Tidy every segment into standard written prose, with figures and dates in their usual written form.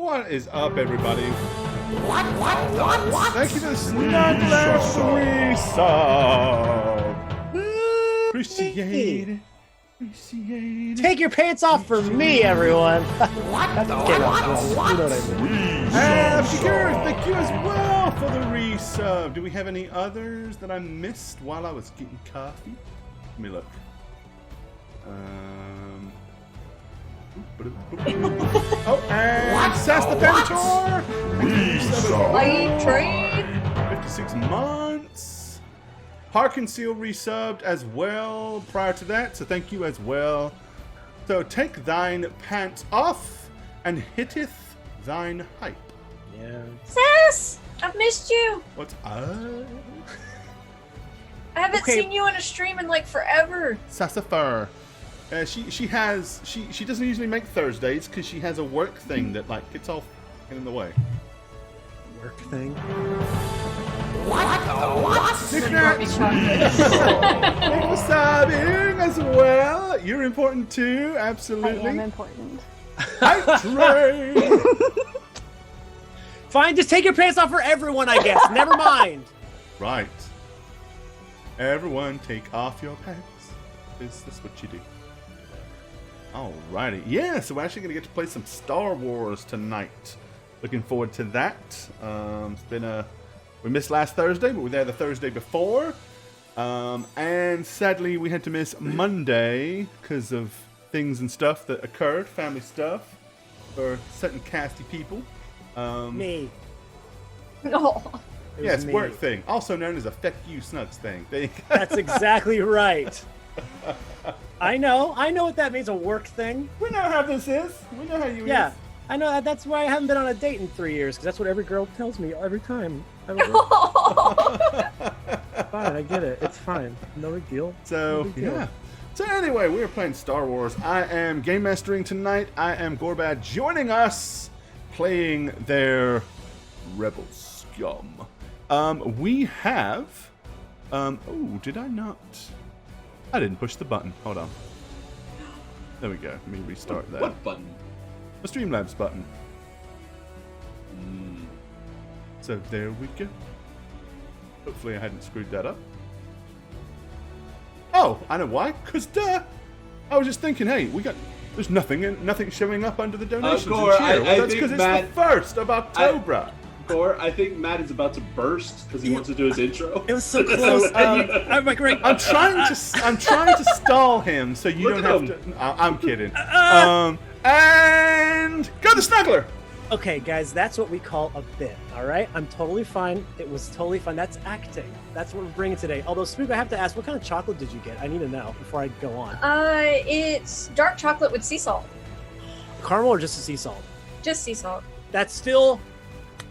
What is up, everybody? What? Thank you to Snuggler resub. Appreciate it. Take your pants off for me, everyone. And Figures, thank you as well for the resub. Do we have any others that I missed while I was getting coffee? Let me look. Oh, and Sass the Venator! Slave trade! 56 months. Harkin Seal resubbed as well prior to that, so thank you as well. So take thine pants off and hitteth thine hype. Yeah. Sass! I've missed you! What's up? I haven't seen you in a stream in like forever. Sassifer. She doesn't usually make Thursdays because she has a work thing that like gets all in the way. Work thing? What? Thanks for subbing as well. You're important too, absolutely. I am important. Hype train. Fine, just take your pants off for everyone, I guess. Never mind. Right. Everyone take off your pants. Is this what you do? Alrighty. Yeah, so we're actually going to get to play some Star Wars tonight. Looking forward to that. It's been we missed last Thursday, but we were there the Thursday before. And sadly, we had to miss Monday because of things and stuff that occurred, family stuff, for certain casty people. Me. No. Yes, work thing. Also known as a feck you snugs thing. That's exactly right. I know what that means, a work thing. We know how this is. We know how you Yeah, is. I know. That's why I haven't been on a date in 3 years, because that's what every girl tells me every time. Fine, I get it. It's fine. No big deal. So, No big deal. yeah. So anyway, we are playing Star Wars. I am game mastering tonight. I am Gorbad joining us, playing their Rebel Scum. We have... oh, did I not... I didn't push the button. Hold on. There we go. Let me restart that. What button? The Streamlabs button. So there we go. Hopefully I hadn't screwed that up. Oh, I know why. Because duh. I was just thinking, hey, there's nothing showing up under the donations Gore, and cheer. I Well, that's think because it's Matt- the 1st of October. Gore, I think Matt is about to burst because he wants to do his intro. It was so close. I'm like, right. I'm trying to stall him so you Look don't at have to. I'm kidding. And go the Snuggler. Okay, guys, that's what we call a bit, all right? I'm totally fine. It was totally fine. That's acting. That's what we're bringing today. Although, Spook, I have to ask, what kind of chocolate did you get? I need to know before I go on. It's dark chocolate with sea salt. Caramel or just a sea salt? Just sea salt. That's still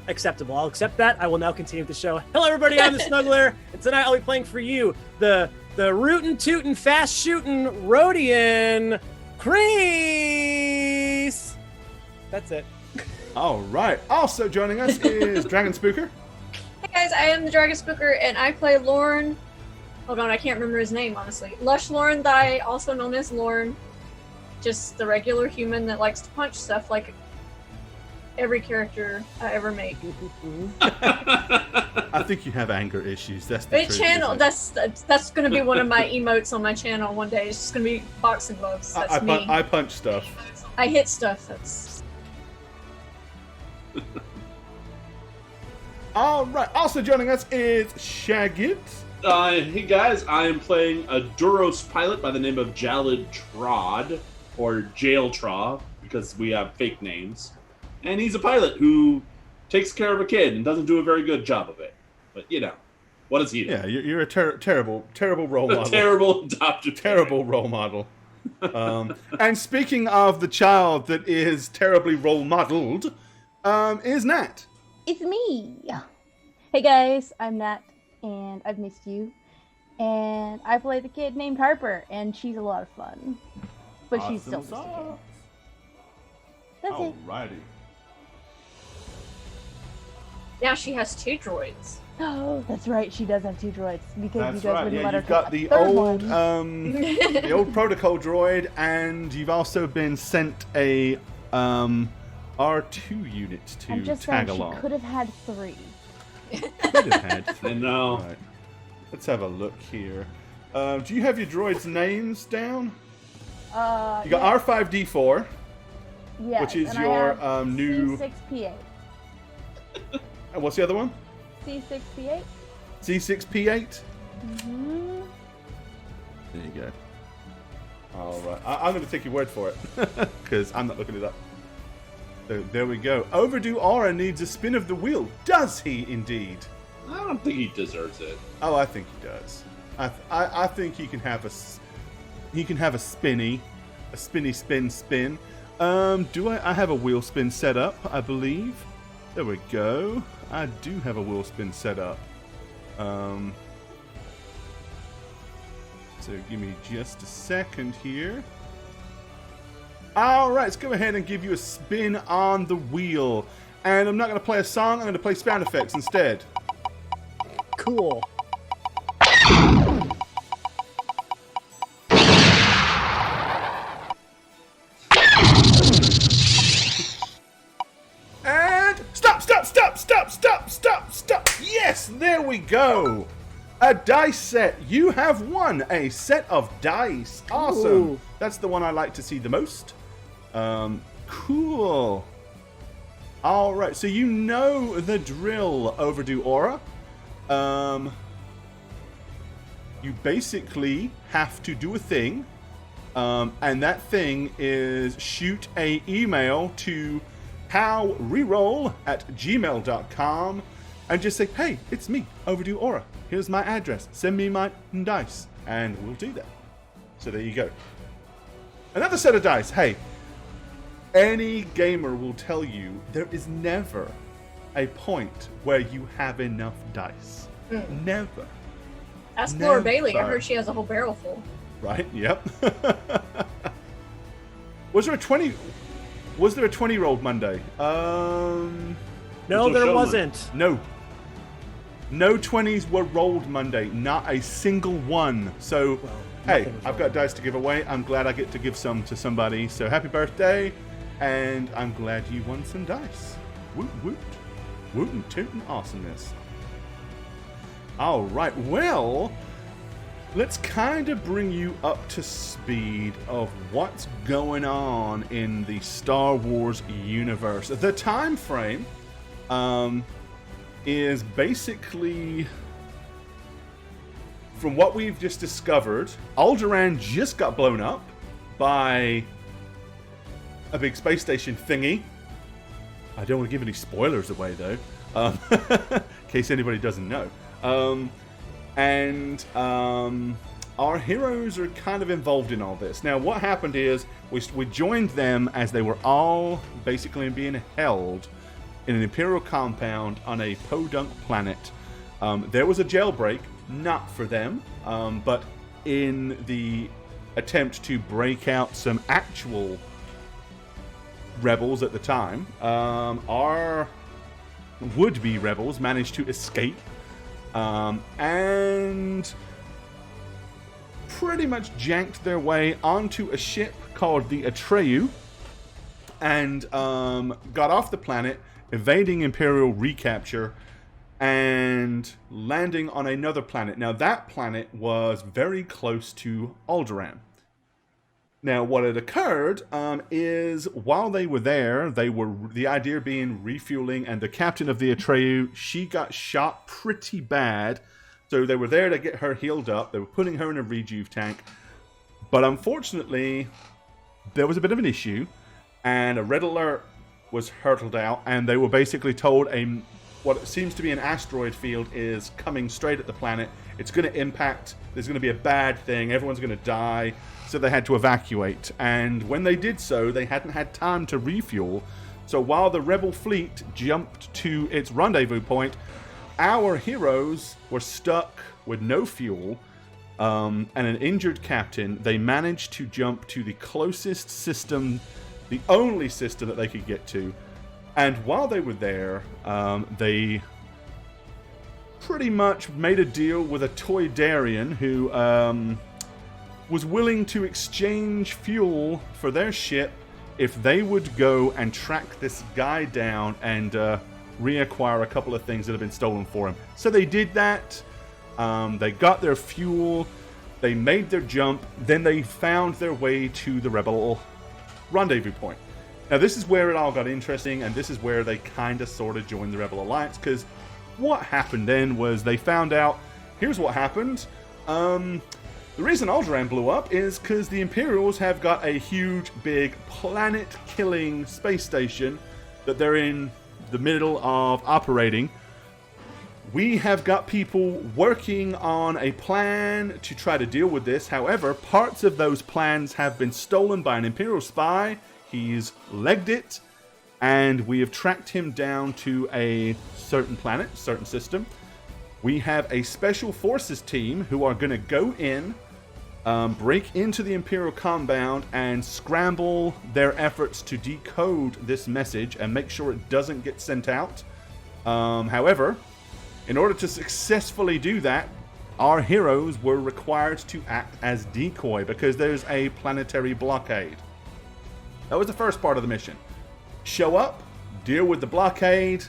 acceptable. I'll accept that. I will now continue the show. Hello, everybody. I'm the Snuggler, and tonight I'll be playing for you the rootin' tootin' fast shootin' Rodian Kreese. That's it. All right. Also joining us is Dragon Spooker. Hey guys, I am the Dragon Spooker, and I play Lorne. Hold on, I can't remember his name, honestly. Lush Lorne Thy, also known as Lorne. Just the regular human that likes to punch stuff like every character I ever make. I think you have anger issues. That's the My truth, channel, isn't it? that's going to be one of my emotes on my channel one day. It's just going to be boxing gloves. That's me. I punch stuff. I hit stuff. That's... All right. Also joining us is Shagit. Hey guys, I am playing a Duros pilot by the name of Jalid Trod, or Jail Traw, because we have fake names. And he's a pilot who takes care of a kid and doesn't do a very good job of it. But, you know, what does he do? Yeah, you're a terrible role A model. terrible adopted Terrible role model. And speaking of the child that is terribly role modeled, is Nat. It's me. Hey guys, I'm Nat, and I've missed you. And I play the kid named Harper, and she's a lot of fun. But she's still just a kid. That's it. Alrighty. Now she has 2 droids. Oh, that's right. She does have 2 droids because That's you guys right. wouldn't Yeah, let her you've got have the a third old, one. the old protocol droid, and you've also been sent a are 2 units to I'm just tag saying along. she could have had 3. Could have had 3. I know. Right. Let's have a look here. Do you have your droids' names down? You got R5D4, yes, which is and your I have new. C6P8. And what's the other one? C6P8. C6P8. Mm-hmm. There you go. All right, I'm going to take your word for it because I'm not looking it up. So there we go. Overdue Aura needs a spin of the wheel. Does he indeed? I don't think he deserves it. Oh, I think he does. I think he can have a spinny spin. Do I have a wheel spin set up? I believe. There we go. I do have a wheel spin set up. So give me just a second here. All right, let's go ahead and give you a spin on the wheel. And I'm not going to play a song. I'm going to play sound effects instead. Cool. And stop. Yes, there we go. A dice set. You have won a set of dice. Awesome. Ooh. That's the one I like to see the most. Cool. All right, so you know the drill, Overdue Aura. You basically have to do a thing, and that thing is shoot a email to palreroll@gmail.com and just say, hey, it's me, Overdue Aura. Here's my address. Send me my dice, and we'll do that. So there you go. Another set of dice. Hey, any gamer will tell you there is never a point where you have enough dice. Never. Ask Laura Never. Bailey. I heard she has a whole barrel full. Right? Yep. Was there a 20 rolled Monday? No, no there showman. wasn't. No. No 20s were rolled Monday. Not a single one. So, hey, nothing was I've got dice to give away. I'm glad I get to give some to somebody. So, happy birthday. And I'm glad you won some dice. Woot woot. Wootin' tootin' awesomeness. All right. Well, let's kind of bring you up to speed of what's going on in the Star Wars universe. The time frame is basically, from what we've just discovered, Alderaan just got blown up by a big space station thingy. I don't want to give any spoilers away, though, in case anybody doesn't know. Our heroes are kind of involved in all this. Now, what happened is we joined them as they were all basically being held in an Imperial compound on a podunk planet. There was a jailbreak, not for them, but in the attempt to break out some actual rebels at the time, our would-be rebels managed to escape and pretty much janked their way onto a ship called the Atreyu and got off the planet, evading Imperial recapture and landing on another planet. Now, that planet was very close to Alderaan. Now, what had occurred is while they were there, the idea being refueling, and the captain of the Atreyu, she got shot pretty bad. So they were there to get her healed up. They were putting her in a rejuve tank. But unfortunately, there was a bit of an issue, and a red alert was hurtled out, and they were basically told what seems to be an asteroid field is coming straight at the planet. It's going to impact. There's going to be a bad thing. Everyone's going to die. So they had to evacuate. And when they did so, they hadn't had time to refuel. So while the rebel fleet jumped to its rendezvous point, our heroes were stuck with no fuel and an injured captain. They managed to jump to the closest system, the only system that they could get to. And while they were there, they pretty much made a deal with a Toydarian who was willing to exchange fuel for their ship if they would go and track this guy down and reacquire a couple of things that have been stolen for him. So they did that. They got their fuel. They made their jump. Then they found their way to the rebel rendezvous point. Now this is where it all got interesting, and this is where they kind of sort of joined the Rebel Alliance, because what happened then was they found out, here's what happened. The reason Alderaan blew up is because the Imperials have got a huge, big, planet-killing space station that they're in the middle of operating. We have got people working on a plan to try to deal with this. However, parts of those plans have been stolen by an Imperial spy. He's legged it, and we have tracked him down to a certain planet, certain system. We have a special forces team who are going to go in, break into the Imperial compound, and scramble their efforts to decode this message and make sure it doesn't get sent out. However, in order to successfully do that, our heroes were required to act as decoy because there's a planetary blockade. That was the first part of the mission. Show up, deal with the blockade,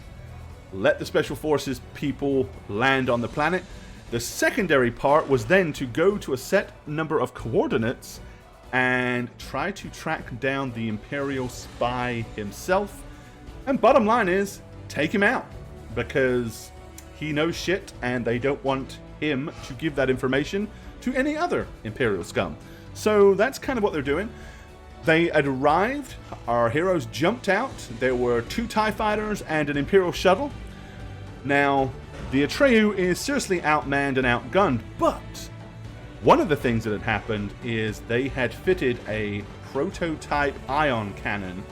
let the Special Forces people land on the planet. The secondary part was then to go to a set number of coordinates and try to track down the Imperial spy himself. And bottom line is, take him out, because he knows shit and they don't want him to give that information to any other Imperial scum. So that's kind of what they're doing. They had arrived, our heroes jumped out, there were 2 TIE fighters and an Imperial shuttle. Now, the Atreyu is seriously outmanned and outgunned, but one of the things that had happened is they had fitted a prototype ion cannon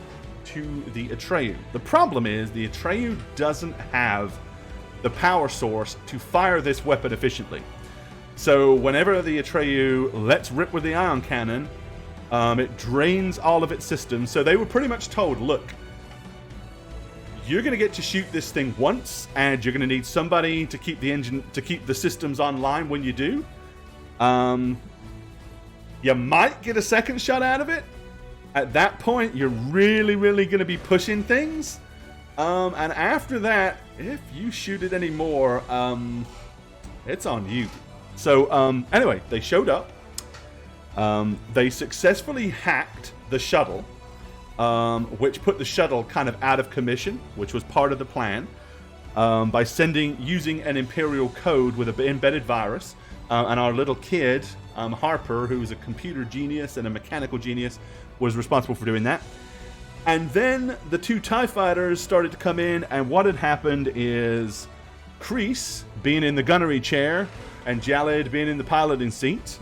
to the Atreyu. The problem is the Atreyu doesn't have the power source to fire this weapon efficiently. So whenever the Atreyu lets rip with the ion cannon, it drains all of its systems. So they were pretty much told, look, you're going to get to shoot this thing once, and you're going to need somebody to keep the engine, to keep the systems online when you do. You might get a second shot out of it. At that point, you're really, really going to be pushing things. And after that, if you shoot it anymore, it's on you. So, anyway, they showed up. They successfully hacked the shuttle, which put the shuttle kind of out of commission, which was part of the plan, by using an Imperial code with an embedded virus. And our little kid, Harper, who's a computer genius and a mechanical genius, was responsible for doing that. And then the 2 TIE fighters started to come in, and what had happened is Kreese, being in the gunnery chair, and Jalad being in the piloting seat,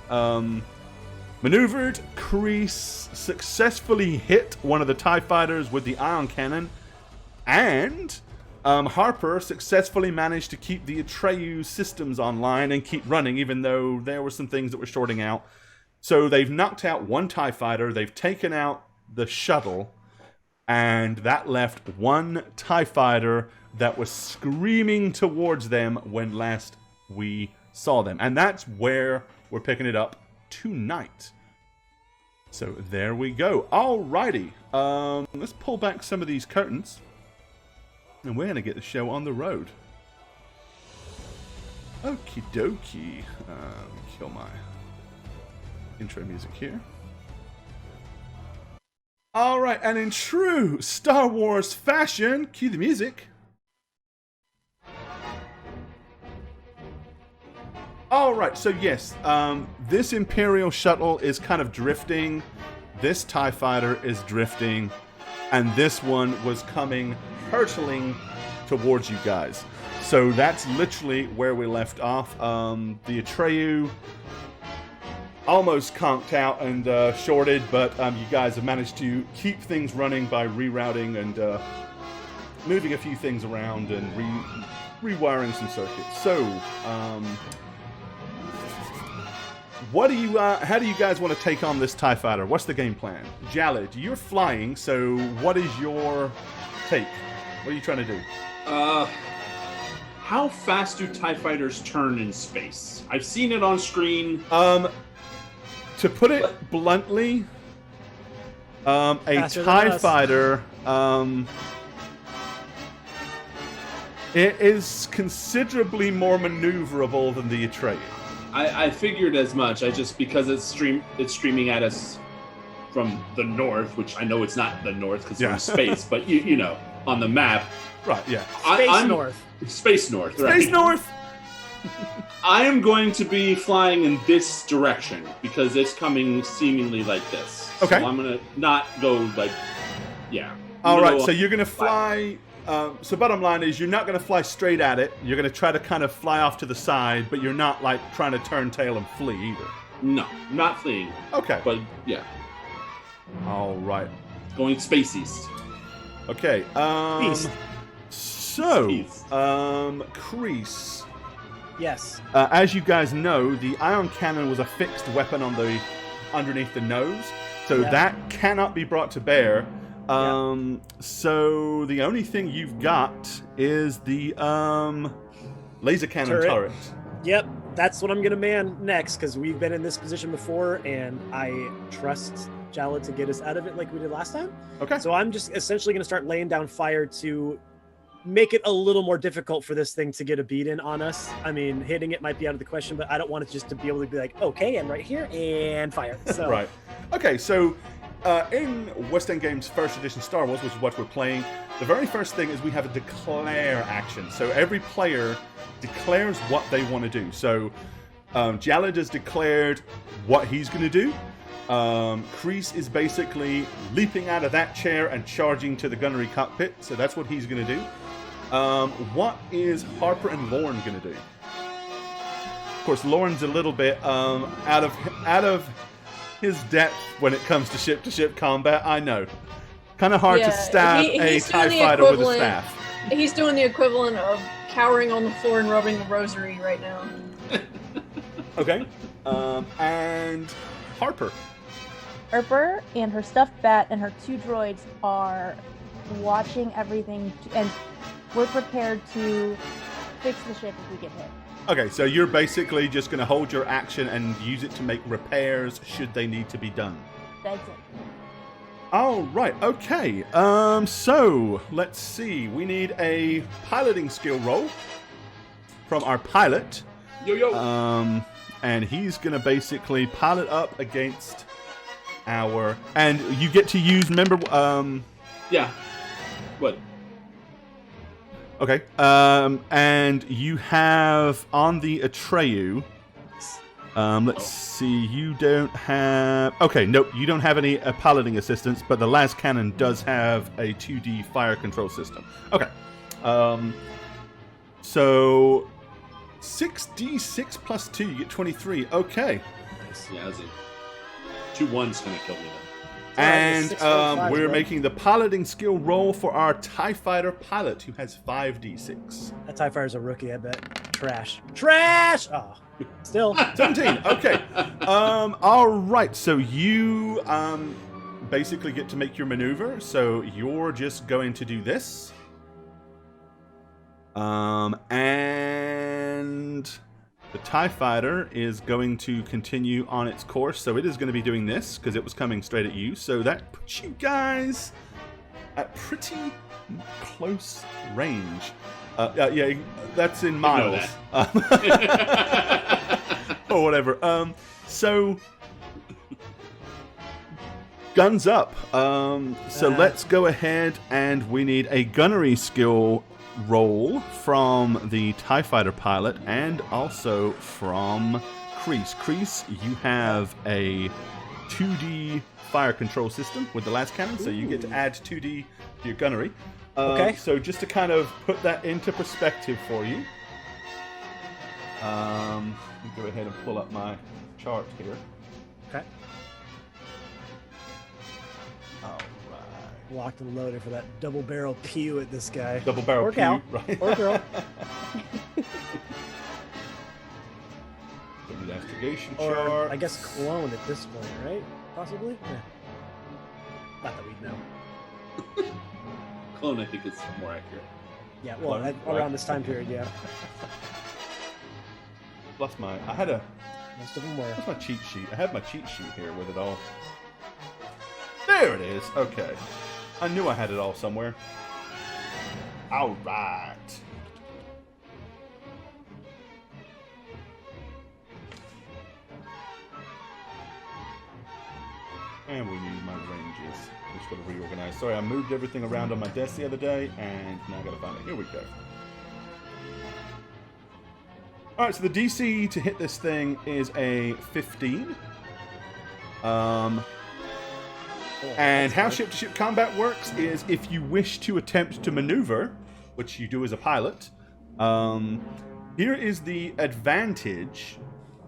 maneuvered. Kreese successfully hit one of the TIE fighters with the ion cannon, and Harper successfully managed to keep the Atreyu systems online and keep running, even though there were some things that were shorting out. So they've knocked out 1 TIE fighter, they've taken out the shuttle, and that left 1 TIE fighter that was screaming towards them when last we saw them. And that's where we're picking it up tonight. So there we go. Alrighty. Let's pull back some of these curtains, and we're going to get the show on the road. Okie dokie. Kill my intro music here. Alright, and in true Star Wars fashion, cue the music. Alright, so yes, this Imperial shuttle is kind of drifting, this TIE fighter is drifting, and this one was coming hurtling towards you guys. So that's literally where we left off. The Atreyu almost conked out and shorted, but you guys have managed to keep things running by rerouting and moving a few things around and rewiring some circuits. So, what do you? How do you guys want to take on this TIE fighter? What's the game plan? Jalad, you're flying, so what is your take? What are you trying to do? How fast do TIE fighters turn in space? I've seen it on screen. To put it bluntly, A Faster than TIE us. fighter. It is considerably more maneuverable than the Atreyu. I figured as much. I just because it's streaming at us from the north, which I know it's not the north because we're in space, but you know, on the map. Right, yeah. Space North. Space North, right? Space North! I am going to be flying in this direction because it's coming seemingly like this. Okay. So I'm going to not go like, yeah. All right, so you're going to fly. So bottom line is you're not going to fly straight at it. You're going to try to kind of fly off to the side, but you're not like trying to turn tail and flee either. No, not fleeing. Okay. But yeah, All right. going space east. Okay. East. So, East. Kreese. Yes. As you guys know, the ion cannon was a fixed weapon on the underneath the nose, so Yeah. that cannot be brought to bear. So the only thing you've got is the laser cannon turret. Yep. That's what I'm gonna man next because we've been in this position before, and I trust Jalad to get us out of it like we did last time. Okay. So I'm just essentially gonna start laying down fire to make it a little more difficult for this thing to get a beat in on us. I mean, hitting it might be out of the question, but I don't want it just to be able to be like, okay, I'm right here and fire. So Right. Okay, so in West End Games First Edition Star Wars, which is what we're playing, the very first thing is we have a declare action. So every player declares what they want to do. So Jalad has declared what he's going to do. Kreese is basically leaping out of that chair and charging to the gunnery cockpit. So that's what he's going to do. What is Harper and Lauren going to do? Of course, Lauren's a little bit out of his depth when it comes to ship combat. I know, kind of hard to stab a TIE fighter with a staff. He's doing the equivalent of cowering on the floor and rubbing the rosary right now. Okay, and Harper. Harper and her stuffed bat and her 2 droids are watching everything, and we're prepared to fix the ship if we get hit. Okay, so you're basically just going to hold your action and use it to make repairs should they need to be done. That's it. All right, okay. So let's see. We need a piloting skill roll from our pilot. Yo. And he's going to basically pilot up against our... And you get to use, remember... Yeah. What? Okay. And you have on the Atreyu... let's see, you don't have... Okay, nope, you don't have any piloting assistance, but the las cannon does have a 2D fire control system. Okay. So 6d6 plus 2, you get 23. Okay. nice. Yeah, that's it. 2 1's gonna kill me then. And 6.5, we're right? making the piloting skill roll for our TIE fighter pilot, who has 5d6. That TIE fighter's a rookie, I bet. Trash. Oh, still. 17. Okay. All right. So you basically get to make your maneuver. So you're just going to do this. And the TIE fighter is going to continue on its course. So it is going to be doing this because it was coming straight at you. So that puts you guys at pretty close range. Yeah, that's in miles. Or whatever. So guns up. So let's go ahead and we need a gunnery skill roll from the TIE fighter pilot and also from Kreese. Kreese, you have a 2D fire control system with the las cannon, so you get to add 2D to your gunnery. Okay. So just to kind of put that into perspective for you, let me go ahead and pull up my chart here. Okay. All right. Locked and loaded for that double barrel pew at this guy. Double barrel Or pew, gal. right? Or girl. Investigation Or, chart. I guess, clone at this point, right? Possibly? Yeah. Not that we'd know. Clone, I think, is more accurate. Yeah, well, Clone, around right. this time period, yeah. Plus my, I had a, Most of them were. what's my cheat sheet? I have my cheat sheet here with it all. There it is. Okay. I knew I had it all somewhere. All right. And we need my ranges. Just gotta reorganize. Sorry, I moved everything around on my desk the other day, and now I gotta find it. Here we go. Alright, so the DC to hit this thing is a 15. And how ship-to-ship combat works is if you wish to attempt to maneuver, which you do as a pilot, here is the advantage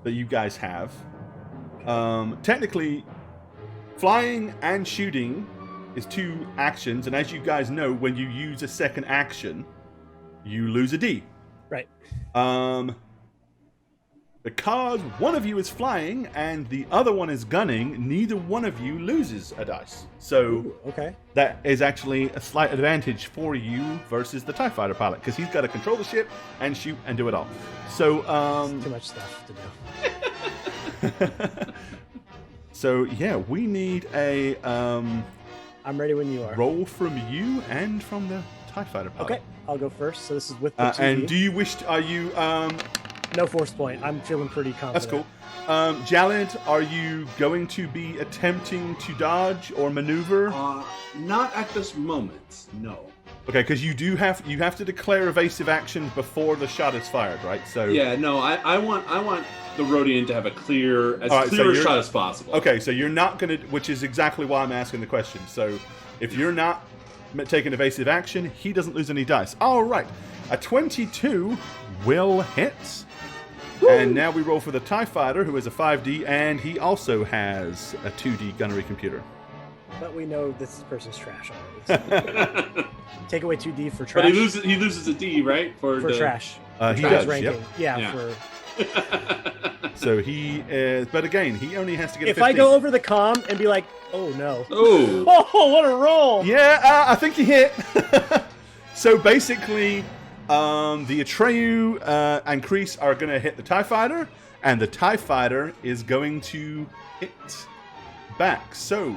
that you guys have. Technically, flying and shooting is 2 actions, and as you guys know, when you use a second action, you lose a D. Right. Because one of you is flying and the other one is gunning, neither one of you loses a dice. So Ooh, okay. that is actually a slight advantage for you versus the TIE Fighter pilot, because he's got to control the ship and shoot and do it all. So, Too much stuff to do. so yeah, we need a I'm ready when you are. roll from you and from the TIE Fighter pilot. Okay, I'll go first. So this is with the 2D. And do you wish to, are you, No force point. I'm feeling pretty confident. that's cool. Jalid, are you going to be attempting to dodge or maneuver? Not at this moment, no. Okay, because you have to declare evasive action before the shot is fired, right? So Yeah, no, I want the Rodian to have a clear All right, so clear a you're- shot as possible. Okay, so you're not gonna, which is exactly why I'm asking the question. So if you're not taking evasive action, he doesn't lose any dice. All right, a 22 will hit. And now we roll for the TIE Fighter, who is a 5D, and he also has a 2D gunnery computer. But we know this person's trash already. So take away 2D for trash. But he loses a D, right? For for the, trash. He Trash does, ranking. yep. Yeah. Yeah. For So he is, but again, he only has to get a if 15. I go over the comm and be like, oh no. Oh, Oh, what a roll! Yeah, I think you hit. So basically, the Atreyu and Kreese are going to hit the TIE Fighter, and the TIE Fighter is going to hit back. So,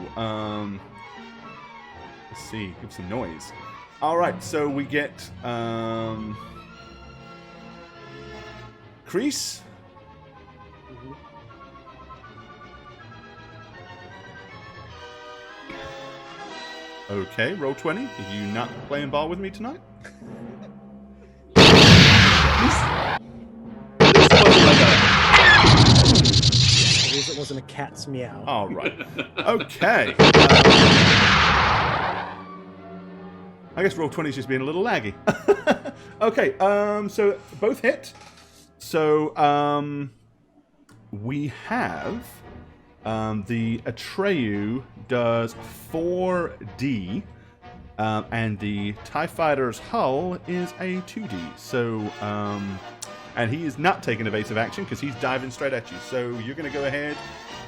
let's see, give some noise. All right, so we get Kreese. Okay, roll 20. Are you not playing ball with me tonight? At least it wasn't a cat's meow. All right. Okay. I guess roll 20 is just being a little laggy. Okay. So both hit. So we have the Atreyu does 4D, and the TIE Fighter's hull is a 2D. So and he is not taking evasive action because he's diving straight at you. So you're going to go ahead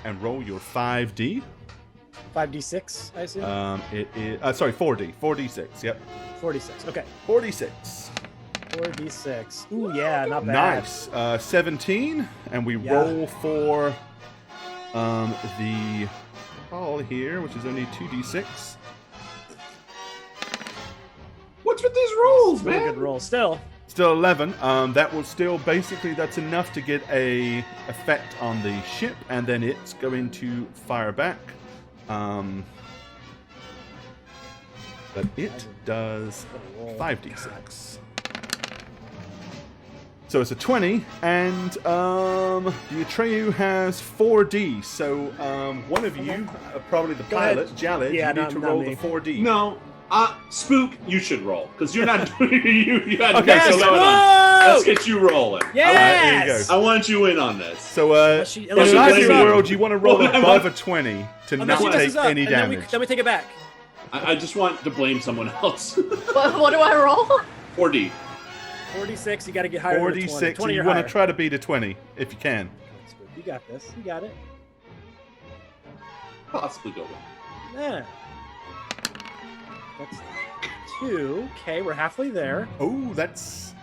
and roll your 5D. 5d6, I assume? It is sorry, 4D. 4D6. Yep. 46. Okay. 46. 4d6. Ooh, yeah, not bad. Nice. 17, and we Yeah. roll for the hull here, which is only 2D6. what's with these rolls, Really man? good roll. Still, Still 11. That will still basically, that's enough to get a effect on the ship, and then it's going to fire back. But it does 5d6. So it's a 20, and the Atreyu has 4D. So one of you, probably the Go ahead. pilot, Jalid, Yeah, you need not- to not roll me. the 4D. No, Spook, you should roll because you're not doing you had Okay, nothing so going on. whoa! Let's get you rolling. Yes! here you go. I want you in on this. So Unless she- in unless an she ideal messes up. world, you want to roll Well, I'm above not- a 20 to Unless not she take messes up, any and damage. then we take it back. I just want to blame someone else. What do I roll? 4D. 46, you got to get higher than a 20. 46, 20 you or want higher. to try to beat a 20 if you can. You got this. You got it. Possibly go well. Yeah. That's 2. Okay, we're halfway there. Oh, that's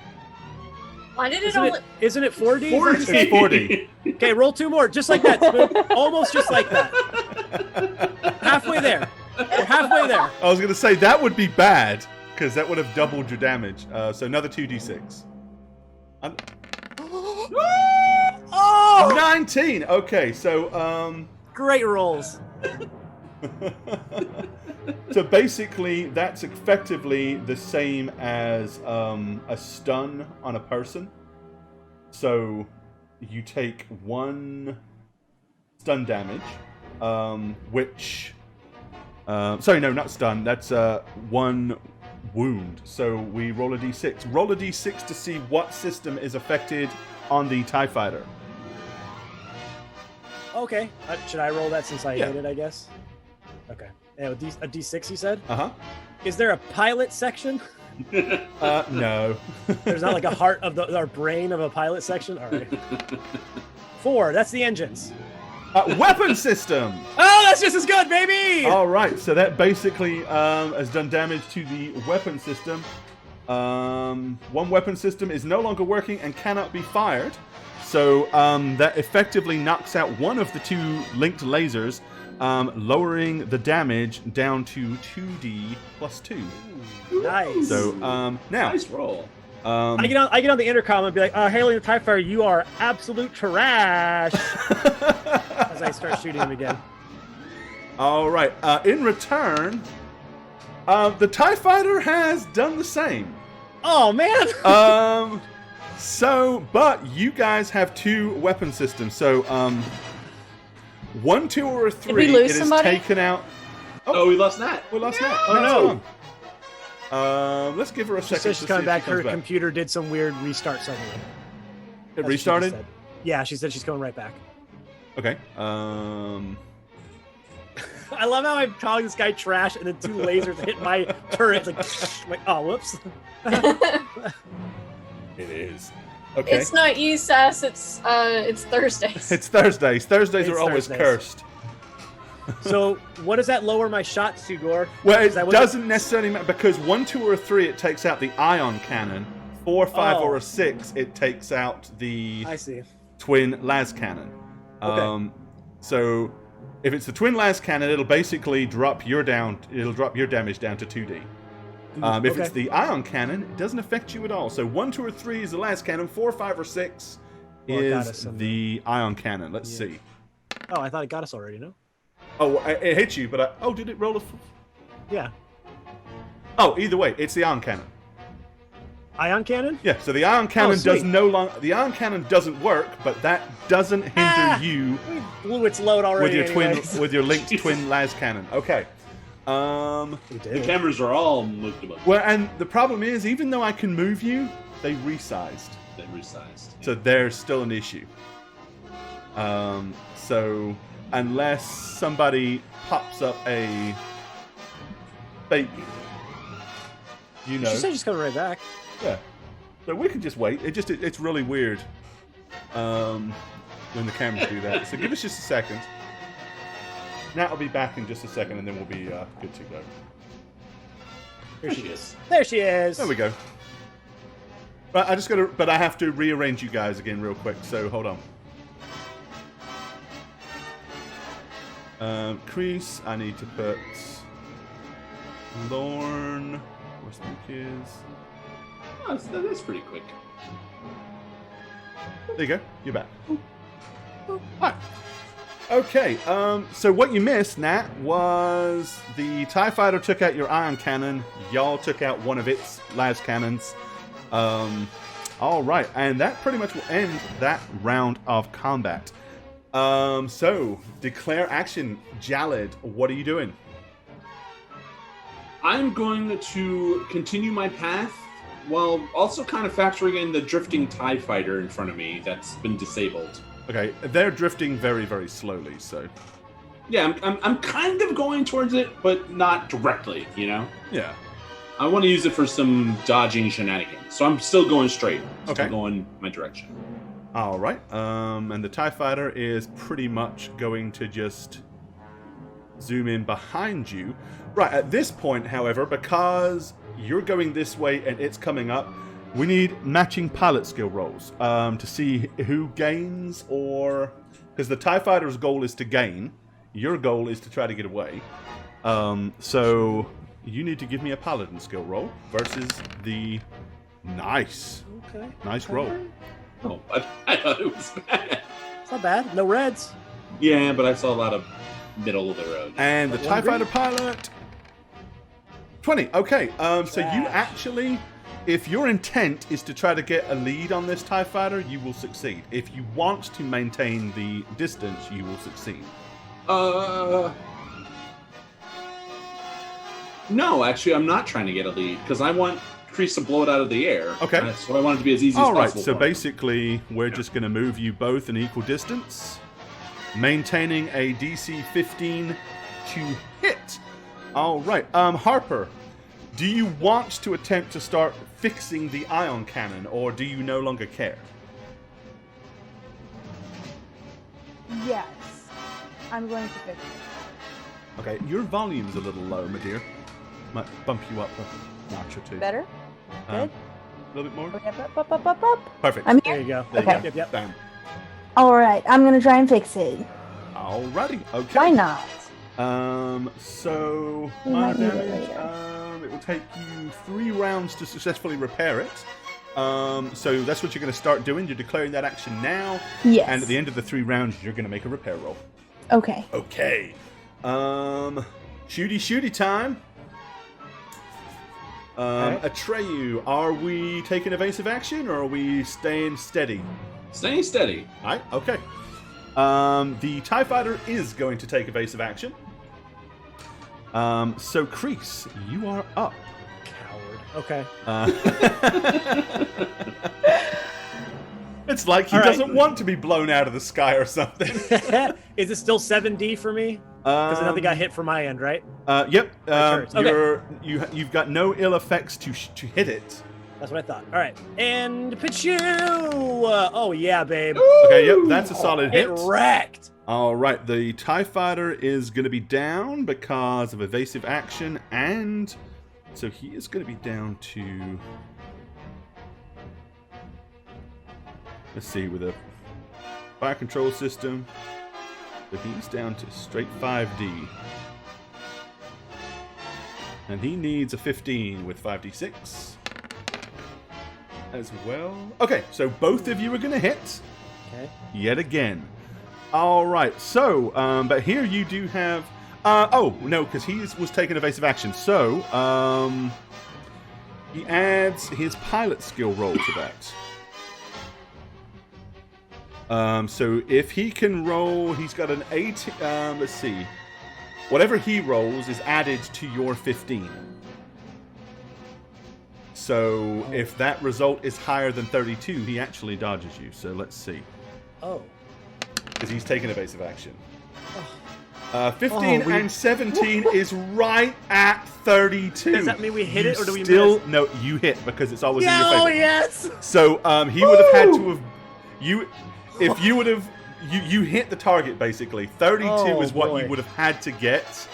Why did it only? Isn't it 4D? 40. It's 40. Okay, roll 2 more, just like that. Spook. Almost just like that. Halfway there. We're halfway there. I was going to say that would be bad because that would have doubled your damage. So another 2d6. Oh! 19. Okay, so Great rolls. so basically that's effectively the same as a stun on a person. So you take 1 stun damage, which sorry, no, not stun. That's 1 wound. So we roll a d6. Roll a d6 to see what system is affected on the TIE Fighter. Okay. Should I roll that since I Yeah. hit it, I guess? Okay. Yeah, a D6, you said? Uh-huh. Is there a pilot section? No. There's not like a heart of our brain of a pilot section? All right. 4, that's the engines. Weapon system! Oh, that's just as good, baby! All right, so that basically has done damage to the weapon system. 1 weapon system is no longer working and cannot be fired. So that effectively knocks out one of the 2 linked lasers, lowering the damage down to 2d plus 2. Nice. So now, Nice roll. I get on the intercom and be like, Hailing the TIE Fighter, you are absolute trash. As I start shooting him again. all right. In return, the TIE Fighter has done the same. Oh, man. But you guys have 2 weapon systems. So 1, 2, or a 3. we lose it is somebody? taken out. Oh, we lost Nat. We lost that. Oh, no. Let's give her a She second. said she's to coming see if back. she Her comes back. computer did some weird restart suddenly. It That's what she restarted. just said. Yeah, she said she's going right back. Okay. I love how I'm calling this guy trash, and then 2 lasers hit my turret. It's like, oh, whoops. It is. Okay. It's not you, Sass. It's Thursdays. It's Thursdays. Thursdays It's are always Thursdays. cursed. So, what does that lower my shots to, Gore? Well, Is it that what doesn't necessarily matter because 1, 2, or a 3 it takes out the ion cannon. 4, 5, or Oh. a 6 it takes out the I see. twin las cannon. Okay. So if it's the twin las cannon, it'll basically drop your damage down to 2d. If Okay. it's the ion cannon, it doesn't affect you at all. So 1, 2, or 3 is the las cannon. 4, 5, or 6 Well, it got us is some- the ion cannon. Let's Yeah. see. Oh, I thought it got us already, no? Oh, it hit you, but did it roll a? Yeah. Oh, either way, it's the ion cannon. Ion cannon? Yeah, so the ion cannon does sweet. no longer. The ion cannon doesn't work, but that doesn't hinder you We blew its load already. with your anyways. with your linked twin las cannon. Okay. We The did. cameras are all moved about. Well, and the problem is, even though I can move you, they resized, They resized. so there's still an issue. So unless somebody pops up a fake, She said she's coming right back. yeah. So we can just wait. It's really weird when the cameras do that. So give us just a second. Nat will be back in just a second, and then we'll be good to go. Here she is. There she is. There we go. But I have to rearrange you guys again real quick. So hold on. Crease. I need to put Lorne. Where Spook is. Oh, that's pretty quick. There you go. You're back. Hi. Okay. So what you missed, Nat, was the TIE Fighter took out your ion cannon. Y'all took out one of its las cannons. All right, and that pretty much will end that round of combat. So declare action, Jalid. What are you doing? I'm going to continue my path while also kind of factoring in the drifting TIE fighter in front of me that's been disabled. Okay, they're drifting very, very slowly. So Yeah, I'm kind of going towards it, but not directly, you know? yeah. I want to use it for some dodging shenanigans. So I'm still going straight. Still Okay. going my direction. All right. And the TIE Fighter is pretty much going to just zoom in behind you. Right, at this point, however, because you're going this way and it's coming up, we need matching pilot skill rolls to see who gains or... Because the TIE Fighter's goal is to gain. Your goal is to try to get away. So you need to give me a paladin skill roll versus the nice roll. Oh, I thought it was bad. It's not bad. No reds. Yeah, but I saw a lot of middle of the road. And the One TIE green. Fighter pilot, 20. Okay, so you Trash. actually, if your intent is to try to get a lead on this TIE Fighter, you will succeed. If you want to maintain the distance, you will succeed. No, actually, I'm not trying to get a lead because I want Kreese to blow it out of the air. Okay. That's what I want it to be as easy All as right, possible. so for. basically, we're just going to move you both an equal distance, maintaining a DC 15 to hit. All right, Harper, do you want to attempt to start fixing the ion cannon, or do you no longer care? Yes. I'm going to fix it. Okay, your volume's a little low, my dear. Might bump you up a notch or two. Better? Good? A little bit more? Okay, up. Perfect. I'm There here. you go. There you okay. go. Yep. Bam. Alright, I'm gonna try and fix it. Alrighty, okay. Why not? So We my might need it damage, later. it will take you 3 rounds to successfully repair it. So that's what you're going to start doing. You're declaring that action now, Yes. and at the end of the 3 rounds, you're going to make a repair roll. Okay. Okay. Shooty time. Alright. Atreyu, are we taking evasive action or are we staying steady? Staying steady. Alright, okay. The TIE Fighter is going to take evasive action. So Kreese, you are up. Coward. Okay. It's like he All right. doesn't want to be blown out of the sky or something. Is it still 7D for me? Because another got hit from my end, right? Yep. turns. Okay. You've got no ill effects to hit it. That's what I thought. All right. And Pichu! Oh, yeah, babe. Okay, yep, that's a solid hit. It wrecked. All right, the TIE Fighter is going to be down because of evasive action, and so he is going to be down to... Let's see, with a fire control system, but he's down to straight 5D. And he needs a 15 with 5d6 as well. Okay, so both of you are going to hit Okay. yet again. All right, so, but here you do have... oh, no, because he was taking evasive action. So, he adds his pilot skill roll to that. So if he can roll, he's got an 8. Let's see. Whatever he rolls is added to your 15. So if that result is higher than 32, he actually dodges you. So let's see. Oh. Because he's taking evasive action. 15 Oh, we- and 17 is right at 32. Does that mean we hit You it or do we still, miss? No, you hit because it's always in Yeah, your oh, favor. yes! So he would have had to have if you would have you hit the target basically. 32 Oh, is what boy. you would have had to get.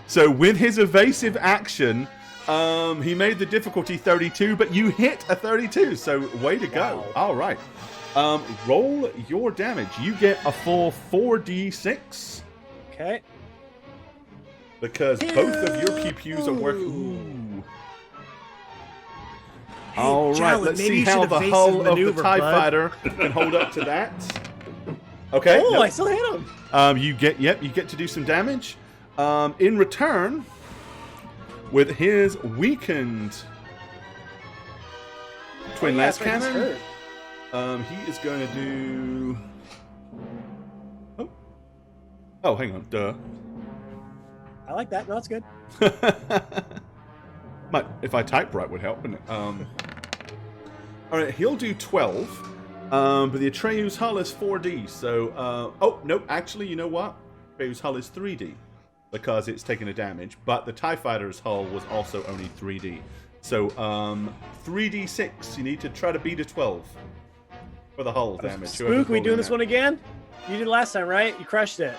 So with his evasive action, he made the difficulty 32, but you hit a 32. So way to go. Wow. All right. Roll your damage. You get a full 4d6 Okay. because both of your pew-pews are working. Ooh. All right, Jalen, let's maybe see you how should the evasive hull of maneuver, the TIE bud. Fighter can hold up to that. Okay. Oh, nope. I still hit him. You get to do some damage. In return, with his weakened twin lance that's right, he's cannon, hurt. he is going to do. Oh, hang on, duh. I like that. No, it's good. Might, if I type right, would help, wouldn't it? All right, he'll do 12. But the Atreyu's hull is 4D, so... oh, no, actually, you know what? Atreyu's hull is 3D, because it's taken a damage, but the TIE Fighter's hull was also only 3D. So, 3d6, you need to try to beat a 12 for the hull damage. Spook, we doing this one again? You did last time, right? You crushed it.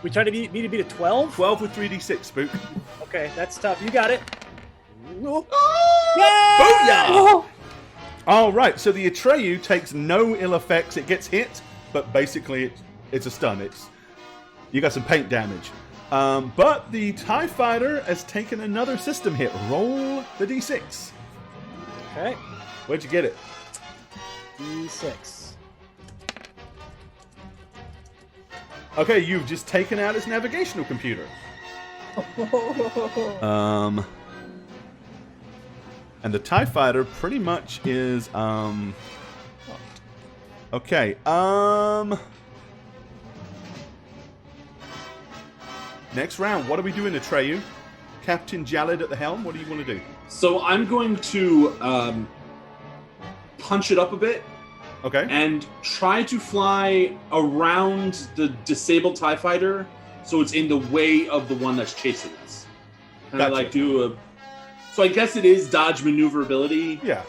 We tried to beat a 12? 12 with 3d6, Spook. Okay, that's tough. You got it. Oh! Yeah! Booyah! All right, so the Atreyu takes no ill effects. It gets hit, but basically it's a stun. You got some paint damage. But the TIE Fighter has taken another system hit. Roll the D6. Okay. Where'd you get it? D6. Okay, you've just taken out its navigational computer. And the TIE Fighter pretty much is, okay, next round, what are we doing, Atreyu? Captain Jalad at the helm, what do you want to do? So I'm going to punch it up a bit Okay. and try to fly around the disabled TIE Fighter so it's in the way of the one that's chasing us. And I Gotcha. like do a... So I guess it is dodge maneuverability, Yeah,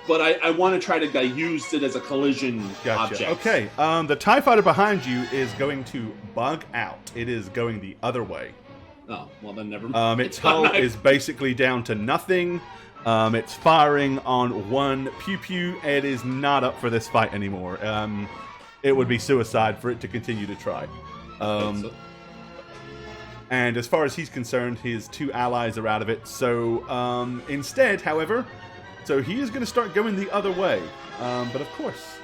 but I want to try to use it as a collision gotcha. object. Okay, the TIE Fighter behind you is going to bug out. It is going the other way. Oh, well then never mind. Its hull is basically down to nothing. It's firing on one pew-pew. It is not up for this fight anymore. It would be suicide for it to continue to try. And as far as he's concerned, his two allies are out of it. So instead, however, so he is going to start going the other way. But of course,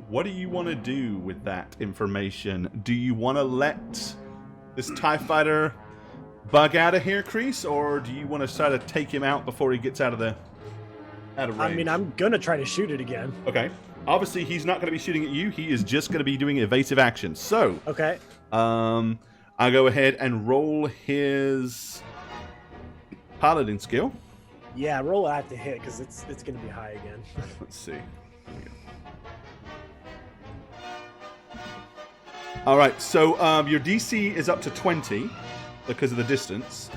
what do you want to do with that information? Do you want to let this TIE Fighter bug out of here, Kreese, or do you want to try to take him out before he gets out of range? I mean, I'm gonna try to shoot it again. Okay. Obviously, he's not going to be shooting at you. He is just going to be doing evasive action. So, Okay. I'll go ahead and roll his piloting skill. Yeah, roll I have to hit because it's gonna be high again. Let's see. All right. So your DC is up to 20 because of the distance,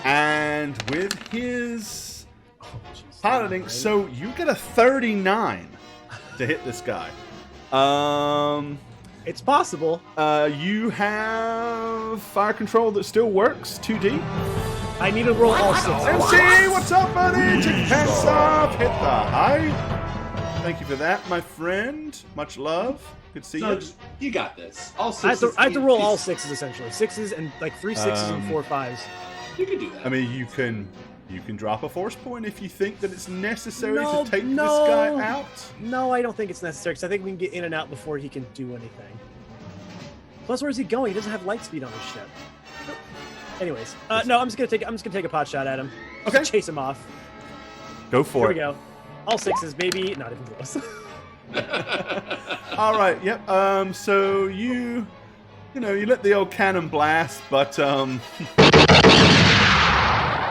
and with his Oh, jeez. piloting, Right? so you get a 39 to hit this guy. It's possible. You have fire control that still works. 2D. I need to roll all six. MC, what's up, buddy? Take your pants off. Hit the high. Thank you for that, my friend. Much love. Good to see No, you. just- you got this. All I have sixes. to roll all sixes essentially. Sixes and like 3 6s and 4 5s. You can do that. I mean, you can drop a force point if you think that it's necessary No, to take no. this guy out. No, I don't think it's necessary because I think we can get in and out before he can do anything. Plus, where's he going? He doesn't have light speed on his ship. Anyways, no, I'm just gonna take a pot shot at him. Just Okay. chase him off. Go for Here it. we go. All sixes, baby. Not even close. All right. Yep. So you let the old cannon blast, but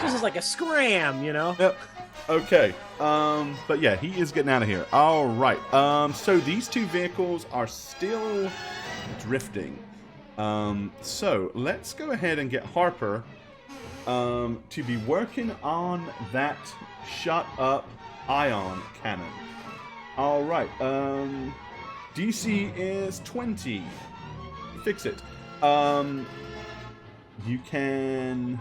Just as like a scram, you know. Yep. Okay. But yeah, he is getting out of here. All right. So these two vehicles are still drifting. So let's go ahead and get Harper to be working on that shot up ion cannon. All right. DC is 20. Fix it. You can.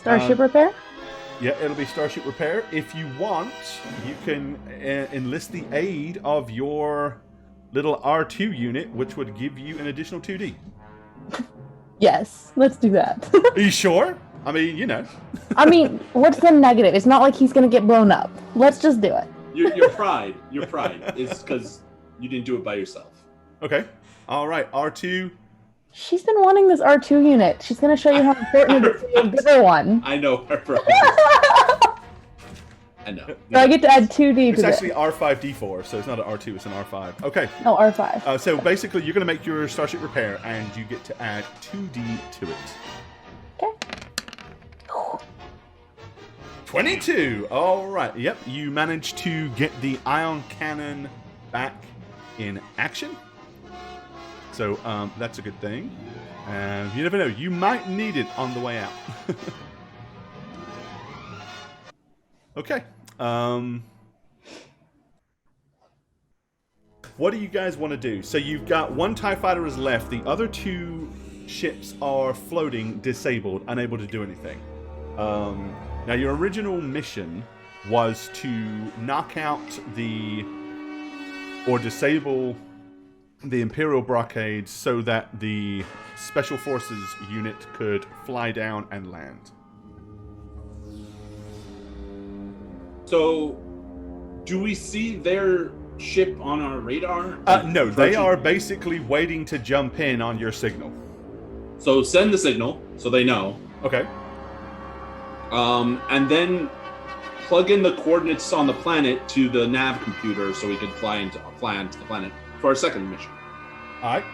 Starship repair? Yeah, it'll be Starship Repair. If you want, you can enlist the aid of your little R2 unit, which would give you an additional 2D. Yes, let's do that. Are you sure? I mean, I mean, what's the negative? It's not like he's gonna get blown up. Let's just do it. your pride is because you didn't do it by yourself. Okay. All right, R2. She's been wanting this R2 unit. She's gonna show you how important it is to be a bigger one. I know, Harper. I know. So I get to add 2D It's to actually this. R5D4, so it's not an R2, it's an R5. Okay. Oh, R5. So basically, you're going to make your Starship Repair, and you get to add 2D to it. Okay. 22. All right. Yep. You managed to get the ion cannon back in action. So that's a good thing. And you never know. You might need it on the way out. Okay. What do you guys want to do? So you've got one TIE fighter is left. The other two ships are floating, disabled, unable to do anything. Now, your original mission was to knock out or disable the Imperial Blockade so that the Special Forces unit could fly down and land. So, do we see their ship on our radar? No, they are basically waiting to jump in on your signal. So send the signal so they know. Okay. And then plug in the coordinates on the planet to the nav computer so we can fly onto the planet for our second mission. All right.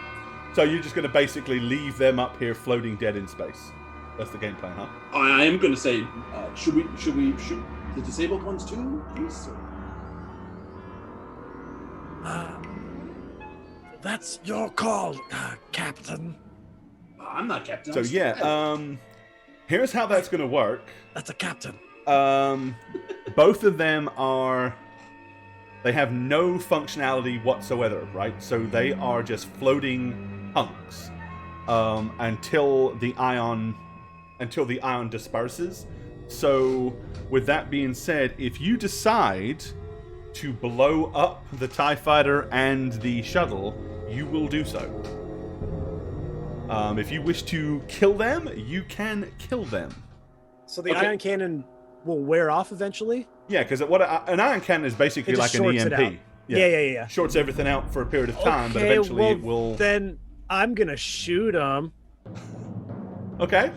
So you're just going to basically leave them up here floating dead in space. That's the game plan, huh? I am going to say, should we shoot the disabled ones too, please? That's your call, Captain. I'm not captain. So yeah, here's how that's going to work. That's a captain. Both of them they have no functionality whatsoever, right? So they are just floating hunks until the ion disperses. So with that being said, if you decide to blow up the TIE Fighter and the shuttle, you will do so. If you wish to kill them, you can kill them. So the ion cannon will wear off eventually? Yeah, because an ion cannon is basically It like just an shorts it EMP. out. Yeah. Shorts everything out for a period of time, but Okay, eventually well, it will... Then I'm going to shoot them. Okay.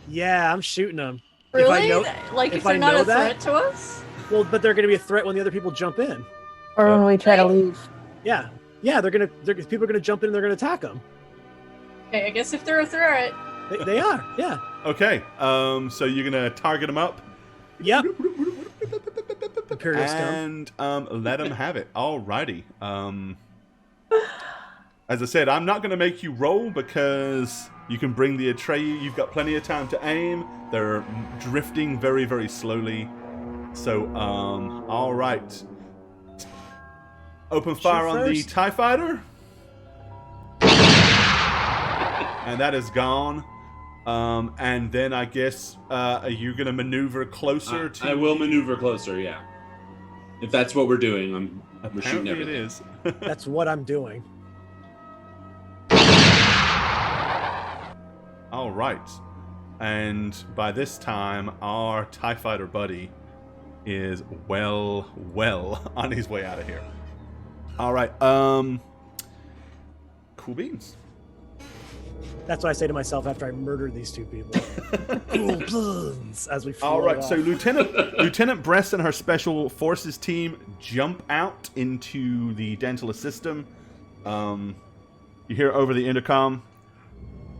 Yeah, I'm shooting them. Really? If if I they're not know a that- threat to us? Well, but they're going to be a threat when the other people jump in. Or when we try to leave. Yeah. Yeah, people are going to jump in and they're going to attack them. Okay, I guess if they're a threat, They are, yeah. Okay, so you're going to target them up Yep. Imperial scum. and let them have it. Alrighty. As I said, I'm not going to make you roll because you can bring the Atreyu. You've got plenty of time to aim. They're drifting very, very slowly. So, alright. Open fire on the first. TIE Fighter. And that is gone. And then I guess are you going to maneuver closer to... I will maneuver closer, yeah. If that's what we're doing, we're shooting Apparently everything. it is. That's what I'm doing. All right. And by this time, our TIE Fighter buddy is well on his way out of here. All right. Cool beans. That's what I say to myself after I murder these two people. Cool beans, as we All right. off. So Lieutenant Bress and her Special Forces team jump out into the Dentala system. You hear over the intercom,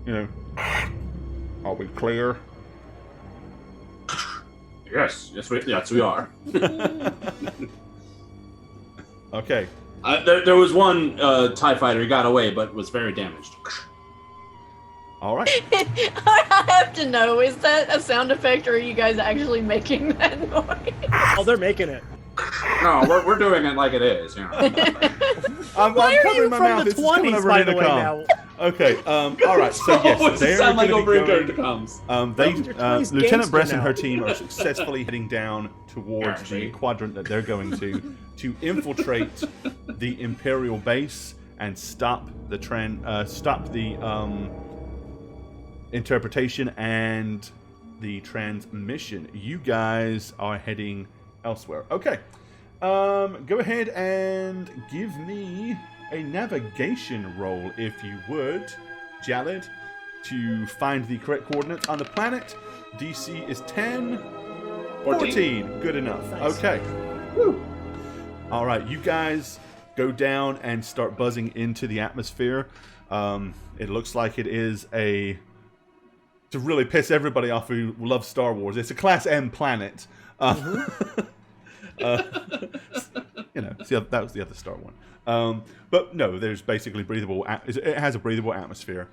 are we clear? Yes, we are. Okay. There was one TIE fighter, he got away, but was very damaged. All right. I have to know, is that a sound effect or are you guys actually making that noise? Oh, they're making it. No, we're doing it like it is. You know. I'm Why are covering you my from mouth. the It's coming 20s, over by the the way, intercom. now? Okay. All right. So yes, What does it they're sound like gonna over be in going- intercoms? Your 20s Lieutenant gangster Bress and now. her team are successfully heading down towards the Gotcha. quadrant that they're going to infiltrate the Imperial base and stop the interpretation and the transmission. You guys are heading elsewhere. Okay. Go ahead and give me a navigation roll, if you would, Jalid, to find the correct coordinates on the planet. DC is 10. 14. Good enough. Nice. Okay. Woo. All right, you guys go down and start buzzing into the atmosphere. It looks like it is to really piss everybody off who loves Star Wars. It's a Class M planet. See, that was the other Star one. But no, there's basically breathable. It has a breathable atmosphere,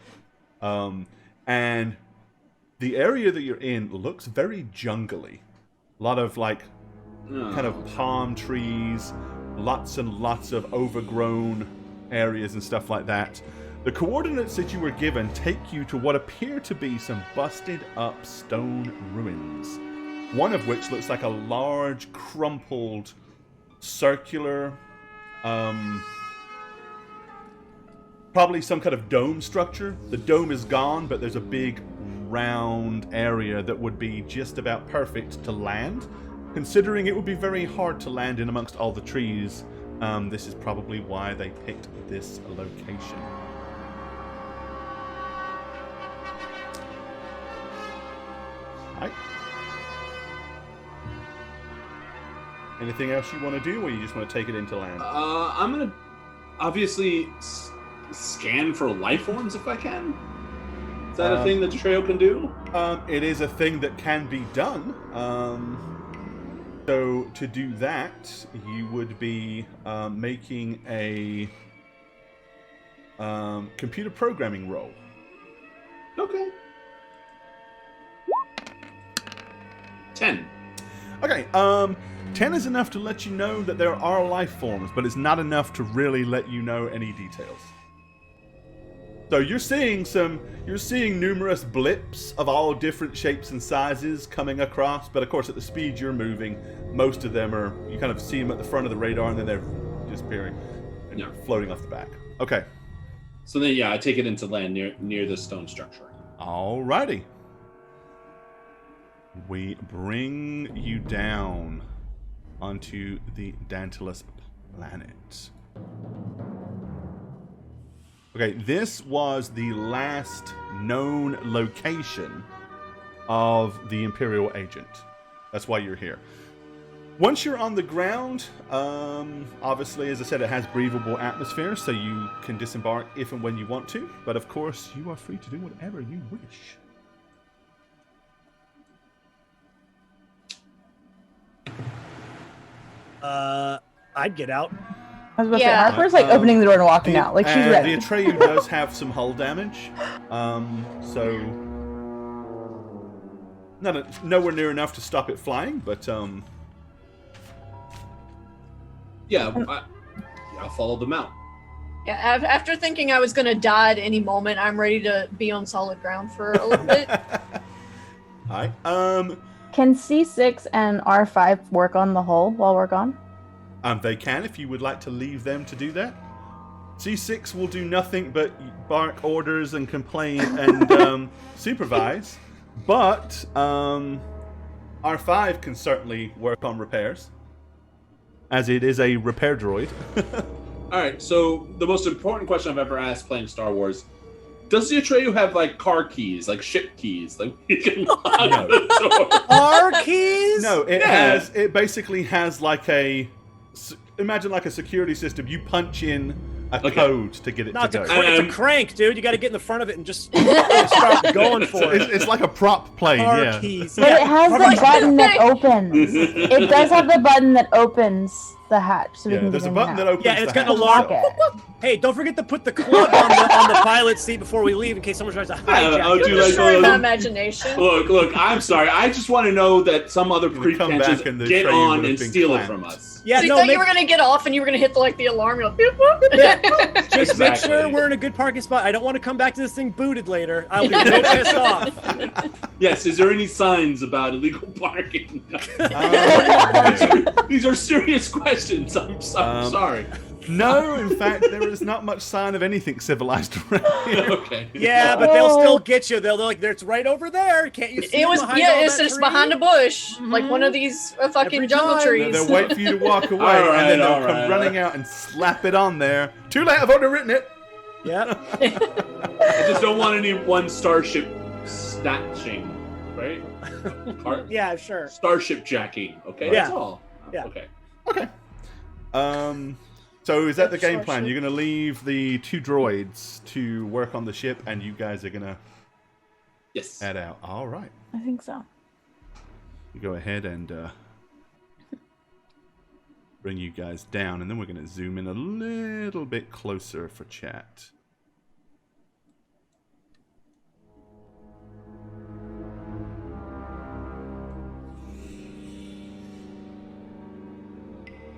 and the area that you're in looks very jungly. A lot of kind of palm trees, lots and lots of overgrown areas and stuff like that. The coordinates that you were given take you to what appear to be some busted up stone ruins. One of which looks like a large, crumpled, circular probably some kind of dome structure. The dome is gone, but there's a big round area that would be just about perfect to land. Considering it would be very hard to land in amongst all the trees, this is probably why they picked this location. Right. Anything else you want to do, or you just want to take it into land? I'm gonna obviously scan for life forms if I can. Is that a thing that Trail can do? It is a thing that can be done. So to do that, you would be making a computer programming roll. Okay. 10. Okay, 10 is enough to let you know that there are life forms, but it's not enough to really let you know any details. So you're seeing numerous blips of all different shapes and sizes coming across, but of course at the speed you're moving, most of them you kind of see them at the front of the radar and then they're disappearing and floating off the back. Okay. So then, I take it into land near the stone structure. Alrighty. We bring you down onto the Dantalus planet. Okay, this was the last known location of the Imperial agent. That's why you're here. Once you're on the ground, obviously, as I said, it has breathable atmosphere, so you can disembark if and when you want to. But of course, you are free to do whatever you wish. I'd get out. I was about to say, Harper's like opening the door and walking out. Like she's ready. The Atreyu does have some hull damage, so nowhere near enough to stop it flying, but I'll follow them out. Yeah, after thinking I was going to die at any moment, I'm ready to be on solid ground for a little bit. Alright, Can C6 and R5 work on the hull while we're gone? they can if you would like to leave them to do that. C6 will do nothing but bark orders and complain and supervise, but R5 can certainly work on repairs, as it is a repair droid. Alright, so the most important question I've ever asked playing Star Wars: does the Atreyu have like car keys, like ship keys, like you can lock the door? Our keys? No, it basically has like imagine like a security system. You punch in a code to get it No, to go. it's a crank, dude. You got to get in the front of it and just start going for it. It's like a prop plane, Car keys. But it has the button that opens. It does have the button that opens the hatch, so we can there's get a in button and that out. opens. Yeah, and it's the got an hatch. alarm. Hey, don't forget to put the club on the pilot seat before we leave in case someone tries to hijack I'll it. do You're like destroying those- my imagination. Look, I'm sorry. I just want to know that some other creep come can't back just and the get Atreyu on would have and been steal it clamped. from us. Yeah, So you no, thought you were going to get off and you were going to hit the alarm. You're like, boop, boop. Yeah. Just make Exactly. sure we're in a good parking spot. I don't want to come back to this thing booted later. I'll be real pissed off. Yes, is there any signs about illegal parking? These are serious questions. I'm sorry. No, in fact, there is not much sign of anything civilized around here. Okay. Yeah, but they'll still get you. They'll like, it's right over there. Can't you see It was, behind all it's that just tree? behind a bush, like one of these fucking Every jungle time. trees. They'll wait for you to walk away, All right, and then they'll all come right. running out and slap it on there. Too late, I've already written it. Yeah. I just don't want any one starship snatching, right? Yeah, sure. Starship jacking. Okay, Yeah. that's all. Yeah. Okay. Okay. So is that the game plan? You're going to leave the two droids to work on the ship, and you guys are going to Yes. head out. All right. I think so. You go ahead and bring you guys down, and then we're going to zoom in a little bit closer for chat.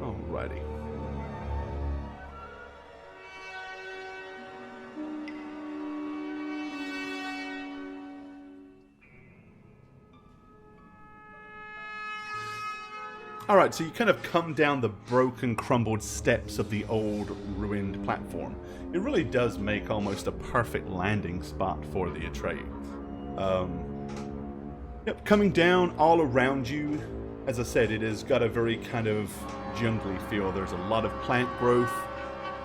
Alrighty. All right, so you kind of come down the broken, crumbled steps of the old, ruined platform. It really does make almost a perfect landing spot for the Atreyu. Yep, coming down all around you, as I said, it has got a very kind of jungly feel. There's a lot of plant growth.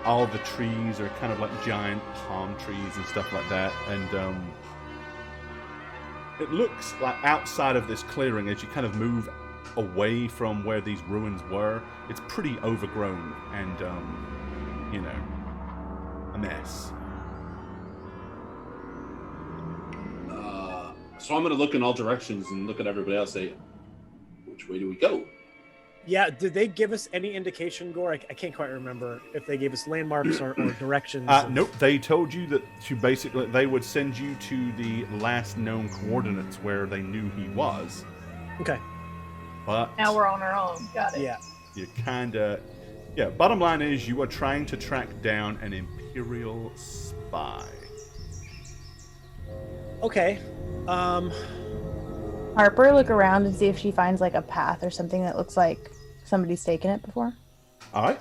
All the trees are kind of like giant palm trees and stuff like that. And it looks like outside of this clearing, as you kind of move away from where these ruins were, it's pretty overgrown and, you know, a mess. So I'm going to look in all directions and look at everybody else and say, which way do we go? Yeah, did they give us any indication, Gore? I can't quite remember if they gave us landmarks or directions. Nope, they told you that they would send you to the last known coordinates where they knew he was. Okay. But Now we're on our own. Got it. Yeah. you kinda... Yeah, bottom line is you are trying to track down an Imperial spy. Okay. Harper, look around and see if she finds like a path or something that looks like somebody's taken it before. Alright,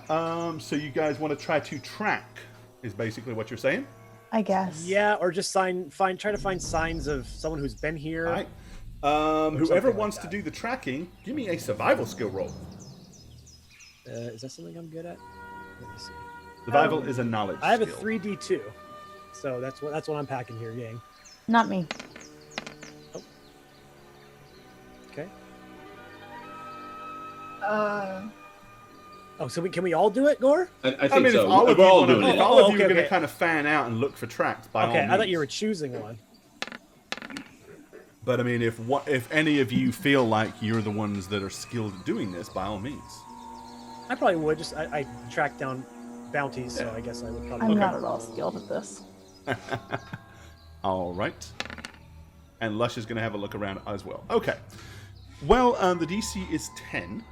so you guys want to try to track, is basically what you're saying? I guess. Yeah, or just try to find signs of someone who's been here. Alright. Whoever something wants like to that. do the tracking, give me a survival skill roll. Is that something I'm good at? Let me see. Survival is a knowledge I have a skill. 3d2, so that's what I'm packing here, gang. Not me. Okay. Uh, So can we all do it, Gore? I think I mean, so. if all of We're you, all wanna, doing if it. all of you okay, are going to okay. kind of fan out and look for tracks, by all Okay, means. I thought you were choosing one. But I mean, if any of you feel like you're the ones that are skilled at doing this, by all means. I probably would. Just I track down bounties, so I guess I would probably. I'm not at all skilled at this. All right. And Lush is going to have a look around as well. Okay. Well, the DC is 10.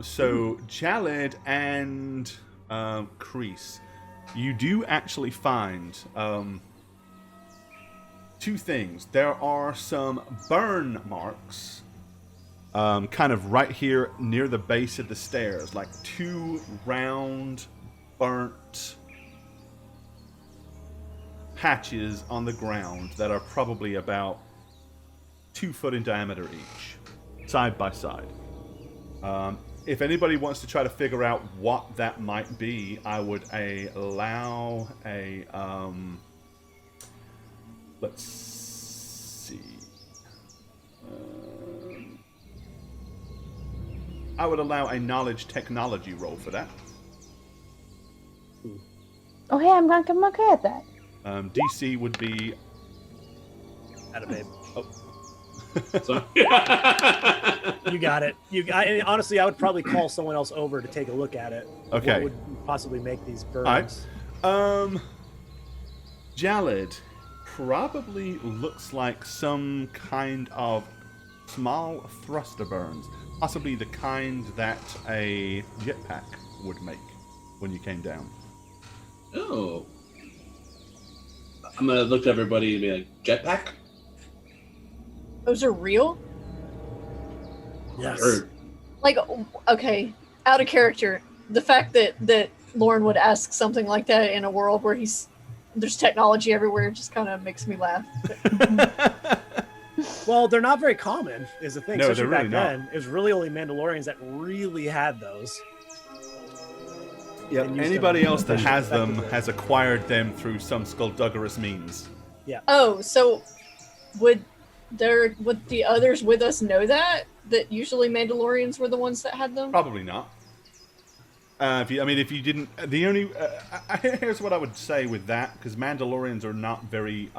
So Jaled and Kreese, you do actually find two things. There are some burn marks kind of right here near the base of the stairs, like two round burnt patches on the ground that are probably about 2 foot in diameter each, side by side. If anybody wants to try to figure out what that might be, I would allow a let's see. I would allow a knowledge technology roll for that. Oh, hey, I'm okay at that. DC would be Atta babe. So, You got it. And honestly, I would probably call someone else over to take a look at it. Okay. What would possibly make these burns? All right. Jaled probably looks like some kind of small thruster burns, possibly the kind that a jetpack would make when you came down. oh. I'm going to look at everybody and be like, jetpack? those are real? Yes. Or, Like, okay, out of character. The fact that Lauren would ask something like that in a world where there's technology everywhere just kind of makes me laugh. Well, they're not very common, is the thing. No, Especially they're back really not. then. It was really only Mandalorians that really had those. Yeah, And use anybody them else that has them effectively. has acquired them through some skullduggerous means. Oh, so would the others with us know that usually Mandalorians were the ones that had them? Probably not. If you didn't, the only here's what I would say with that, because Mandalorians are not very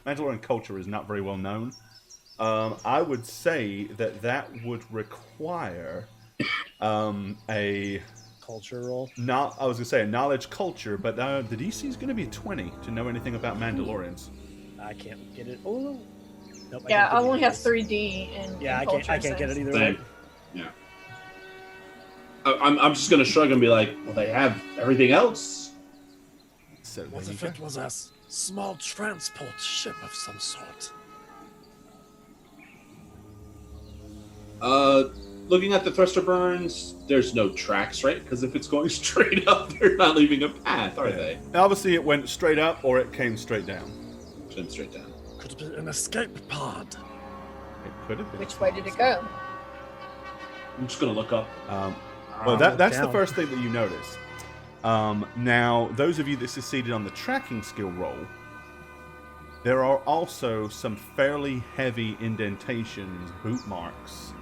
Mandalorian culture is not very well known. I would say that would require a Culture roll. I was gonna say a knowledge culture, but the DC is gonna be a 20 to know anything about Mandalorians. I can't get it. Oh, nope. Yeah, can't I get only it. have 3D and Yeah, and I culture can't get it sense. either Same. way. Yeah. I'm just going to shrug and be like, well, they have everything else. So What there you if go. it was a small transport ship of some sort? looking at the thruster burns, there's no tracks, right? Because if it's going straight up, they're not leaving a path, are they? Obviously, it went straight up or it came straight down. Came straight down. Could be an escape pod. It could have been. Which way did it go? I'm just gonna look up. Well, that's the down. first thing that you notice. Now, those of you that succeeded on the tracking skill roll, there are also some fairly heavy indentations, boot marks,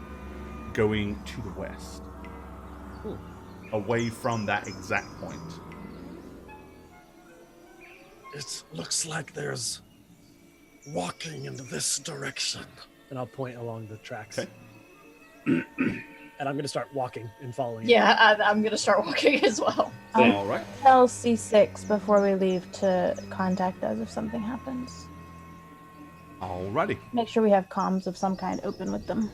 going to the west. Away from that exact point. It looks like there's walking in this direction. And I'll point along the tracks. Okay. And I'm going to start walking and following. Yeah, I'm gonna start walking as well. Same. All right. Tell C6 before we leave to contact us if something happens. Alrighty. Make sure we have comms of some kind open with them.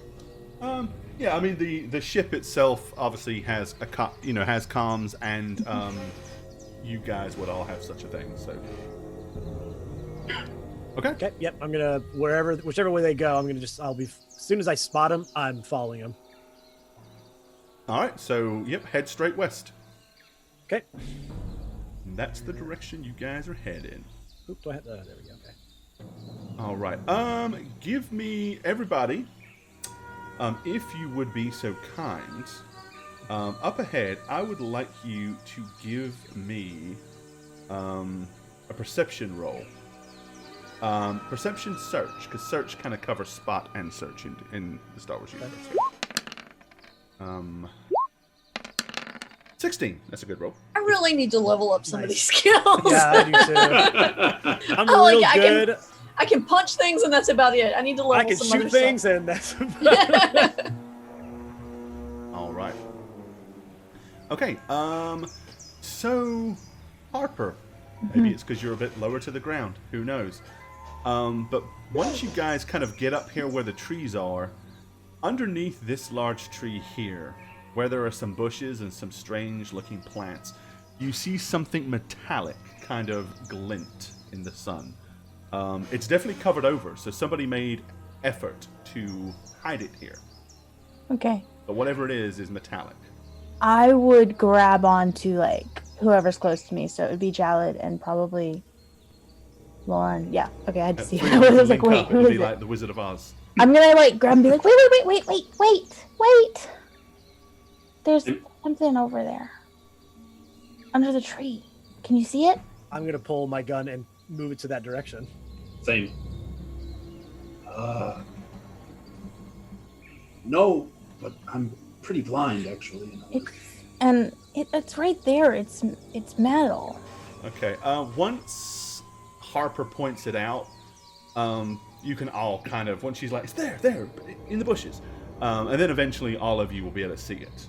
Yeah, I mean the ship itself obviously has has comms, and you guys would all have such a thing. So, okay. Okay. Yep. I'm gonna whichever way they go. I'll be as soon as I spot them, I'm following them. All right. So, yep, head straight west. Okay. And that's the direction you guys are heading. Oop, do I have? There we go. Okay. All right. Give me everybody. If you would be so kind, up ahead, I would like you to give me a perception roll. Perception search, because search kind of covers spot and search in the Star Wars universe. 16. That's a good roll. I really need to level up some of Nice. these skills. Yeah, I do too. I'm Oh, real yeah, good. I can punch things and that's about it. I need to level I can some shoot other things, stuff. and that's. All right. Okay. So Harper, maybe it's because you're a bit lower to the ground. Who knows? But once you guys kind of get up here where the trees are, underneath this large tree here, where there are some bushes and some strange-looking plants, you see something metallic kind of glint in the sun. It's definitely covered over, so somebody made effort to hide it here. Okay. But whatever it is metallic. I would grab onto like whoever's close to me, so it would be Jalad and probably Lauren. Yeah. Okay, I had to see. Three I of you was like, link wait, up, who it'll is be it? like the Wizard of Oz. I'm gonna like grab and be like, wait. There's something over there. Under the tree. Can you see it? I'm gonna pull my gun and move it to that direction. Same. No, but I'm pretty blind actually. It's right there. It's metal. Okay. Once Harper points it out, you can all kind of, once she's like, it's there, in the bushes. And then eventually all of you will be able to see it.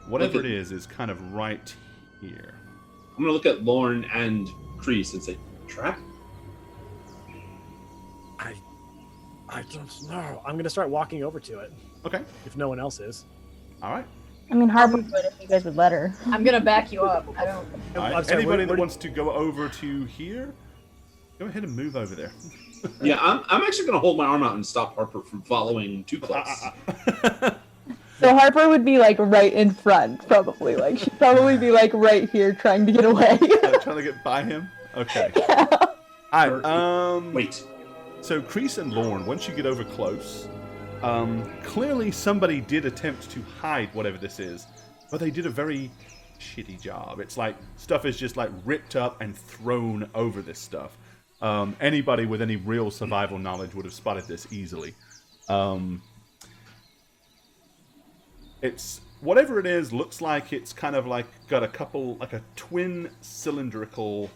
Whatever it is kind of right here. I'm gonna look at Lorne and Kreese and say, "Trap." I don't know. I'm gonna start walking over to it Okay. if no one else is. All right. I mean, Harper would if you guys would let her. I'm gonna back you up. I don't. All I'm right. sorry, Anybody what that do- wants to go over to here, go ahead and move over there. Yeah, I'm actually gonna hold my arm out and stop Harper from following too close. So Harper would be like right in front, probably. Like she'd probably be like right here trying to get away. Trying to get by him. Okay. Yeah. All right. Wait. So Kreese and Lorne, once you get over close, clearly somebody did attempt to hide whatever this is, but they did a very shitty job. It's like stuff is just like ripped up and thrown over this stuff. Anybody with any real survival knowledge would have spotted this easily. It's whatever it is, looks like it's kind of like got a couple, like a twin cylindrical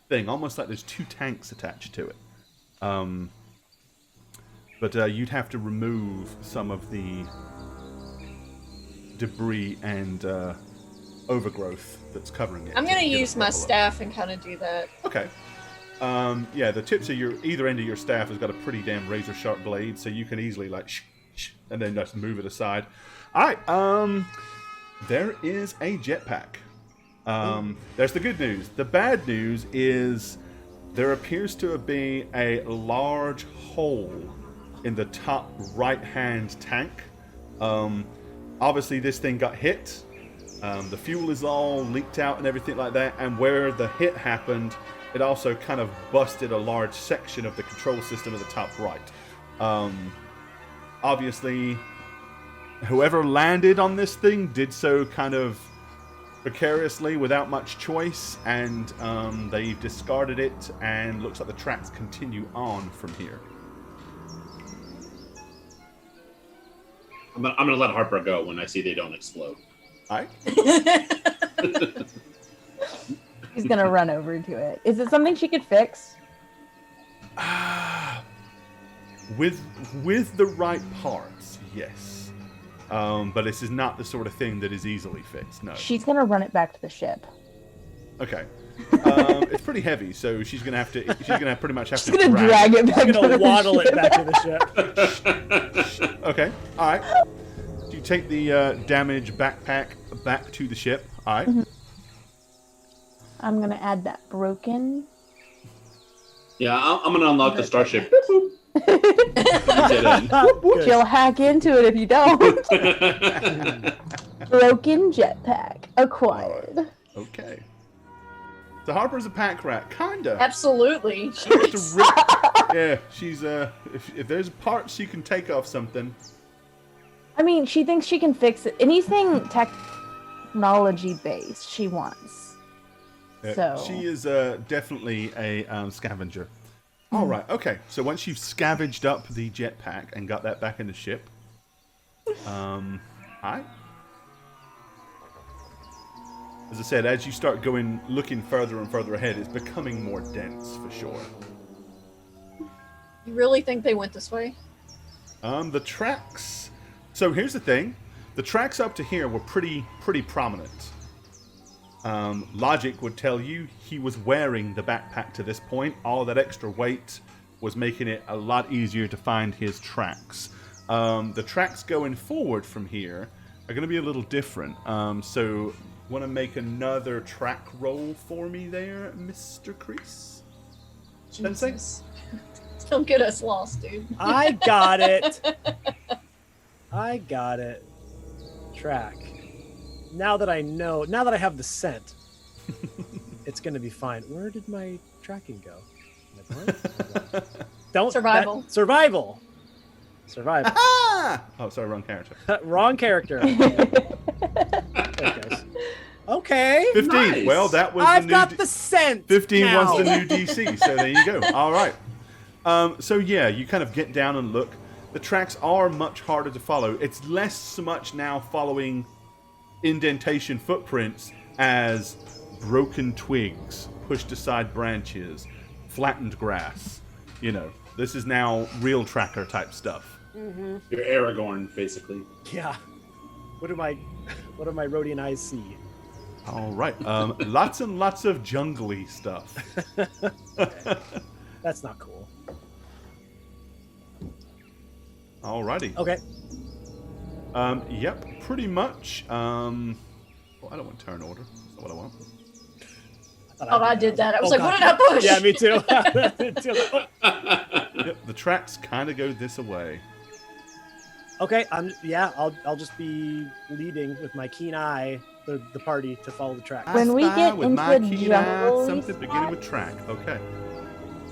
thing, almost like there's two tanks attached to it. But you'd have to remove some of the debris and overgrowth that's covering it. I'm gonna to get a use my proper look. staff and kind of do that. Okay. Yeah, the tips of either end of your staff has got a pretty damn razor sharp blade, so you can easily like and then just move it aside. All right. There is a jetpack. There's the good news. The bad news is there appears to be a large hole in the top right-hand tank. Obviously, this thing got hit. The fuel is all leaked out and everything like that. And where the hit happened, it also kind of busted a large section of the control system at the top right. Obviously, whoever landed on this thing did so kind of precariously without much choice, and they've discarded it, and looks like the tracks continue on from here. I'm gonna let Harper go when I see they don't explode. All right. He's gonna run over to it. Is it something she could fix? With the right parts, yes. But this is not the sort of thing that is easily fixed. No. She's gonna run it back to the ship. Okay. It's pretty heavy, so she's gonna have to. She's gonna pretty much have She's to gonna drag it back I'm to gonna the waddle ship. it back to the ship. Okay. All right. You take the damaged backpack back to the ship. All right. Mm-hmm. I'm gonna add that broken. Yeah, I'm gonna unlock the starship. Get in. Good. She'll hack into it if you don't. Broken jetpack acquired. Okay. So Harper's a pack rat, kinda. Absolutely. Just to rip. Yeah, she's if there's parts she can take off something. I mean, she thinks she can fix it. Anything technology based, she wants. So She is definitely a scavenger. All right, okay. So once you've scavenged up the jetpack and got that back in the ship, alright. As I said, as you start looking further and further ahead, it's becoming more dense for sure. You really think they went this way? The tracks. So here's the thing: the tracks up to here were pretty prominent. Logic would tell you he was wearing the backpack to this point. All that extra weight was making it a lot easier to find his tracks. The tracks going forward from here are going to be a little different. So, want to make another track roll for me there, Mr. Crease? Sensei? Jesus. Don't get us lost, dude. I got it. I got it. Track. Now that I have the scent, it's gonna be fine. Where did my tracking go? Don't Survival. Survival. Ah! Oh, sorry, wrong character. Wrong character. Okay. 15. Nice. Well, that was I've the new got the scent. 15 now. was the new DC, so there you go. All right. So yeah, you kind of get down and look. The tracks are much harder to follow. It's less so much now following indentation footprints as broken twigs, pushed aside branches, flattened grass. You know, this is now real tracker type stuff. Mm-hmm. You're Aragorn, basically. Yeah. What do my Rhodian eyes see? All right. Lots and lots of jungly stuff. Okay. That's not cool. Alrighty. Okay. Yep, pretty much. Well, I don't want turn order. That's not what I want. Oh, I did that. I was like, God. what did I push? Yeah, me too. Me too. Yep, the tracks kind of go this away. Okay, I'll just be leading with my keen eye the party to follow the track. When we I get spy with into my the keen eye jungle something beginning with track. Okay.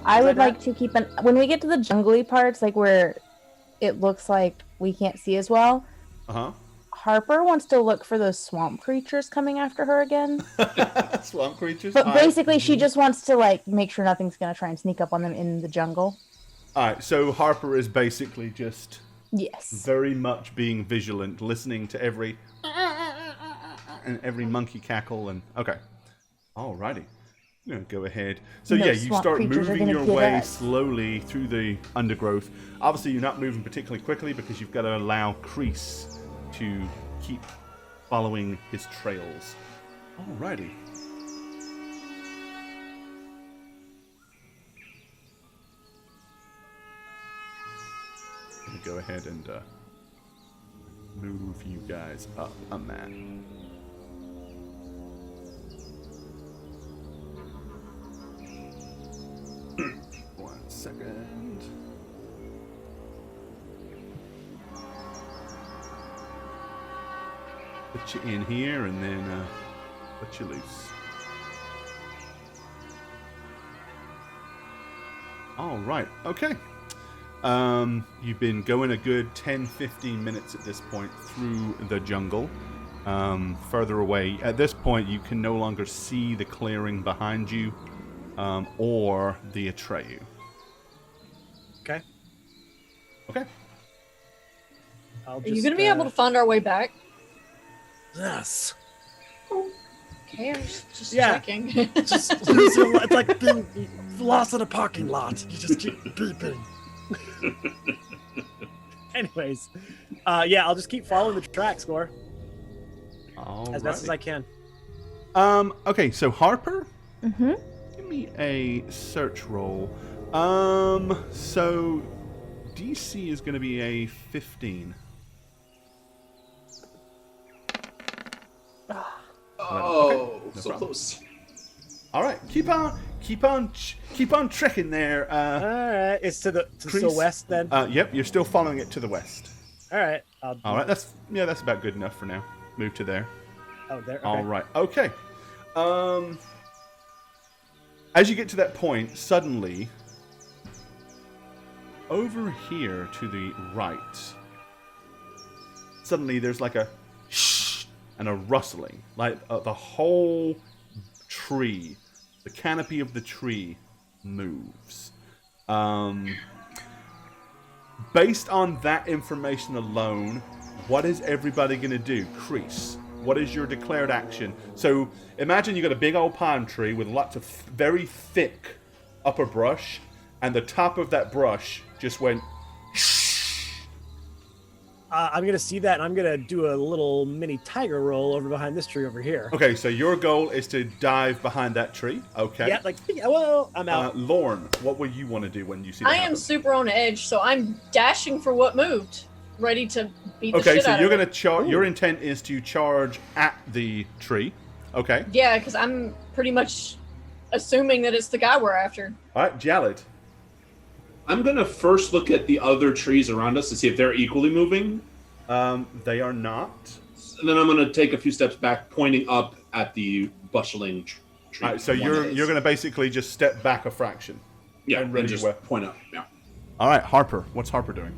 I Is would that like to keep when we get to the jungly parts, like where it looks like we can't see as well. Uh Harper wants to look for those swamp creatures coming after her again. huh. Swamp creatures. But All right. basically, she just wants to like make sure nothing's gonna try and sneak up on them in the jungle. All right. So Harper is basically just Yes. very much being vigilant, listening to every and every monkey cackle and okay. Alrighty. I'm gonna go ahead. So No yeah, you swamp start creatures are moving gonna your get way us. slowly through the undergrowth. Obviously, you're not moving particularly quickly because you've got to allow Crease to keep following his trails. Alrighty. I'm gonna go ahead and move you guys up a map. One second. Put you in here and then let you loose. All right. Okay. You've been going a good 10-15 minutes at this point through the jungle. Further away. At this point, you can no longer see the clearing behind you or the Atreyu. Okay. Okay. I'll Are you going to be able to find our way back? Yes. Okay, I was just Yeah. checking. It's like being lost in a parking lot. You just keep beeping. Anyways, yeah, I'll just keep following the track, Score, as best as I can. Okay, so Harper, Mm-hmm. give me a search roll. So DC is going to be a 15. Oh, No so problem. close. All right, keep on trekking there. All right, it's to the Crease. west then. Yep, you're still following it to the west. All right. All right, that's about good enough for now. Move to there. Oh, there. Okay. All right. Okay. As you get to that point, suddenly, over here to the right, suddenly there's like a shh and a rustling. Like the whole tree, the canopy of the tree moves. Based on that information alone, what is everybody going to do? Crease. What is your declared action? So imagine you got a big old palm tree with lots of very thick upper brush, and the top of that brush just went. I'm gonna see that, and I'm gonna do a little mini tiger roll over behind this tree over here. Okay, so your goal is to dive behind that tree. Okay. Yeah, like well, I'm out. Lorne, what will you want to do when you see that I am happen? super on edge, so I'm dashing for what moved, ready to beat the Okay, shit so out you're of gonna it. charge. Your intent is to charge at the tree. Okay. Yeah, because I'm pretty much assuming that it's the guy we're after. All right, Jalad. I'm gonna first look at the other trees around us to see if they're equally moving, They are not. and then I'm gonna take a few steps back, pointing up at the bustling tree. All right, so the one that you're is. gonna basically just step back a fraction. yeah, and ready and to just whip. point up. Yeah. All right, Harper. What's Harper doing?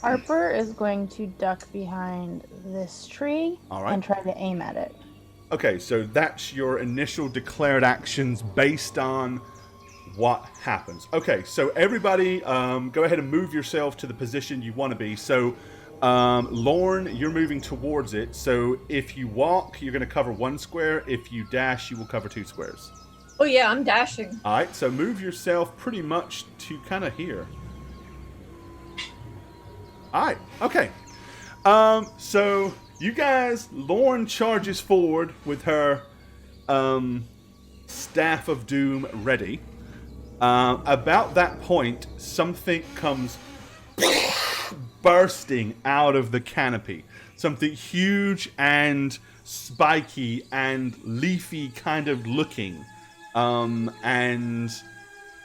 Harper is going to duck behind this tree All right. and try to aim at it. Okay, so that's your initial declared actions based on what happens. Okay, so everybody, go ahead and move yourself to the position you want to be. So, Lorne, you're moving towards it. So if you walk, you're going to cover 1 square. If you dash, you will cover 2 squares. Oh yeah, I'm dashing. All right, so move yourself pretty much to kind of here. All right, okay. So you guys, Lorne charges forward with her Staff of Doom ready. About that point, something comes bursting out of the canopy. Something huge and spiky and leafy kind of looking. And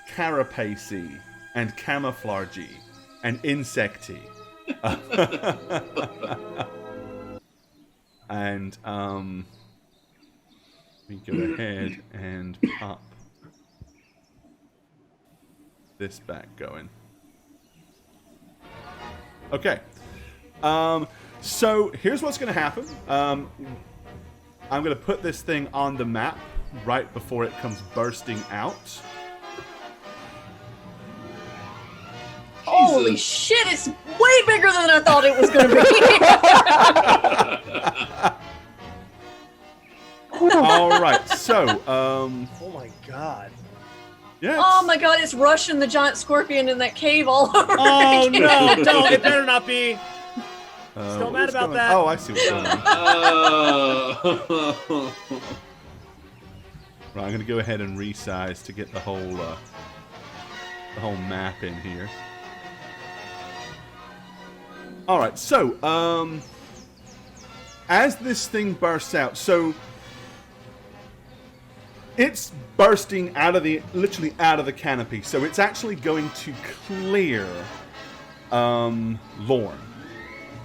carapacey and camouflagey and insecty. And we go ahead and pop this back going. Okay. So here's what's going to happen. I'm going to put this thing on the map right before it comes bursting out. Holy shit, it's way bigger than I thought it was going to be. All right. So, Oh my god. yeah. Oh my god, it's rushing the giant scorpion in that cave all over Oh again. no! No, it better not be. what Still mad is about going- that. Oh, I see what's going on. Right, I'm going to go ahead and resize to get the whole map in here. All right, so as this thing bursts out, so it's bursting literally out of the canopy, so it's actually going to clear Lorne.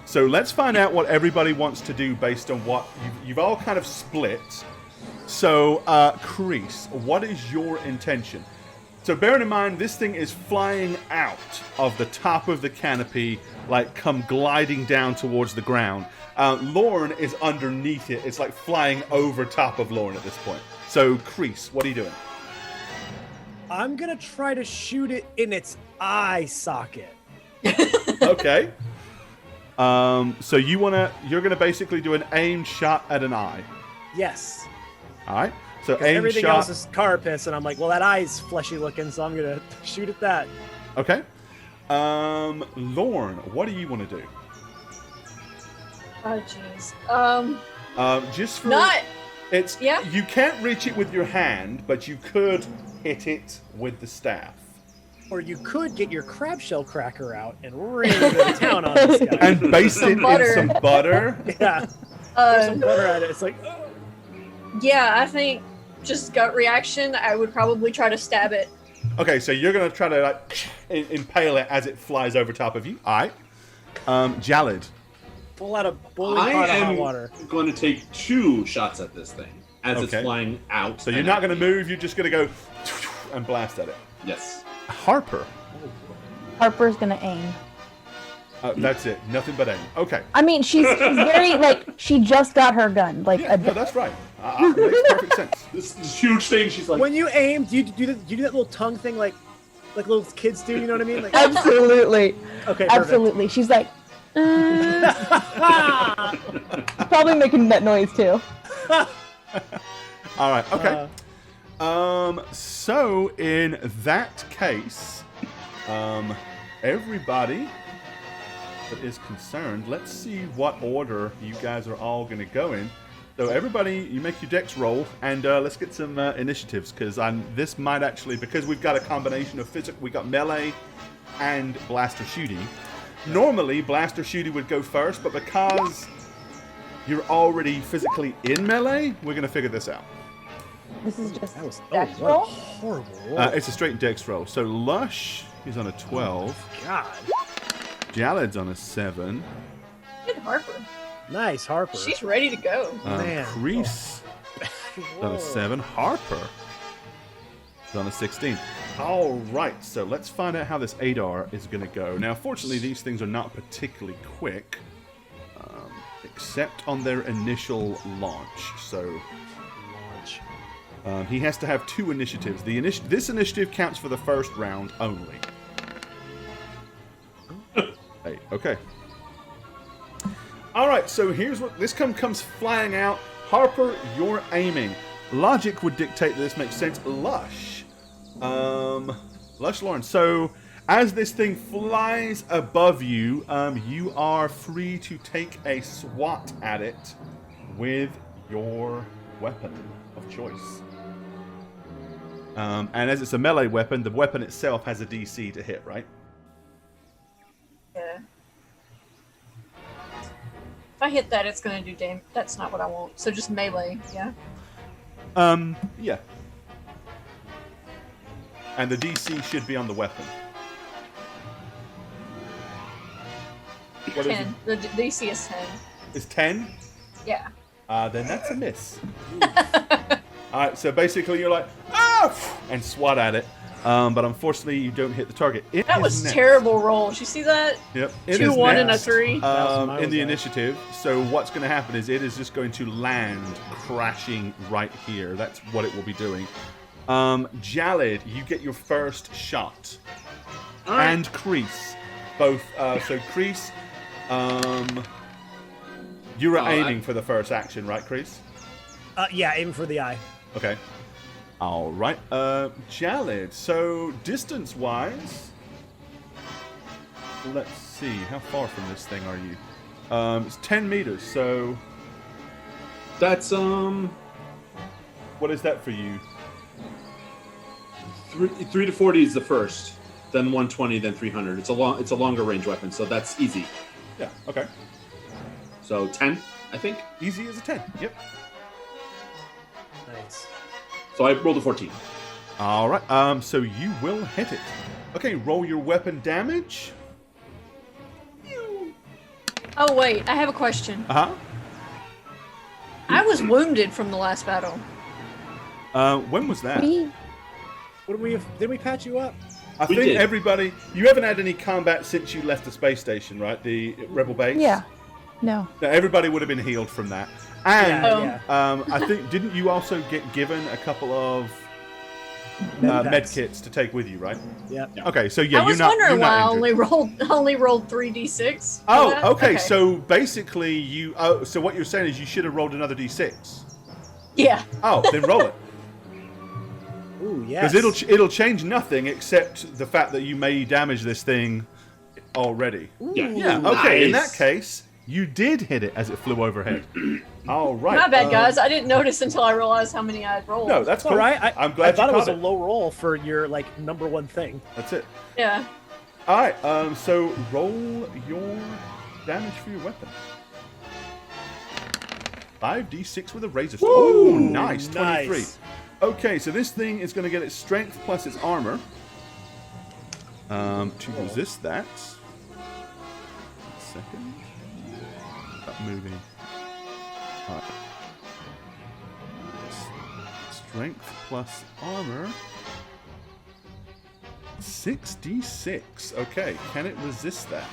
So let's find out what everybody wants to do based on what you've all kind of split. So, Kreese, what is your intention? So bearing in mind, this thing is flying out of the top of the canopy, like come gliding down towards the ground. Lorne is underneath it. It's like flying over top of Lorne at this point. So, Kreese, what are you doing? I'm gonna try to shoot it in its eye socket. Okay. So you're gonna basically do an aimed shot at an eye. Yes. All right. So 'Cause aimed everything shot. else is carapace, and I'm like, well, that eye's fleshy looking, so I'm gonna shoot at that. Okay. Lorne, what do you want to do? Oh jeez. Just for Not. it's Yeah. You can't reach it with your hand, but you could hit it with the staff. Or you could get your crab shell cracker out and really go to town on this guy. And baste it in butter. some butter. Yeah, there's some butter at it. It's like, Yeah, I think just gut reaction. I would probably try to stab it. Okay, so you're gonna try to like impale it as it flies over top of you. All right. Jalid. pull out a boiling I pot of hot am water. going to take 2 shots at this thing as Okay. it's flying out. So you're not gonna move. You're just gonna go and blast at it. Yes. Harper. Harper's gonna aim. That's it. Nothing but aim. Okay. I mean, she's very like she just got her gun. Like Yeah, no, that's right. Makes perfect sense. This huge thing. She's like, When you aim, do you do that little tongue thing like little kids do? You know what I mean? Like, absolutely, okay, perfect. absolutely. She's like, probably making that noise too. All right. Okay. So in that case, everybody that is concerned, let's see what order you guys are all going to go in. So everybody, you make your dex roll, and let's get some initiatives, because this might actually, because we've got a combination of physical, we got melee and blaster shooty. Normally, blaster shooty would go first, but because you're already physically in melee, we're going to figure this out. This is just That was dex what a roll. horrible roll. It's a straight dex roll. So Lush, he's on a 12. God, Jalid's on a 7. Good Harper. nice Harper. She's ready to go. Man. Kreese on a 7. Harper is on a 16. All right, so let's find out how this Adar is going to go. Now, fortunately, these things are not particularly quick, except on their initial launch. So he has to have 2 initiatives. This initiative counts for the first round only. Hey, okay. All right, so here's what this comes flying out. Harper, you're aiming. Logic would dictate that this makes sense. Lush, Lawrence. So as this thing flies above you, you are free to take a swat at it with your weapon of choice. And as it's a melee weapon, the weapon itself has a DC to hit, right? Yeah. If I hit that, it's gonna do damage. That's not what I want. So just melee, yeah. Yeah. And the DC should be on the weapon. What is 10. The DC is 10. Is 10? Yeah. Then that's a miss. Alright, so basically you're like, ah! And swat at it. But unfortunately you don't hit the target. It That is was next. terrible roll. Did you see that? Yep. 2, 1, and a next, 3. Thousand in the miles initiative. So what's going to happen is it is just going to land crashing right here. That's what it will be doing. Jalid, you get your first shot. all right. And Kreese. Both. So Kreese, you were aiming for the first action, right, Kreese? Yeah, aim for the eye. Okay. All right. Jalid. So distance-wise, let's see. How far from this thing are you? It's 10 meters. So That's what is that for you? 3 to 40 is the first, then 120, then 300. It's a longer range weapon, so that's easy. Yeah. Okay. So 10, I think. Easy as a 10. Yep. Nice. So I rolled a 14. All right. So you will hit it. Okay. Roll your weapon damage. Oh wait, I have a question. Uh-huh. I was wounded from the last battle. When was that? Did we patch you up? I We think did. everybody... You haven't had any combat since you left the space station, right? The Rebel base? Yeah. No. No, everybody would have been healed from that. And Yeah. I think, didn't you also get given a couple of Med med packs. kits to take with you, right? Yep. Okay, so yeah, I was you're wondering why I not injured. only rolled 3d6. for Oh, that. okay. So basically, you. Oh, so what you're saying is you should have rolled another d6. Yeah. Oh, then roll it Ooh, yes. because it'll change nothing except the fact that you may damage this thing already. Yeah. Yeah. Okay. In that Nice. case, you did hit it as it flew overhead. All right. My bad, guys. I didn't notice until I realized how many I had rolled. No, that's All cool. right. I'm glad I thought you it was caught a low roll for your like number one thing. That's it. Yeah. All right. So roll your damage for your weapon. 5d6 with a razor. Oh, nice. 23. Nice. Okay, so this thing is going to get its strength plus its armor. To resist that. Second. Stop moving. Alright. Strength plus armor. 6d6. Okay, can it resist that?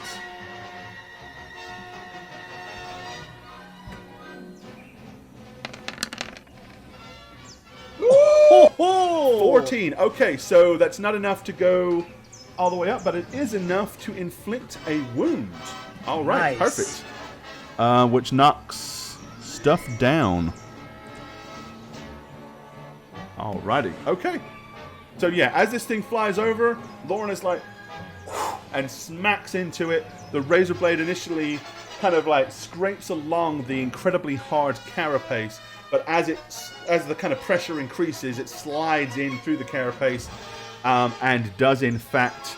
Oh, 14. Okay, so that's not enough to go all the way up, but it is enough to inflict a wound. All right, Nice. perfect. Which knocks stuff down. Alrighty, okay. So yeah, as this thing flies over, Lauren is like, and smacks into it. The razor blade initially kind of like scrapes along the incredibly hard carapace, but as the kind of pressure increases, it slides in through the carapace and does in fact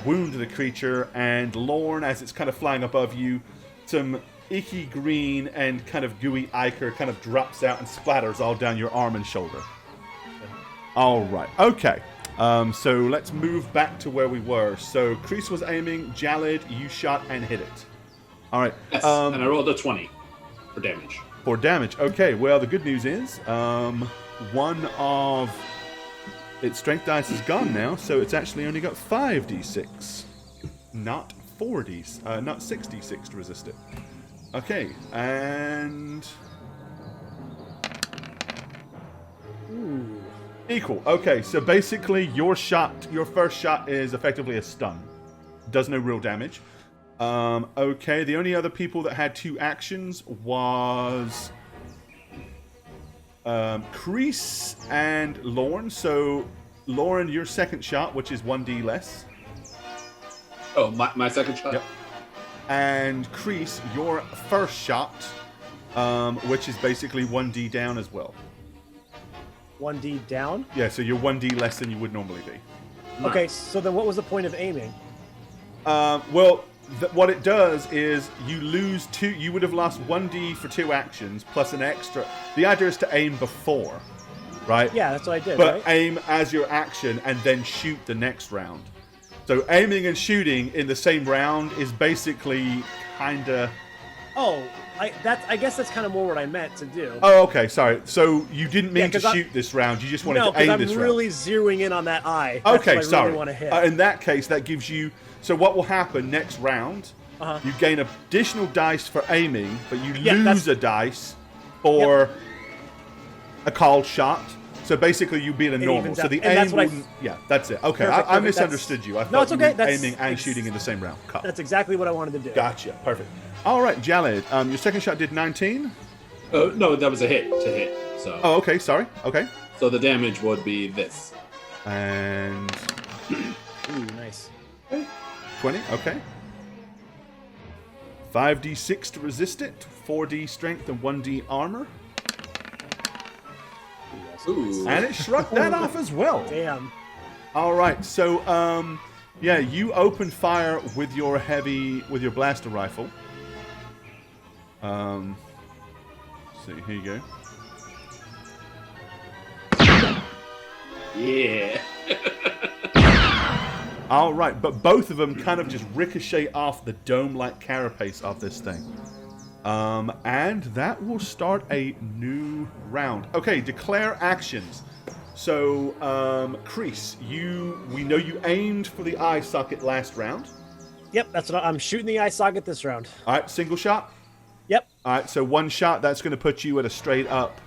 wound the creature. And Lorne, as it's kind of flying above you, some icky green and kind of gooey ichor kind of drops out and splatters all down your arm and shoulder. All right, okay. So let's move back to where we were. So Kreese was aiming, Jalid, you shot and hit it. All right. Yes, and I rolled a 20 for damage. For damage. Okay, well, the good news is one of its strength dice is gone now, so it's actually only got 5d6, not 6d6 to resist it. Okay, and equal. Okay, so basically your first shot is effectively a stun. Does no real damage. Okay, the only other people that had 2 actions was Kreese and Lorne. So, Lorne, your second shot, which is 1d less. Oh, my second shot? Yep. And Kreese, your first shot, which is basically 1d down as well. 1d down. Yeah, so you're 1d less than you would normally be. Okay, so then what was the point of aiming? Well, what it does is you lose 2. You would have lost 1d for 2 actions plus an extra. The idea is to aim before, right? Yeah, that's what I did. But right? aim as your action and then shoot the next round. So aiming and shooting in the same round is basically kinda. Oh, I guess that's kind of more what I meant to do. Oh, okay. Sorry. So you didn't mean Yeah, to 'cause shoot this round. You just wanted No, to aim because this I'm round. really zeroing in on that eye. That's Okay, what I sorry. really want to hit. In that case, that gives you. So what will happen next round? Uh-huh. You gain additional dice for aiming, but you Yeah, lose a dice for a called shot. So basically, you beat a normal. evens So out. the And aim that's what I- wouldn't. Yeah, that's it. Okay, Perfect, I perfect. misunderstood you. I thought No, it's you okay. were That's aiming and ex- shooting in the same round. Cut. That's exactly what I wanted to do. Gotcha. Perfect. All right, Jalid. Your second shot did 19. No, that was a hit to hit. So, Oh, okay. Sorry. Okay. so the damage would be this. And Ooh, nice. 20. Okay. 5d6 to resist it. 4d strength and 1d armor. Ooh. And it shrugged that off as well. Damn. All right, so yeah, you open fire with your blaster rifle. Let's see, here you go. Yeah. All right, but both of them kind of just ricochet off the dome-like carapace of this thing. And that will start a new round. Okay, declare actions. So, Kreese, we know you aimed for the eye socket last round. Yep, that's what I'm shooting the eye socket this round. All right, single shot. Yep. All right, so one shot. That's going to put you at a straight up.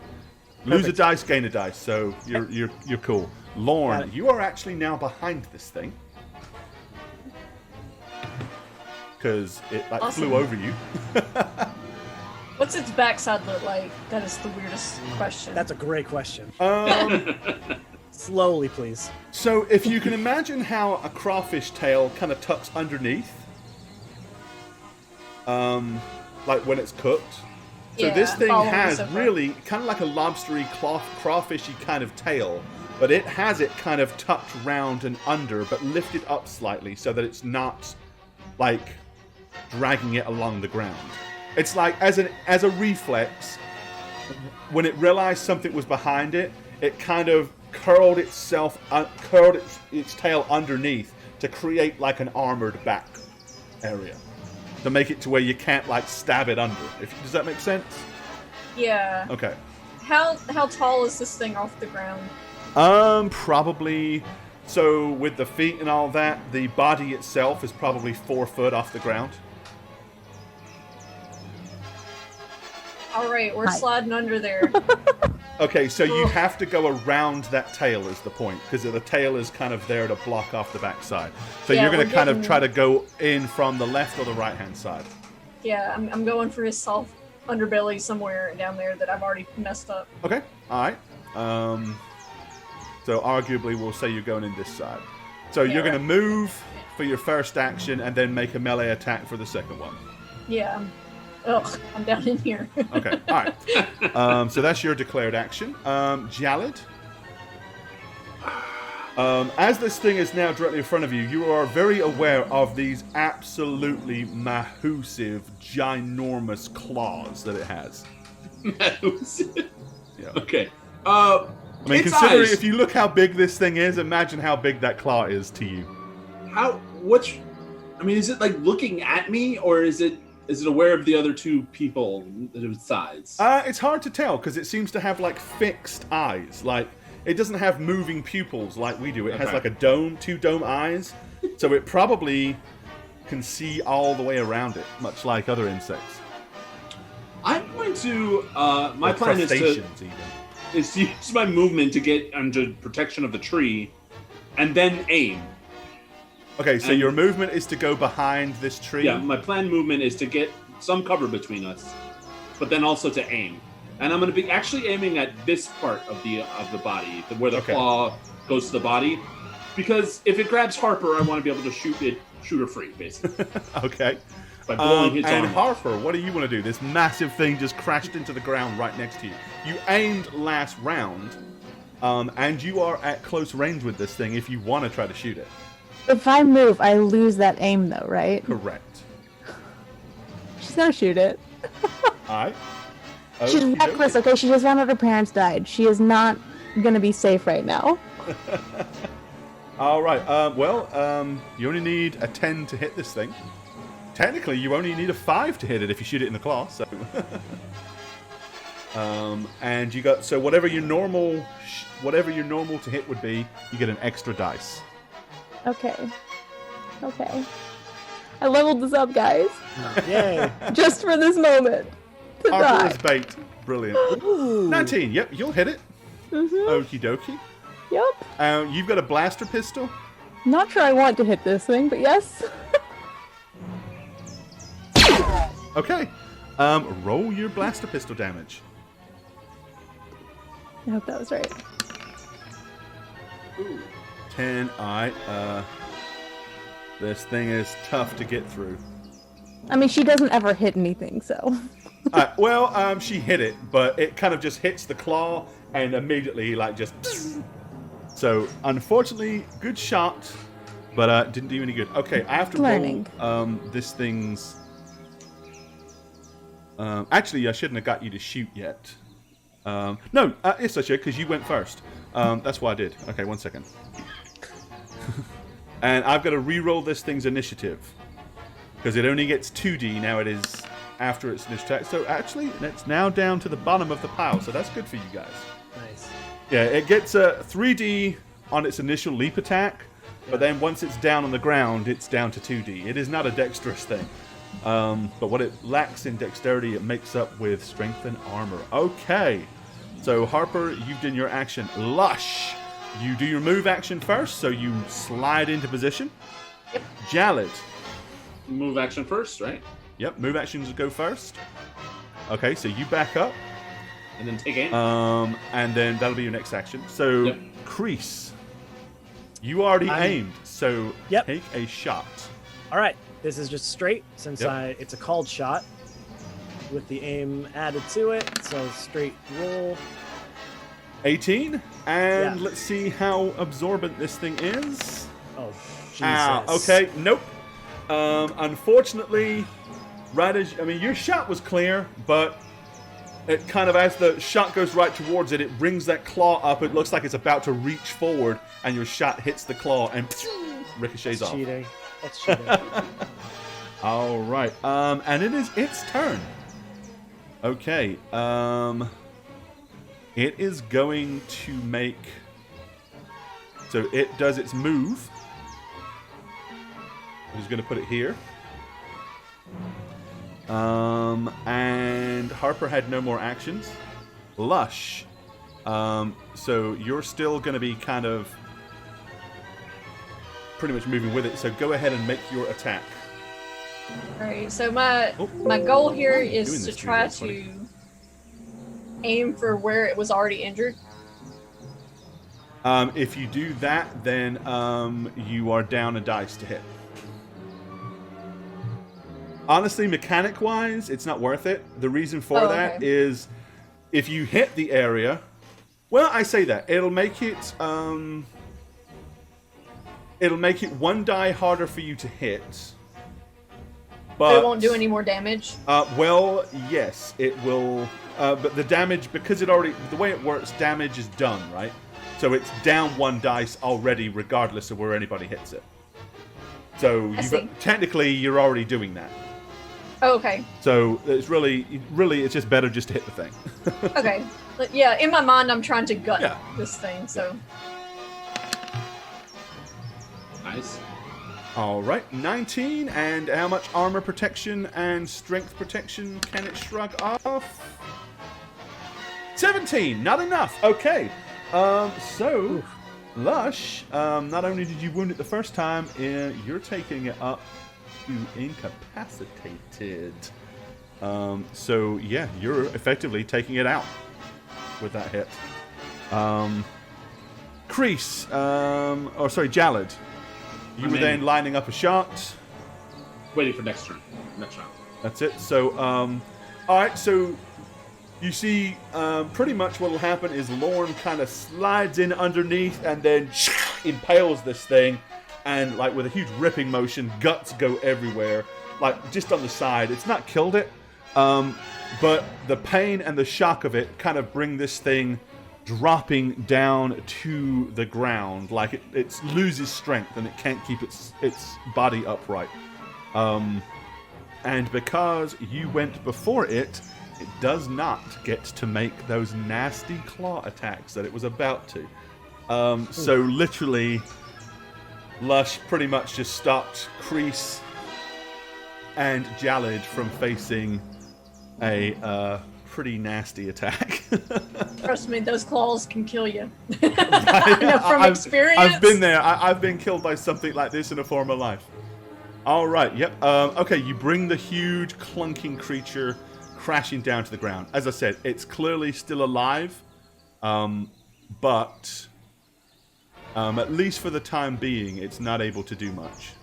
Lose a Perfect. dice, gain a dice. So you're cool. Got Lorne, it. you are actually now behind this thing because it Awesome. flew over you. What's its backside look like? That is the weirdest question. That's a great question. Um, Slowly, please. so if you can imagine how a crawfish tail kind of tucks underneath, like when it's cooked. So Yeah, this thing following has so far. really kind of like a lobstery, crawfishy kind of tail, but it has it kind of tucked round and under, but lifted up slightly so that it's not like dragging it along the ground. It's like as a reflex, when it realized something was behind it, it kind of curled its tail underneath to create like an armored back area. To make it to where you can't like stab it under. Does that make sense? Yeah. Okay. How tall is this thing off the ground? Probably. So with the feet and all that, the body itself is probably 4 foot off the ground. All right, we're Hi. sliding under there. Okay, so you Ugh. have to go around that tail is the point, because the tail is kind of there to block off the backside. So Yeah, you're going we're to kind of getting- try to go in from the left or the right hand side. Yeah, I'm going for his soft underbelly somewhere down there that I've already messed up. Okay, all right. So arguably, we'll say you're going in this side. So Yeah, you're going to right. move for your first action and then make a melee attack for the second one. Yeah. Ugh, I'm down in here. Okay, all right. So that's your declared action. Jalad, as this thing is now directly in front of you, you are very aware of these absolutely massive, ginormous claws that it has. Yeah. Okay. I mean, Its considering eyes. if you look how big this thing is, imagine how big that claw is to you. Is it like looking at me, or is it aware of the other two people at its sides? It's hard to tell because it seems to have like fixed eyes. Like it doesn't have moving pupils like we do. It has Okay. like a dome, 2 dome eyes. So it probably can see all the way around it, much like other insects. I'm going to. My Or plan is to crustaceans even. use my movement to get under protection of the tree, and then aim. Okay, so And- your movement is to go behind this tree. Yeah, my plan movement is to get some cover between us, but then also to aim. And I'm going to be actually aiming at this part of the body, where the Okay. claw goes to the body, because if it grabs Harper, I want to be able to shoot her free, basically, Okay. by blowing its And arm. Harper, what do you want to do? This massive thing just crashed into the ground right next to you. You aimed last round, and you are at close range with this thing if you want to try to shoot it. If I move, I lose that aim, though, right? Correct. She's gonna shoot it. Alright. She's Okey reckless, dokey. okay? She just found out her parents died. She is not gonna be safe right now. Alright, you only need a 10 to hit this thing. Technically, you only need a 5 to hit it if you shoot it in the claw, so... and you got... So whatever your normal to hit would be, you get an extra dice. Okay. Okay. I leveled this up, guys. Yay. Just for this moment. To Harper die. is bait. Brilliant. Ooh. 19, yep, you'll hit it. Mm-hmm. Okie dokie. Yep. You've got a blaster pistol. Not sure I want to hit this thing, but yes. Okay. Roll your blaster pistol damage. I hope that was right. 10. Alright, this thing is tough to get through. I mean, she doesn't ever hit anything, so. She hit it, but it kind of just hits the claw and immediately, like, just... So, unfortunately, good shot, but didn't do any good. Okay, I have to Learning. roll this thing's... actually, I shouldn't have got you to shoot yet. No, yes, I should, because you went first. That's what I did. Okay, 1 second. And I've got to re-roll this thing's initiative. Because it only gets 2d, now it is after its initiative attack. So actually, it's now down to the bottom of the pile, so that's good for you guys. Nice. Yeah, it gets a 3d on its initial leap attack, but then once it's down on the ground, it's down to 2d. It is not a dexterous thing. But what it lacks in dexterity, it makes up with strength and armor. Okay. So, Harper, you've done your action. Lush, you do your move action first, so you slide into position. Yep. Jalad. Move action first, right? Yep, move actions go first. Okay, so you back up. And then take aim. And then that'll be your next action. So, Yep. Crease, you already aimed, so Yep. take a shot. All right. This is just straight since Yep. it's a called shot with the aim added to it. So straight roll. 18, and Yeah. let's see how absorbent this thing is. Oh, Jesus. Okay, nope. Unfortunately, your shot was clear, but it kind of, as the shot goes right towards it, it brings that claw up. It looks like it's about to reach forward, and your shot hits the claw and ricochets That's off. cheating. That's cheating. All right, and it is its turn. Okay, it is going to make. So it does its move. I'm just going to put it here. And Harper had no more actions. Lush. So you're still going to be kind of pretty much moving with it. So go ahead and make your attack. Alright, so my Oh. my goal here Doing is this to to me, try that's funny. to aim for where it was already injured. If you do that, then you are down a dice to hit. Honestly, mechanic-wise, it's not worth it. The reason for Oh, that okay. is if you hit the area... Well, I say that. It'll make it... it'll make it one die harder for you to hit. But It won't do any more damage. well, yes, it will. But the damage, because it already... The way it works, damage is done, right? So it's down one dice already, regardless of where anybody hits it. So see. technically, you're already doing that. Oh, okay. So it's really, it's just better just to hit the thing. Okay. But yeah, in my mind, I'm trying to gut Yeah. this thing, so. Nice. All right, 19, and how much armor protection and strength protection can it shrug off? 17, not enough. Okay, so Lush, not only did you wound it the first time, you're taking it up to incapacitated. So yeah, you're effectively taking it out with that hit. Crease, Jalad. You were then lining up a shot. Waiting for next turn. Next round. That's it. So, alright, so you see pretty much what will happen is Lorne kind of slides in underneath and then impales this thing, and like with a huge ripping motion, guts go everywhere, like just on the side. It's not killed it, but the pain and the shock of it kind of bring this thing dropping down to the ground, like it loses strength and it can't keep its body upright. And because you went before it does not get to make those nasty claw attacks that it was about to. So literally, Lush pretty much just stopped Crease and Jalad from facing a pretty nasty attack. Trust me, those claws can kill you. I know from experience. I've been there. I've been killed by something like this in a former life. All right. Yep. Okay. You bring the huge clunking creature crashing down to the ground. As I said, it's clearly still alive, but at least for the time being, it's not able to do much.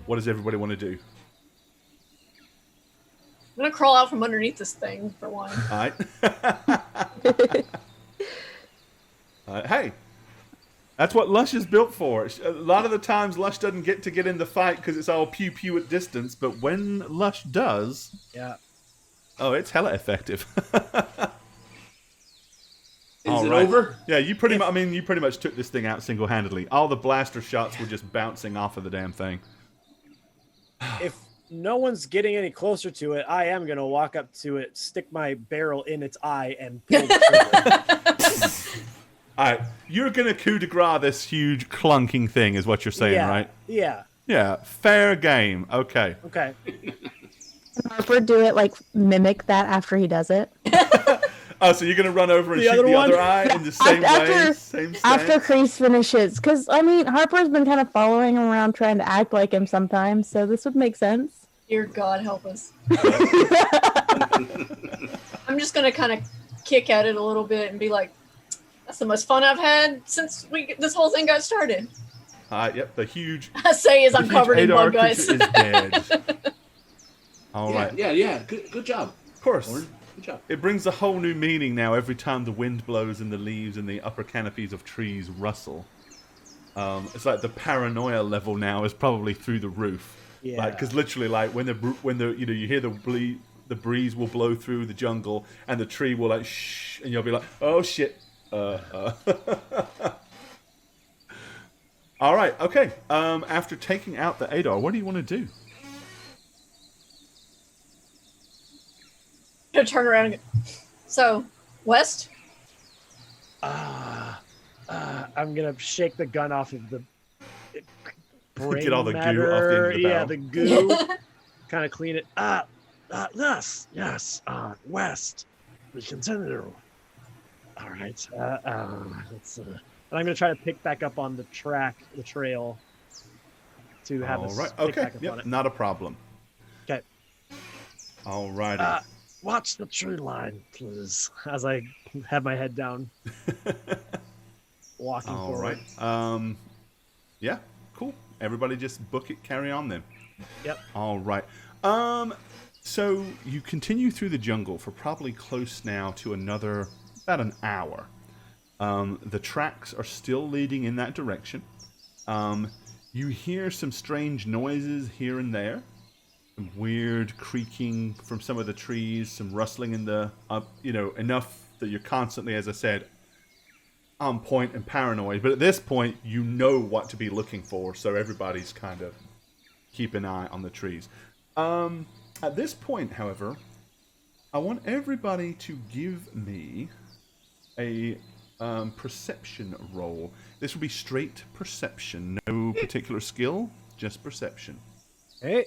What does everybody want to do? I'm gonna crawl out from underneath this thing for one. All right. Hey, that's what Lush is built for. A lot of the times, Lush doesn't get to get in the fight because it's all pew pew at distance. But when Lush does, Yeah. oh, it's hella effective. Is it right. over? Yeah, you pretty much. I mean, you pretty much took this thing out single-handedly. All the blaster shots were just bouncing off of the damn thing. If no one's getting any closer to it, I am gonna walk up to it, stick my barrel in its eye, and pull the trigger. All right, you're gonna coup de grace this huge clunking thing, is what you're saying, yeah, right? Yeah. Yeah, fair game. Okay. Okay. Can Harper do it, like, mimic that after he does it? Oh, so you're gonna run over and The shoot other the one? other eye in the same way, After- same stance? After Kreese finishes. Because, I mean, Harper's been kind of following him around trying to act like him sometimes, so this would make sense. Dear God, help us. I'm just gonna kind of kick at it a little bit and be like, "That's the most fun I've had since this whole thing got started." Yep, the huge. I say as the I'm huge covered in Hadar bug guys. creature is dead. All right. Yeah. Good job. Of course. Lauren. Good job. It brings a whole new meaning now every time the wind blows and the leaves and the upper canopies of trees rustle. It's like the paranoia level now is probably through the roof. Yeah. Because literally, like when the you hear the breeze will blow through the jungle and the tree will like shh, and you'll be like, oh shit. All right. Okay. After taking out the Hadar, what do you want to do? Gonna turn around and go, so, west? I'm gonna shake the gun off of the brain Get all the goo off the matter. end of the Yeah, barrel. the goo. Kind of clean it. Yes, west. We continue. All right. Let's, and I'm gonna try to pick back up on the trail, to have All us right. pick Okay. back up on Yep. it. Not a problem. Okay. All righty. Watch the tree line, please. As I have my head down, walking All forward. right. Yeah. Cool. Everybody just book it. Carry on then. Yep. All right. So you continue through the jungle for probably close now to about an hour. The tracks are still leading in that direction. You hear some strange noises here and there. Some weird creaking from some of the trees, some rustling in the enough that you're constantly, as I said, on point and paranoid. But at this point, you know what to be looking for, so everybody's kind of keep an eye on the trees. At this point, however, I want everybody to give me a perception roll. This will be straight perception, no particular skill, just perception. Hey.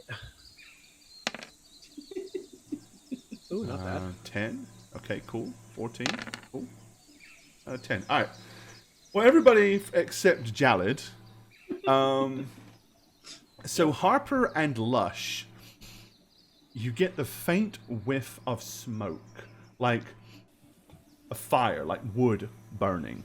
Ooh, not bad. 10. Okay, cool. 14. Cool. 10. All right. Well, everybody except Jalad. So Harper and Lush, you get the faint whiff of smoke, like a fire, like wood burning.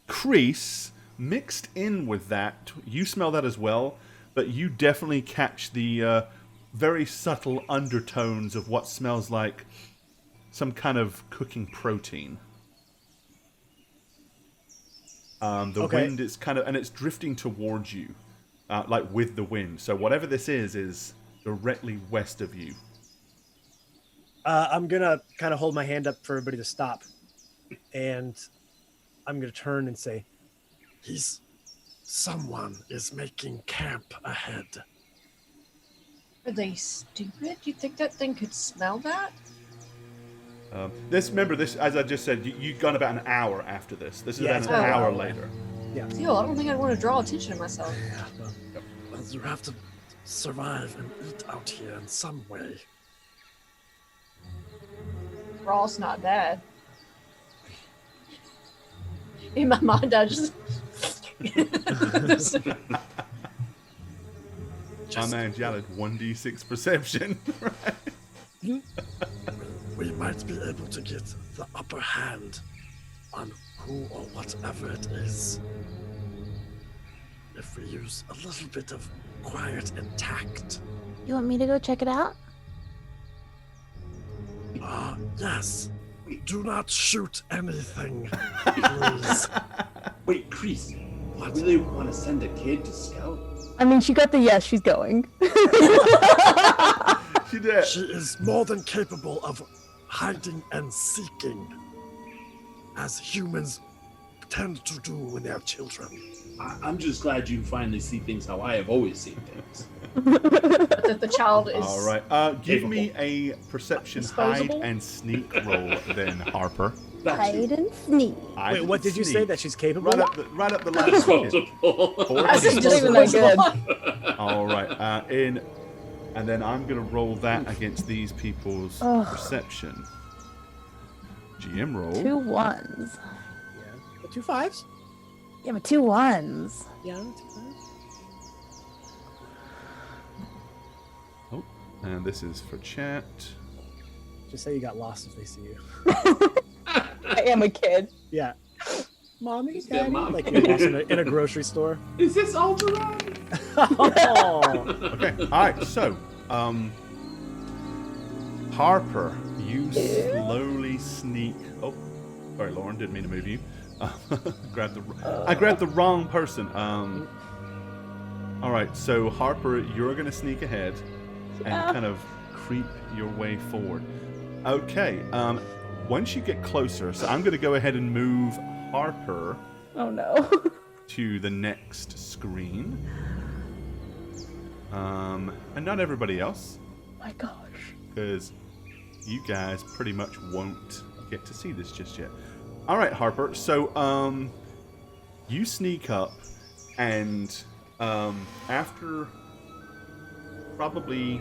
Kreese, mixed in with that, you smell that as well, but you definitely catch the very subtle undertones of what smells like some kind of cooking protein. The wind is kind of, and it's drifting towards you, like with the wind. So whatever this is directly west of you. I'm gonna kind of hold my hand up for everybody to stop, and I'm gonna turn and say, Someone is making camp ahead. Are they stupid? You think that thing could smell that? This, as I just said, you've gone about an hour after this. This is Yeah, about an it's hour about- later. Still, I don't think I'd want to draw attention to myself. Well, you have to survive and eat out here in some way. Raw's not bad. In my mind, I just. My man Jalad, 1d6 perception. We might be able to get the upper hand on who or whatever it is if we use a little bit of quiet and tact. You want me to go check it out? Yes. Do not shoot anything, please. Wait, Kreese, you really want to send a kid to scout? I mean, she got the yes, she's going. She did. She is more than capable of hiding and seeking. as humans tend to do when they have children. I'm just glad you finally see things how I have always seen things. That the child is. All right. Give me a perception Disposable? hide and sneak roll then, Harper. Hide and sneak. Hide Wait, and what did you say sneak. that she's capable? Right up the line. Disposable. I said Not even that disposable. All right. And then I'm gonna roll that against these people's Ugh. perception. GM roll. 2 1s. Yeah. The 2 5s? Yeah, but 2 1s. Yeah, 2 5s. Oh, and this is for chat. Just say you got lost if they see you. I am a kid. Yeah. Mommy, Yeah, daddy, Mom. like you're lost in a grocery store. Is this Algernon? Oh. Okay. All right. So, Harper, you slowly sneak. Oh, sorry, Lauren. Didn't mean to move you. I grabbed the wrong person. All right. So Harper, you're gonna sneak ahead and kind of creep your way forward. Okay. Once you get closer, so I'm gonna go ahead and move Harper Oh no. to the next screen. And not everybody else, My gosh. because you guys pretty much won't get to see this just yet. All right, Harper. So, you sneak up, and after probably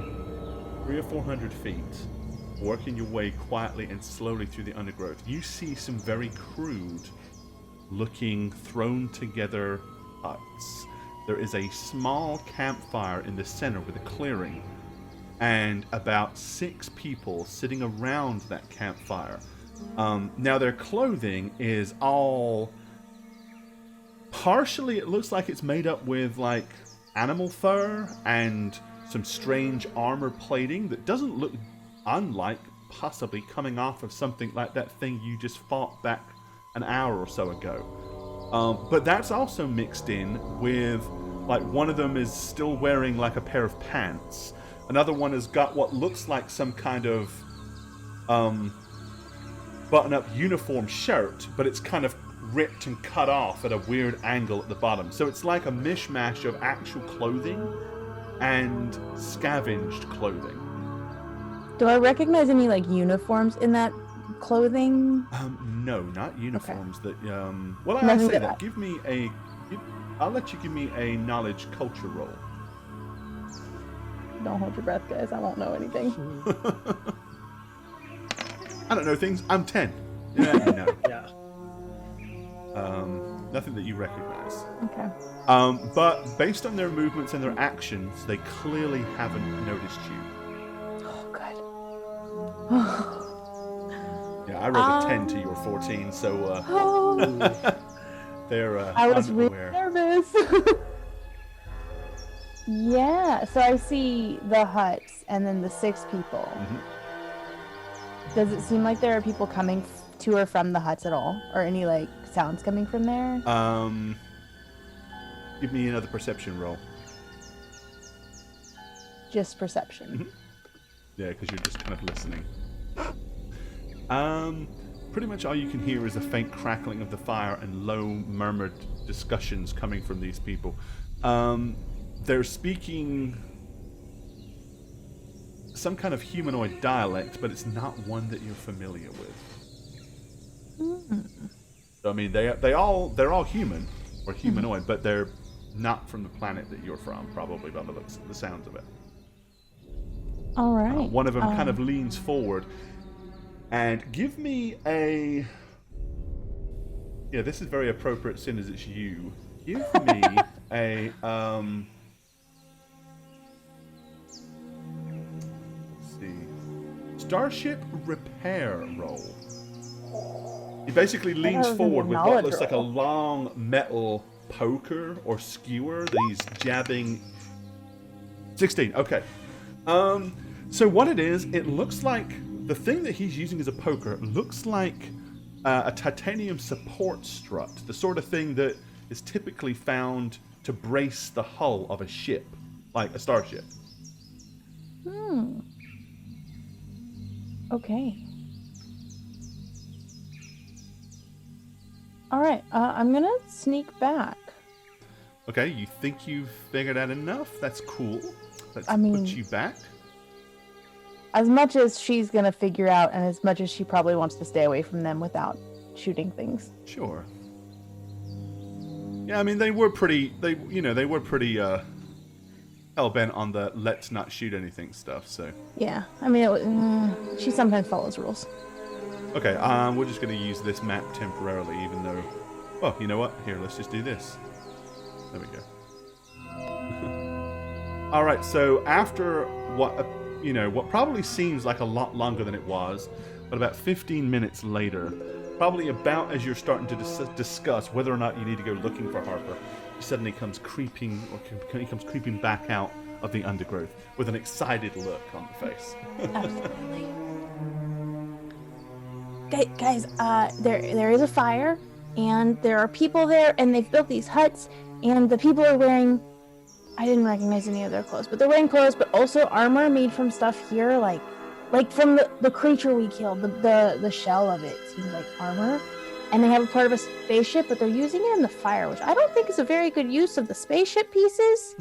300 or 400 feet, working your way quietly and slowly through the undergrowth, you see some very crude-looking, thrown-together huts. There is a small campfire in the center with a clearing, and about 6 people sitting around that campfire. Now their clothing is all partially, it looks like it's made up with like animal fur and some strange armor plating that doesn't look unlike possibly coming off of something like that thing you just fought back an hour or so ago. But that's also mixed in with, like, one of them is still wearing like a pair of pants. Another one has got what looks like some kind of button-up uniform shirt, but it's kind of ripped and cut off at a weird angle at the bottom. So it's like a mishmash of actual clothing and scavenged clothing. Do I recognize any like uniforms in that clothing? No, not uniforms. That well, I Nothing say that that. I- Give me a. I'll let you give me a knowledge culture roll. Don't hold your breath, guys. I won't know anything. I don't know things. I'm 10. Yeah, no. Yeah. Nothing that you recognize. Okay. But based on their movements and their actions, they clearly haven't noticed you. Oh, good. Yeah, I rolled a 10 to your 14, so Oh, they're I was really unaware. nervous. Yeah, so I see the huts and then the 6 people. Mhm. Does it seem like there are people coming to or from the huts at all? Or any like sounds coming from there? Give me another perception roll. Just perception. Yeah, because you're just kind of listening. Pretty much all you can hear is a faint crackling of the fire and low murmured discussions coming from these people. They're speaking some kind of humanoid dialect, but it's not one that you're familiar with. So, I mean, they're all human or humanoid, but they're not from the planet that you're from, probably by the sounds of it. All right. One of them kind of leans forward and give me a. Yeah, this is very appropriate, seeing as it's you. Give me a. Let's see. Starship repair roll. He basically leans was gonna be forward a with what knowledge looks like a roll. long metal poker or skewer that he's jabbing. 16. Okay. So what it is, it looks like the thing that he's using as a poker looks like a titanium support strut, the sort of thing that is typically found to brace the hull of a ship, like a starship. Okay. All right, I'm gonna sneak back. Okay, you think you've figured out enough? That's cool. Let's I mean- put you back. As much as she's gonna figure out, and as much as she probably wants to stay away from them without shooting things. Sure. Yeah, I mean, they were pretty hell-bent on the let's not shoot anything stuff, so. Yeah, I mean, she sometimes follows rules. Okay, we're just going to use this map temporarily, even though... Well, you know what? Here, let's just do this. There we go. Alright, so after what probably seems like a lot longer than it was, but about 15 minutes later, probably about as you're starting to discuss whether or not you need to go looking for Harper, he suddenly comes creeping back out of the undergrowth with an excited look on the face. Absolutely. Guys, there is a fire, and there are people there, and they've built these huts, and the people are wearing... I didn't recognize any of their clothes, but they're wearing clothes, but also armor made from stuff here, like from the creature we killed. The shell of it seems like armor. And they have a part of a spaceship, but they're using it in the fire, which I don't think is a very good use of the spaceship pieces.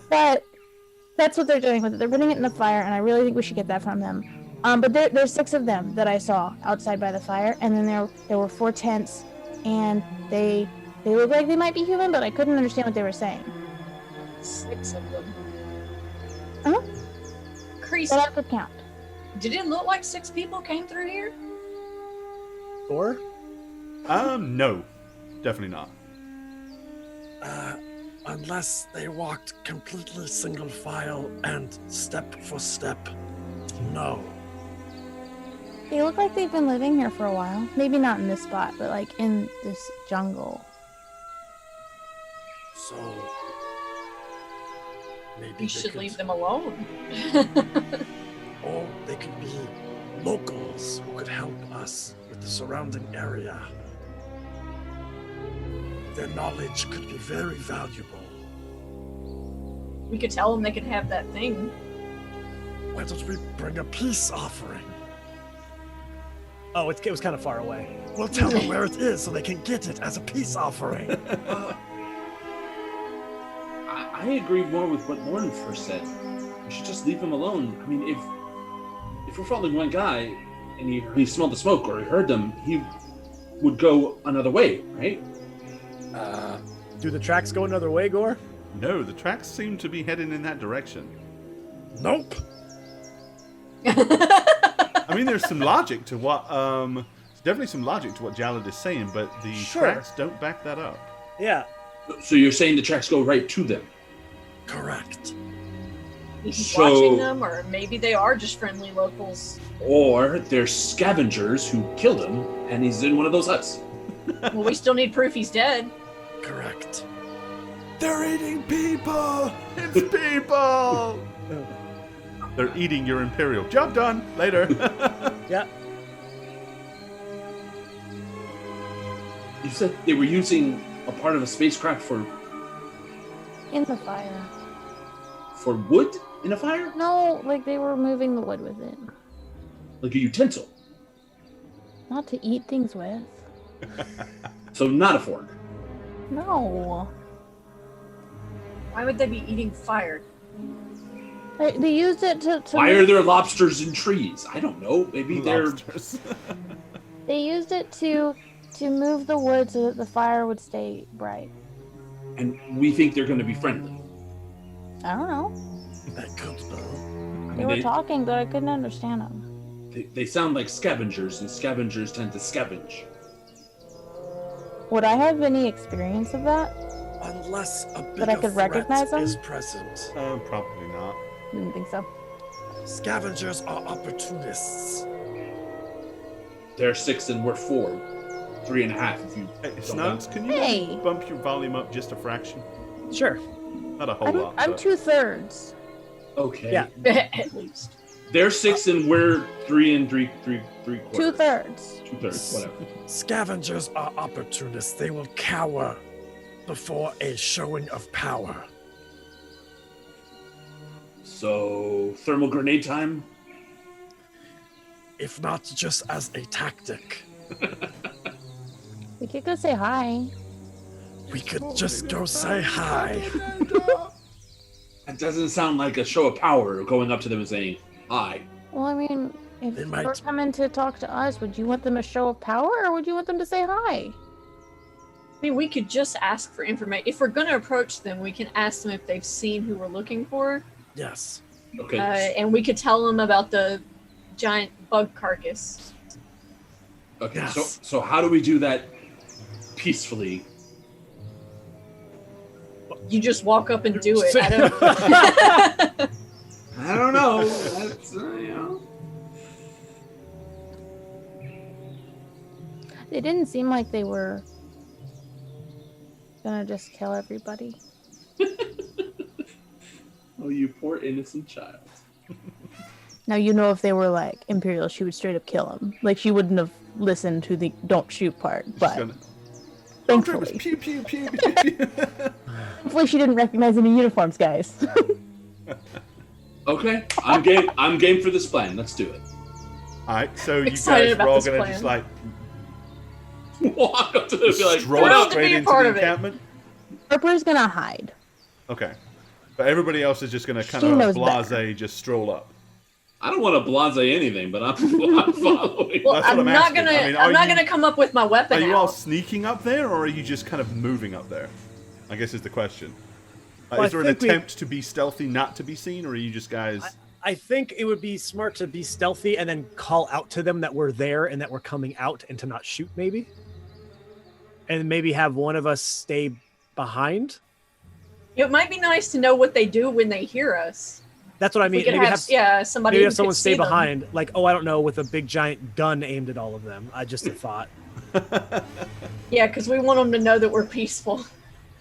But that's what they're doing with it. They're putting it in the fire, and I really think we should get that from them. But there's 6 of them that I saw outside by the fire, and then there were 4 tents, and they look like they might be human, but I couldn't understand what they were saying. 6 of them. Uh-huh. Crease, But I could count. did it look like 6 people came through here? Or No. Definitely not. Unless they walked completely single file and step for step. No. They look like they've been living here for a while. Maybe not in this spot, but like in this jungle. So maybe You they should could, leave them alone. or they could be locals who could help us with the surrounding area. Their knowledge could be very valuable. We could tell them they could have that thing. Why don't we bring a peace offering? it was kind of far away. We'll tell them where it is so they can get it as a peace offering. I agree more with what Lauren first said. We should just leave him alone. I mean, if we're following one guy and he smelled the smoke or he heard them, he would go another way, right? Do the tracks go another way, Gore? No, the tracks seem to be heading in that direction. Nope. I mean, there's some logic to what, there's definitely some logic to what Jalad is saying, but the Sure. tracks don't back that up. Yeah. So you're saying the tracks go right to them? Correct. He's So- watching them, or maybe they are just friendly locals. Or they're scavengers who killed him and he's in one of those huts? Well, we still need proof he's dead. Correct. They're eating people! It's people! They're eating your Imperial. Job done. Later. Yeah. You said they were using a part of a spacecraft for In the fire. wood in a fire? No, like they were moving the wood with it. Like a utensil. Not to eat things with. So not a fork. No. Why would they be eating fire? They used it to Why are there lobsters in trees? I don't know. Maybe they're... Lobsters. They used it to move the wood so that the fire would stay bright. And we think they're going to be friendly. I don't know. That could be. I They mean, were talking, but I couldn't understand them. they sound like scavengers, and scavengers tend to scavenge. Would I have any experience of that? Unless a bit But I of could threat recognize them? is present. Probably not. Didn't think so. Scavengers are opportunists. They're 6 and we're 4. 3.5 if you Hey, don't Snugs, can you Hey. maybe bump your volume up just a fraction? Sure. Not a whole lot. I'm but- 2/3. Okay. Yeah. At least. They're 6 and we're 3 and 3 quarters. 2/3. 2/3, whatever. Scavengers are opportunists. They will cower before a showing of power. So, thermal grenade time? If not just as a tactic. We could go say hi. We could just go say hi. That doesn't sound like a show of power going up to them and saying hi. Well, I mean, if They they're might- coming to talk to us, would you want them a show of power, or would you want them to say hi? I mean, we could just ask for information. If we're gonna approach them, we can ask them if they've seen who we're looking for, Yes. Okay. and we could tell them about the giant bug carcass. Okay. Yes. So how do we do that peacefully? You just walk up and do it. I don't know. That's you know. They didn't seem like they were gonna just kill everybody. Oh, you poor innocent child. Now you know if they were like Imperial, she would straight up kill him. Like she wouldn't have listened to the "don't shoot" part, but thankfully, Pew pew pew pew pew. hopefully she didn't recognize any uniforms, guys. Okay, I'm game. I'm game for this plan. Let's do it. All right, so you Excited guys about are all this gonna plan. just like Walk up to them and be like, stroll Proud to straight be a into part the of it. encampment. Harper's gonna hide. Okay, but everybody else is just gonna kind She of knows blase, just stroll up. I don't want to blase anything, but I'm following. Well, That's what I'm I'm not asking. gonna. I mean, I'm are not you- gonna come up with my weapon. Are you all out. sneaking up there, or are you just kind of moving up there? I guess is the question. Well, Is there I an think we- attempt to be stealthy, not to be seen, or are you just guys? I think it would be smart to be stealthy and then call out to them that we're there and that we're coming out and to not shoot, maybe. And maybe have one of us stay behind. It might be nice to know what they do when they hear us. That's what I We mean. could Maybe have, somebody. maybe who have someone could stay see them. behind. Like, oh, I don't know, with a big giant gun aimed at all of them. I just a thought. Yeah, because we want them to know that we're peaceful.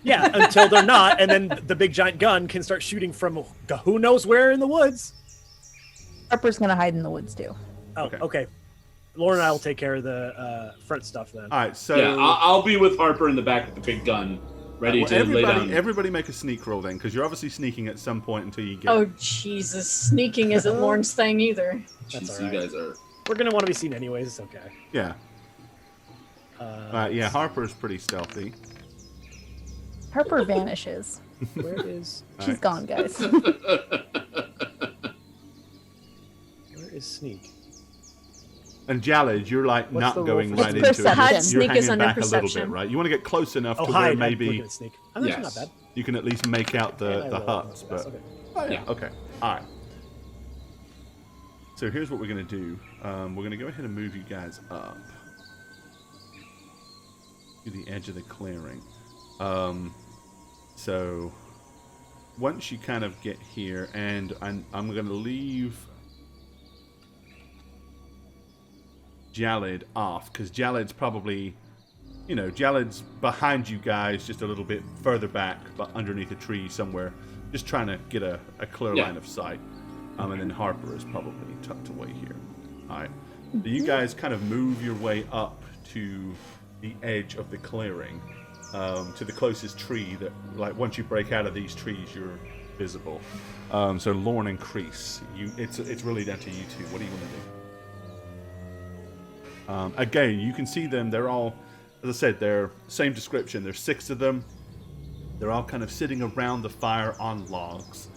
Yeah, until they're not, and then the big giant gun can start shooting from who knows where in the woods. Harper's gonna hide in the woods too. Oh, Okay. okay. Lauren and I will take care of the front stuff then. All right, so Yeah, I'll be with Harper in the back with the big gun, ready well, to lay down. everybody make a sneak roll then, because you're obviously sneaking at some point until you get. Oh Jesus, sneaking isn't Lauren's thing either. That's Jeez, all right. you guys are. We're gonna want to be seen anyways. It's okay. Yeah. Yeah, Harper's pretty stealthy. Harper vanishes. Where is She's gone, guys. where is Sneak? And Jalid, you're like What's not the going roll right for into it. perception? You're, Hide, you're sneak is hanging under back a little bit, perception. right? You want to get close enough Oh, to hide. where I'm maybe looking at Sneak. Oh, that's Yes. not bad. you can at least make out the, And I the roll huts. that's But okay. oh, yeah, Yeah. okay, all right. So here's what we're gonna do. We're gonna go ahead and move you guys up to the edge of the clearing. So once you kind of get here, and I'm gonna leave Jalid off because Jalid's probably, Jalid's behind you guys just a little bit further back, but underneath a tree somewhere, just trying to get a clear Yeah. line of sight. And then Harper is probably tucked away here. All right. So you guys kind of move your way up to the edge of the clearing, to the closest tree that, like, once you break out of these trees, you're visible. So Lorne and Kreese, it's really down to you two. What do you want to do? Again, you can see them. They're all, as I said, they're same description. There's 6 of them. They're all kind of sitting around the fire on logs.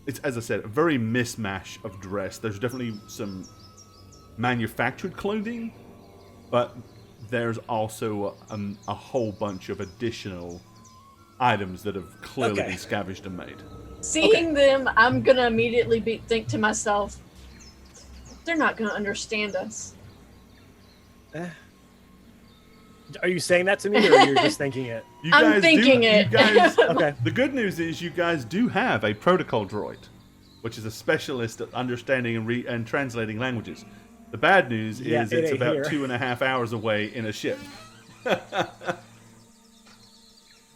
It's, as I said, a very mismatch of dress. There's definitely some manufactured clothing, but there's also a whole bunch of additional items that have clearly Okay. been scavenged and made. Seeing them, I'm gonna immediately think to myself, they're not gonna understand us. Are you saying that to me, or you're just thinking it? You I'm guys thinking do, it. You guys, Okay. the good news is you guys do have a protocol droid, which is a specialist at understanding and translating languages. The bad news Yeah, is it it's ain't about here. 2.5 hours away in a ship.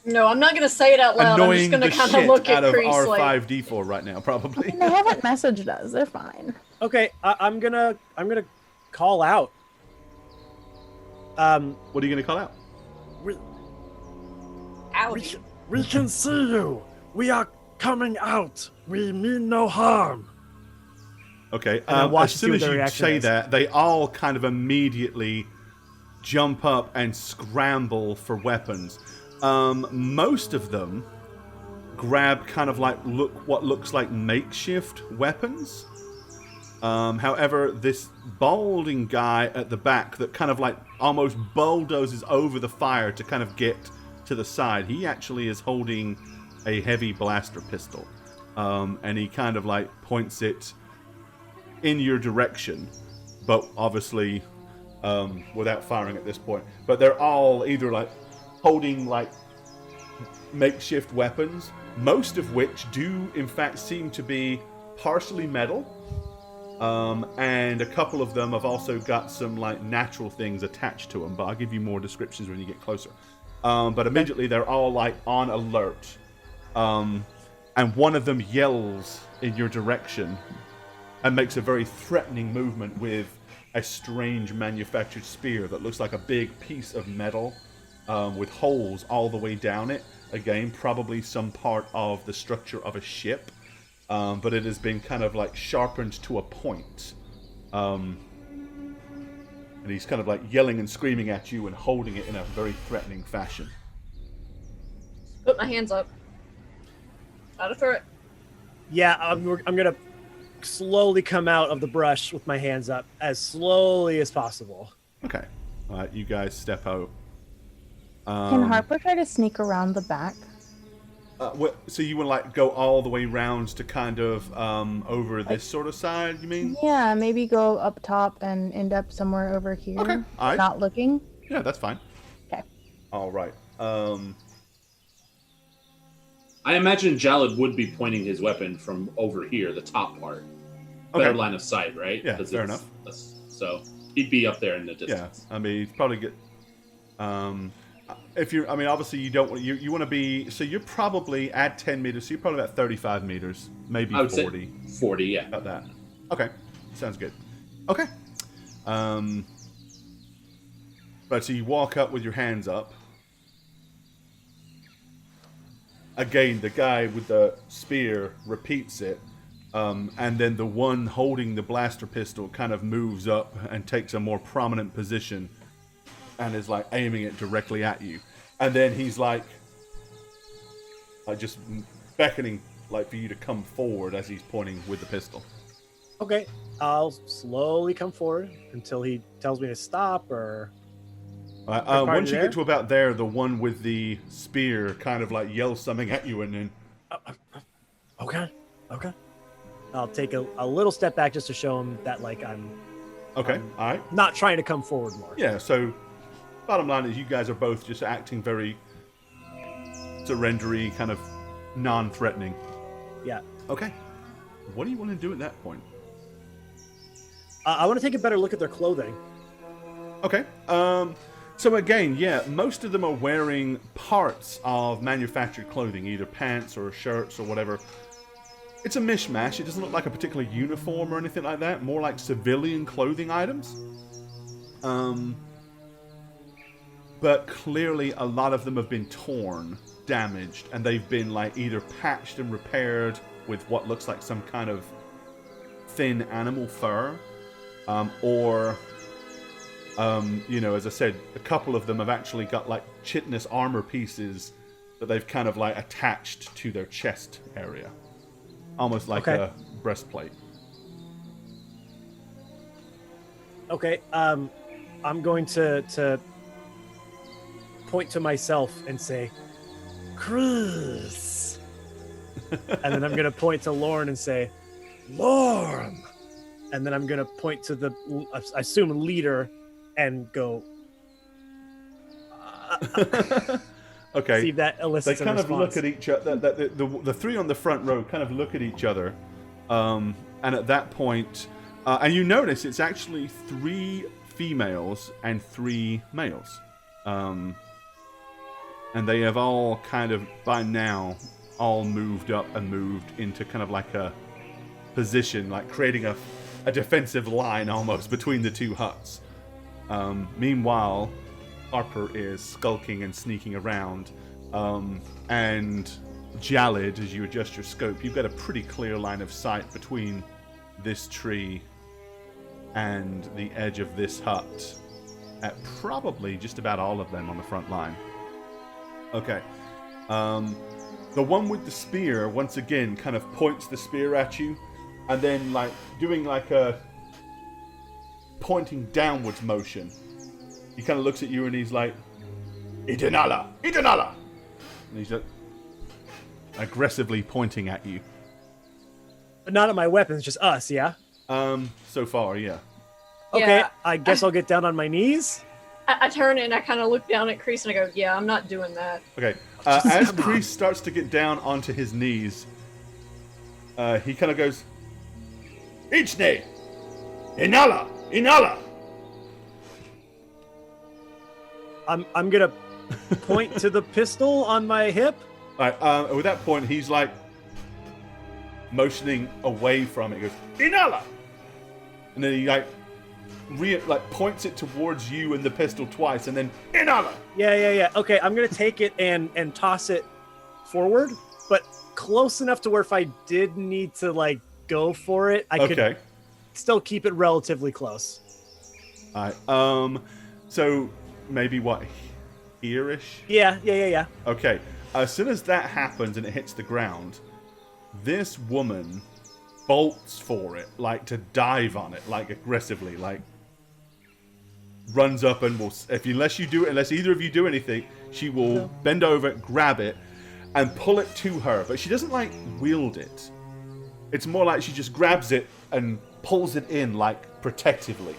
No, I'm not gonna say it out loud. I'm just Annoying gonna the kind shit of look out at of Kreese like, R5D4 right now, probably. And they haven't messaged us. They're fine. Okay, I'm gonna call out. What are you going to call out? ouch. We can see you. We are coming out. We mean no harm. Okay, And then watch as to see soon what as their you reaction say is. that, they all kind of immediately jump up and scramble for weapons. Most of them grab kind of like what looks like makeshift weapons. However, this balding guy at the back that kind of like almost bulldozes over the fire to kind of get to the side, he actually is holding a heavy blaster pistol. And he kind of like points it in your direction, but obviously without firing at this point. But they're all either like holding like makeshift weapons, most of which do in fact seem to be partially metal. And a couple of them have also got some like natural things attached to them, but I'll give you more descriptions when you get closer. But immediately they're all like on alert. And one of them yells in your direction and makes a very threatening movement with a strange manufactured spear that looks like a big piece of metal with holes all the way down it. Again, probably some part of the structure of a ship. But it has been kind of like sharpened to a point. And he's kind of like yelling and screaming at you and holding it in a very threatening fashion. Put my hands up. Try to throw it. Yeah, I'm gonna slowly come out of the brush with my hands up as slowly as possible. Okay. You guys step out. Can Harper try to sneak around the back? So you would like go all the way round to kind of over this sort of side, you mean? Yeah, maybe go up top and end up somewhere over here. Okay. All right. Not looking. Yeah, that's fine. Okay. All right. I imagine Jalad would be pointing his weapon from over here, the top part. Okay. Better line of sight, right? Yeah, fair enough. So he'd be up there in the distance. Yeah, I mean, he'd probably get. If you're, I mean, obviously you don't want you want to be. So you're probably at 10 meters. So you're probably about 35 meters, maybe I would 40. say 40, yeah. About that. Okay, sounds good. Okay. Right, so you walk up with your hands up. Again, the guy with the spear repeats it, and then the one holding the blaster pistol kind of moves up and takes a more prominent position and is like aiming it directly at you. And then he's like just beckoning like for you to come forward as he's pointing with the pistol. Okay, I'll slowly come forward until he tells me to stop or... Once you get to about there, the one with the spear kind of like yells something at you and then... Okay. I'll take a little step back just to show him that like I'm... Okay, all right. Not trying to come forward more. Yeah, so bottom line is you guys are both just acting very surrendery, kind of non-threatening. Yeah. Okay. What do you want to do at that point? I want to take a better look at their clothing. Okay. So again, yeah, most of them are wearing parts of manufactured clothing, either pants or shirts or whatever. It's a mishmash. It doesn't look like a particular uniform or anything like that. More like civilian clothing items. But clearly a lot of them have been torn, damaged, and they've been like either patched and repaired with what looks like some kind of thin animal fur, or as I said, a couple of them have actually got like chitinous armor pieces that they've kind of like attached to their chest area. Almost like a breastplate. Okay, I'm going to point to myself and say, Cruz. And then I'm going to point to Lorne and say, Lorne. And then I'm going to point to the, I assume, leader and go. Okay. See if that elicits they kind a of response. look at each other. The three on the front row kind of look at each other, and at that point, and you notice it's actually 3 females and 3 males, and they have all kind of by now all moved up and moved into kind of like a position, like creating a defensive line almost between the 2 huts. Meanwhile, Harper is skulking and sneaking around, and Jalad, as you adjust your scope, you've got a pretty clear line of sight between this tree and the edge of this hut. at probably just about all of them on the front line. Okay. The one with the spear, once again, kind of points the spear at you, and then, like, doing, like, a pointing downwards motion. He kind of looks at you, and he's like, Idenala! Idenala! And he's like, aggressively pointing at you. But not at my weapons, just us, yeah? So far, yeah. Okay, Yeah. I guess I'll get down on my knees. I turn and I kind of look down at Kreese and I go, yeah, I'm not doing that. Okay. As Kreese starts to get down onto his knees, he kind of goes, Ichne! Inala! Inala! I'm gonna point to the pistol on my hip. Alright, with that point, he's like motioning away from it. He goes, Inala! And then he like points it towards you and the pistol twice, and then Inala! Yeah. Okay, I'm gonna take it and toss it forward, but close enough to where if I did need to like go for it, I could still keep it relatively close. Alright, so maybe what, here-ish? Yeah. Okay, as soon as that happens and it hits the ground, this woman bolts for it, like to dive on it, like aggressively, like runs up and will, unless either of you do anything, she will bend over, grab it, and pull it to her. But she doesn't like wield it. It's more like she just grabs it and pulls it in like protectively,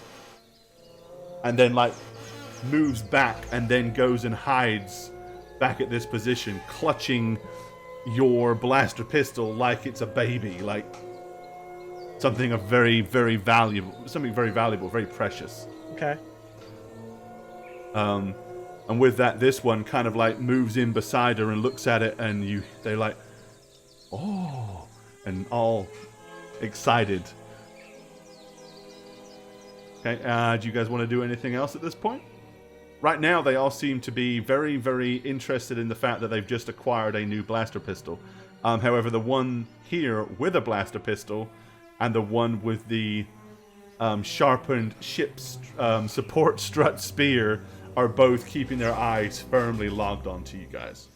and then like moves back and then goes and hides back at this position, clutching your blaster pistol like it's a baby, like something very, very valuable, very precious. Okay. And with that, this one kind of like moves in beside her and looks at it, and they're like, oh, and all excited. Okay, do you guys want to do anything else at this point? Right now, they all seem to be very, very interested in the fact that they've just acquired a new blaster pistol. However, the one here with a blaster pistol and the one with the sharpened ship's support strut spear are both keeping their eyes firmly locked onto you guys.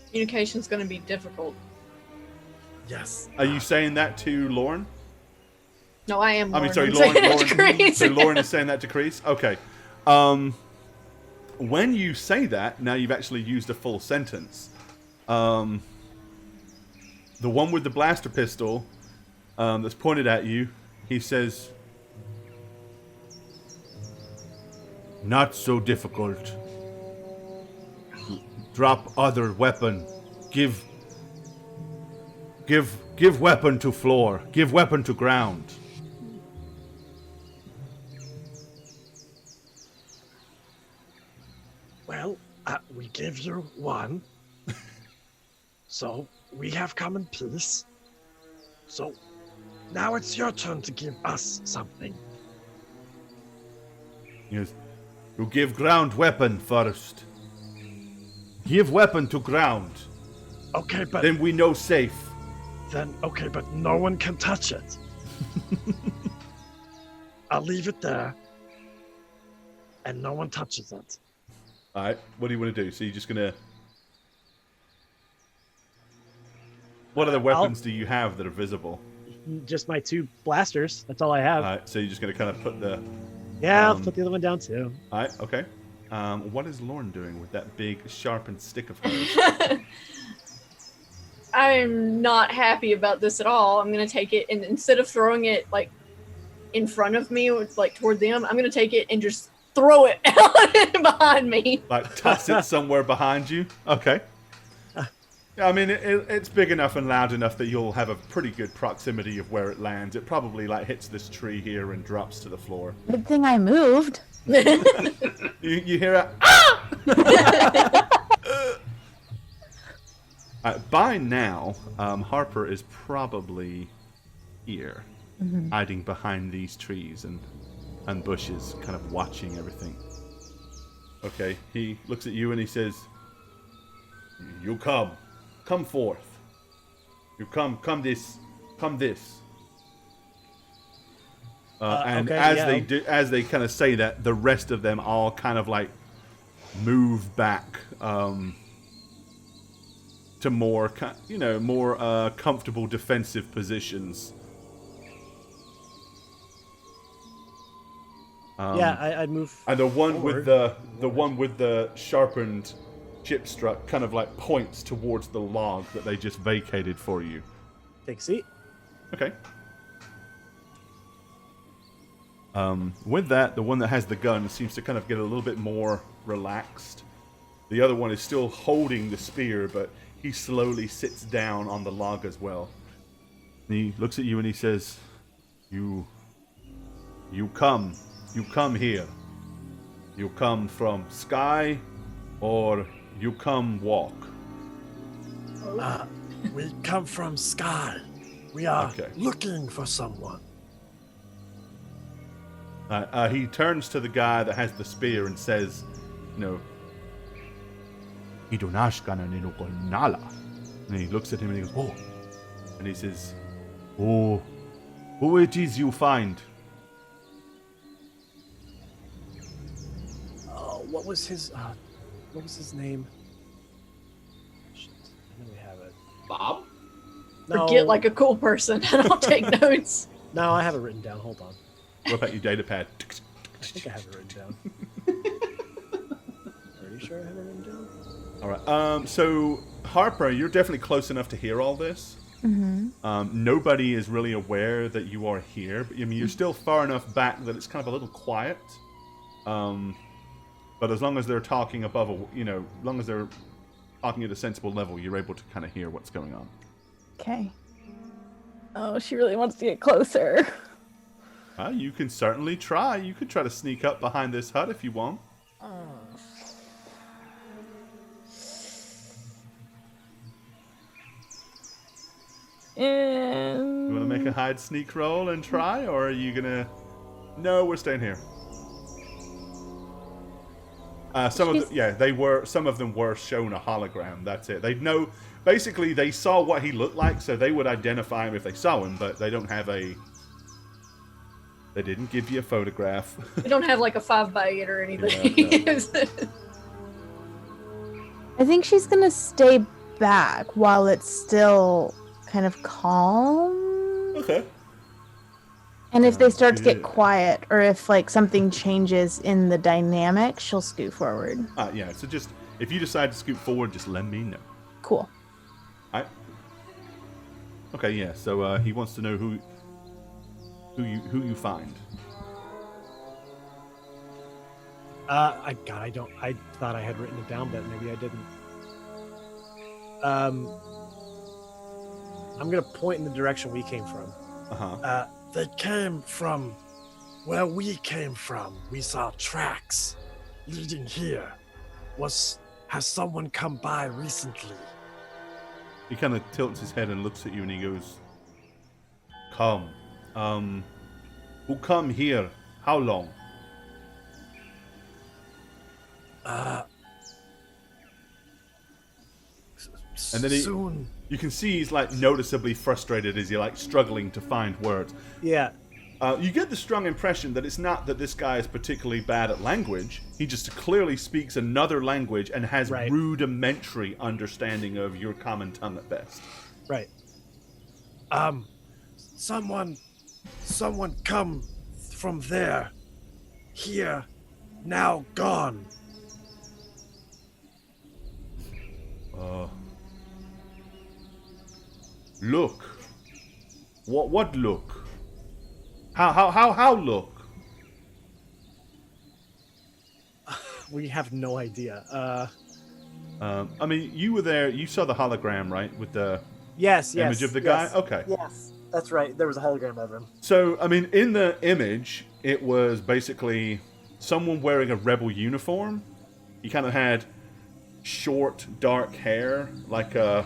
Communication's going to be difficult. Yes. Are you saying that to Lauren? No, I am. I mean, Lauren. sorry, I'm Lauren. saying it to Kreese. So Lauren is saying that to Kreese? Okay. When you say that, now you've actually used a full sentence. The one with the blaster pistol that's pointed at you, he says, not so difficult. Drop other weapon. Give weapon to floor. Give weapon to ground. Well, we give you one. So, we have come in peace. So, now it's your turn to give us something. Yes. You give ground weapon first. Give weapon to ground. Okay, but Then we know safe. okay, but no one can touch it. I'll leave it there. And no one touches it. Alright, what do you want to do? So you're just gonna... What other weapons do you have that are visible? Just my two blasters. That's all I have. Alright, so you're just gonna kind of put the... Yeah, I'll put the other one down too. Alright, okay. What is Lauren doing with that big sharpened stick of hers? I'm not happy about this at all. I'm gonna take it and instead of throwing it like in front of me or like toward them, I'm gonna take it and just throw it out behind me. Like toss it somewhere behind you? Okay. Yeah, I mean, it's big enough and loud enough that you'll have a pretty good proximity of where it lands. It probably like hits this tree here and drops to the floor. Good thing I moved. You hear a ah! By now, Harper is probably here, hiding behind these trees and bushes, kind of watching everything. Okay, he looks at you and he says, "You come forth. You come this. And okay, as yeah. they do, as they kind of say that, the rest of them all kind of like move back to more, more comfortable defensive positions. I'd move. And the one forward. with the one with the sharpened chip strut kind of like points towards the log that they just vacated for you. Take a seat. Okay. With that, the one that has the gun seems to kind of get a little bit more relaxed. The other one is still holding the spear, but he slowly sits down on the log as well. And he looks at you and he says, You come here. You come from sky, or you come walk. We come from Sky. We are Okay. looking for someone. He turns to the guy that has the spear and says, Idonashkana Nala. And he looks at him and he goes, Oh. And he says, Oh, who it is you find? What was his name? Shit, I know we have it. Bob? No, Forget like a cool person. I don't take notes. No, I have it written down. Hold on. What about your data pad? I think I have it written down. Pretty sure I have it written down. All right. So Harper, you're definitely close enough to hear all this. Mm-hmm. Nobody is really aware that you are here. But, I mean, you're still far enough back that it's kind of a little quiet. But as long as they're talking above, as long as they're talking at a sensible level, you're able to kind of hear what's going on. Okay. Oh, she really wants to get closer. You can certainly try. You could try to sneak up behind this hut if you want. And... You want to make a hide sneak roll and try, or are you gonna? No, we're staying here. Some of them were shown a hologram. That's it. They know. Basically, they saw what he looked like, so they would identify him if they saw him. But they don't have a. They didn't give you a photograph. We don't have like a 5x8 or anything. Yeah, I think she's gonna stay back while it's still kind of calm. Okay. And if they Sounds start to get good. quiet, or if like something changes in the dynamic, she'll scoot forward. Yeah. So just if you decide to scoot forward, just let me know. Cool. Alright. Okay. Yeah. So he wants to know who you find. I thought I had written it down, but maybe I didn't. I'm gonna point in the direction we came from. They came from where we came from. We saw tracks leading here. Has someone come by recently? He kind of tilts his head and looks at you and he goes, Come. Who come here? How long? And then soon. you can see he's like noticeably frustrated as he like struggling to find words. Yeah. You get the strong impression that it's not that this guy is particularly bad at language. He just clearly speaks another language and has Right. rudimentary understanding of your common tongue at best. Right. Someone come from there. Here, now gone. Look. What look? How look? We have no idea. I mean, you were there. You saw the hologram, right, with the Yes. image of the guy. Okay. Yes, that's right. There was a hologram of him. So, I mean, in the image, it was basically someone wearing a rebel uniform. He kind of had short, dark hair, like a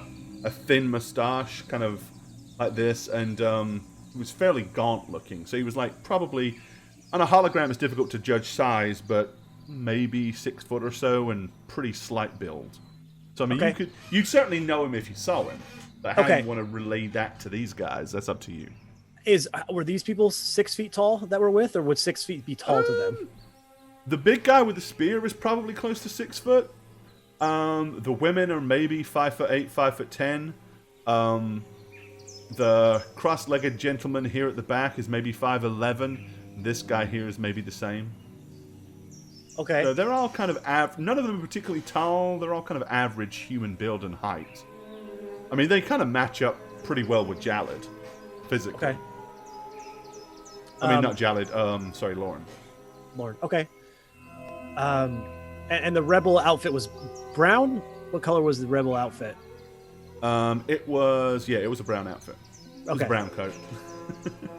thin mustache, kind of like this, and he was fairly gaunt looking. So he was like probably, on a hologram it's difficult to judge size, but maybe 6 foot or so, and pretty slight build. So I mean, Okay. you'd certainly know him if you saw him. But how Okay. you want to relay that to these guys, that's up to you. Were these people 6 feet tall that we're with, or would 6 feet be tall to them? The big guy with the spear is probably close to 6 foot. The women are maybe 5'8", 5'10". The cross-legged gentleman here at the back is maybe 5'11". This guy here is maybe the same. Okay. So they're all kind of none of them are particularly tall. They're all kind of average human build and height. I mean, they kind of match up pretty well with Jalad, physically. Okay. I mean, not Jalad. Sorry, Lauren. Lauren. Okay. And the rebel outfit was brown. What color was the rebel outfit? It was a brown outfit. It was a Okay. brown coat.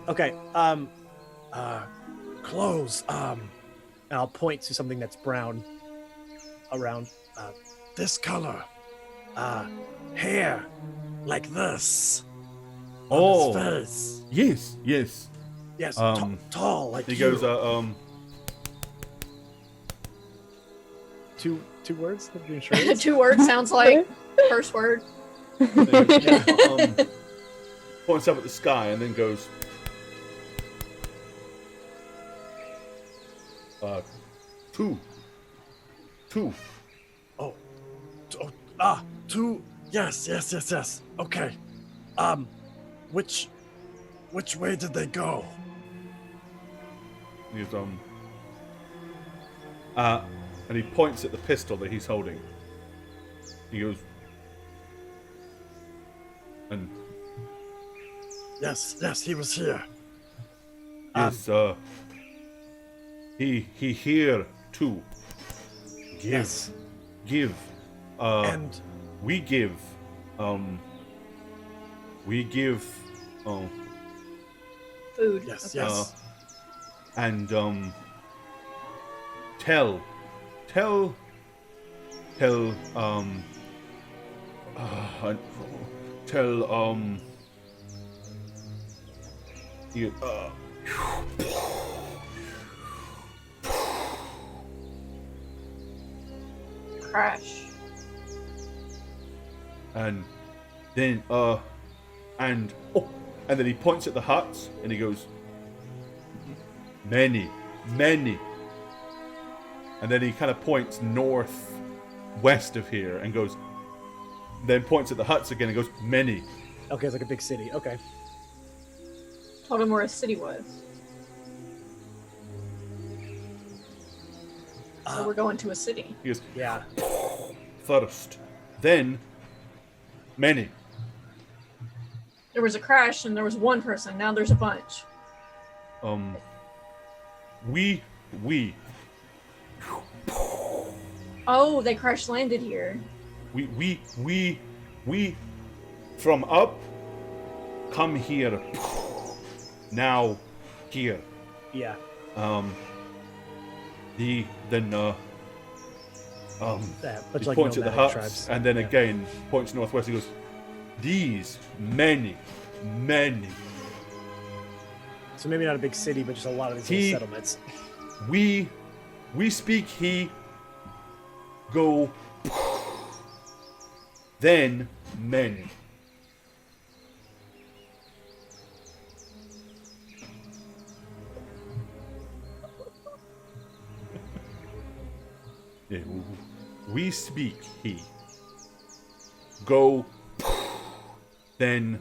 Okay. Clothes. And I'll point to something that's brown around. This color. Hair. Like this. Oh, On his face. yes, yes. Yes. He Tall like you. goes, Two words. Of reassurance? 2 words sounds like first word. points up at the sky and then goes, two. Two. Yes. Okay. Which way did they go? He's, and he points at the pistol that he's holding. He goes, and Yes, he was here. yes, he here too. Yes. Give, And we give, Food. yes, Okay. yes. and tell, you, Crash. and then and then he points at the huts and he goes, many, and then he kind of points northwest of here and goes, then points at the huts again and goes, many. Okay, it's like a big city. Okay. Told him where a city was. So we're going to a city. He goes, Yeah. first, then many. There was a crash and there was one person. Now there's a bunch. We Oh, they crash landed here. we from up come here. Now here. Yeah. That, much He like points at the nomadic huts tribes. and then Yeah. again points northwest. He goes, these many. So maybe not a big city, but just a lot of these He- little settlements. We speak he go then many. Yeah, we speak he go then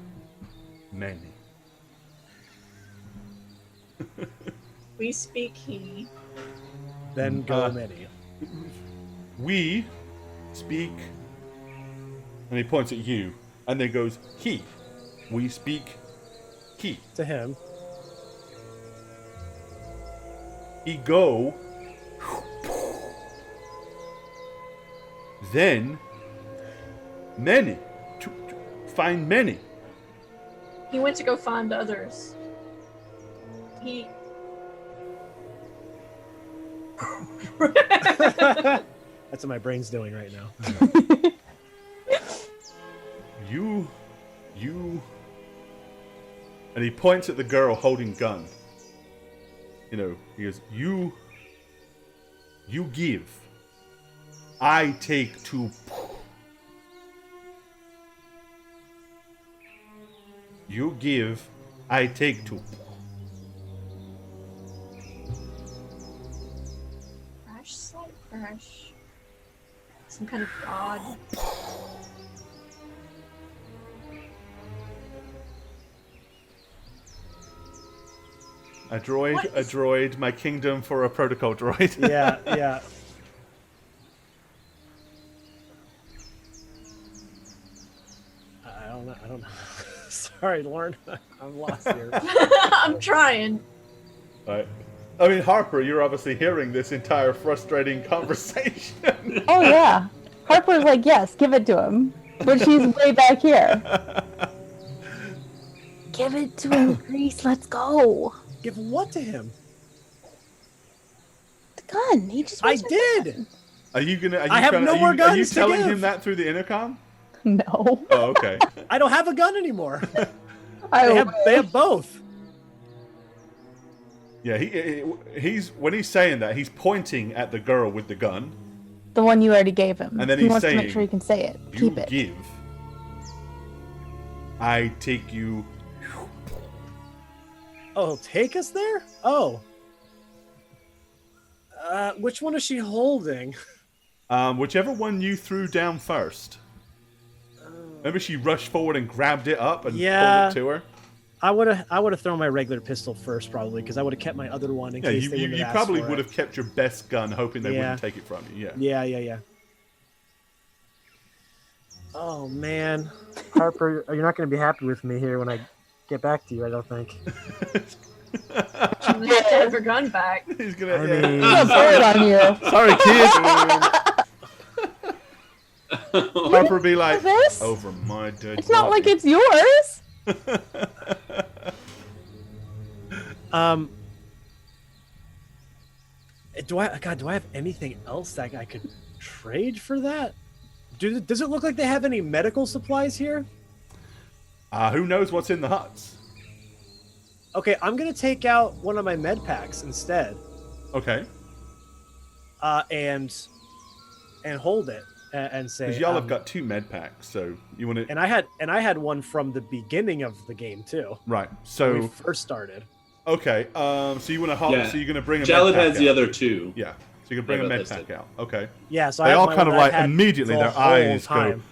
many. We speak he. Then go many. We speak, and he points at you, and then goes, he. We speak, he. To him. He go, then many. To find many. He went to go find others. He. That's what my brain's doing right now. You, and he points at the girl holding gun. You know, he goes, you give. I take to. You give. I take 2. Crash site crash. Some kind of god. A droid, What a is- droid, my kingdom for a protocol droid. Yeah, yeah. I don't know. Sorry, Lauren. I'm lost here. I'm trying. Right. I mean, Harper, you're obviously hearing this entire frustrating conversation. Oh yeah. Harper's like, yes, give it to him. But she's way back here. Give it to him, Grease. Let's go. Give what to him? The gun. He just I wants our did. gun. Are you gonna? Are you I have trying, no are you, more Are you guns to telling give. him that through the intercom? No. Oh, okay. I don't have a gun anymore. I They have both. Yeah, he's when he's saying that, he's pointing at the girl with the gun. the one you already gave him. And then he he's wants to saying, make sure he can say it. You Keep it. give. I take you. Oh, take us there? Oh. Which one is she holding? Whichever one you threw down first. Remember, she rushed forward and grabbed it up and Yeah. pulled it to her. I would have thrown my regular pistol first, probably, because I would have kept my other one in Yeah, case you, they you, wouldn't you have probably asked for would it. have kept your best gun, hoping they Yeah. wouldn't take it from you. Yeah. Yeah. Oh man, Harper, you're not going to be happy with me here when I get back to you. I don't think. I'm gonna have to have her gun back. He's gonna. I yeah. mean- Put a bullet on you. Sorry, kid. Harper be like, This? over my dead. It's not like body." it's yours. Do I have anything else that I could trade for that? Does it look like they have any medical supplies here? Who knows what's in the huts? Okay, I'm gonna take out one of my med packs instead, Okay. and hold it and say. Because y'all have got 2 med packs, so you want to. And I had one from the beginning of the game too. Right. When we So first started. okay. So you want to hold. Yeah. So you're going to bring a. Jalad med pack has the out. other 2. Yeah. So you can bring Yeah, a but med that's pack out. Okay. Yeah, so They I have all my kind one of that I like had immediately the their whole eyes time. go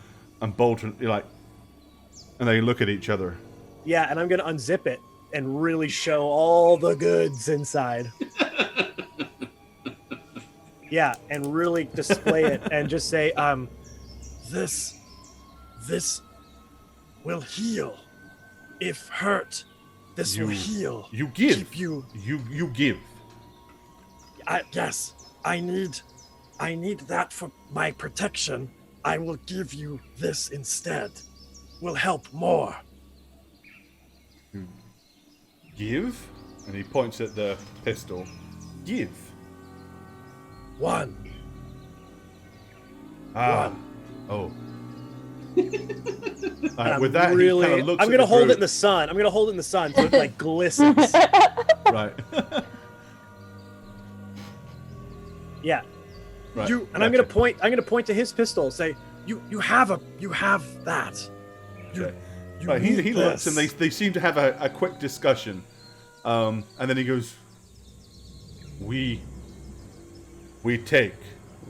and bulge and you're like, and they look at each other. Yeah, and I'm gonna unzip it and really show all the goods inside. Yeah, and really display it and just say, This will heal. If hurt, this will You- heal. You give. Keep you. You give. Yes, I need that for my protection. I will give you this instead. Will help more. Give. And he points at the pistol. Give. 1. Ah. Oh. Alright, with that, really, he kind of looks I'm at gonna the hold it in group. the sun. I'm gonna hold it in the sun so it like glistens. Right. Yeah, Right. You- and I'm gonna Gotcha. point to his pistol. Say, You have that. You, Okay. you Right, need he looks and this. they seem to have a quick discussion. And then he goes, We take.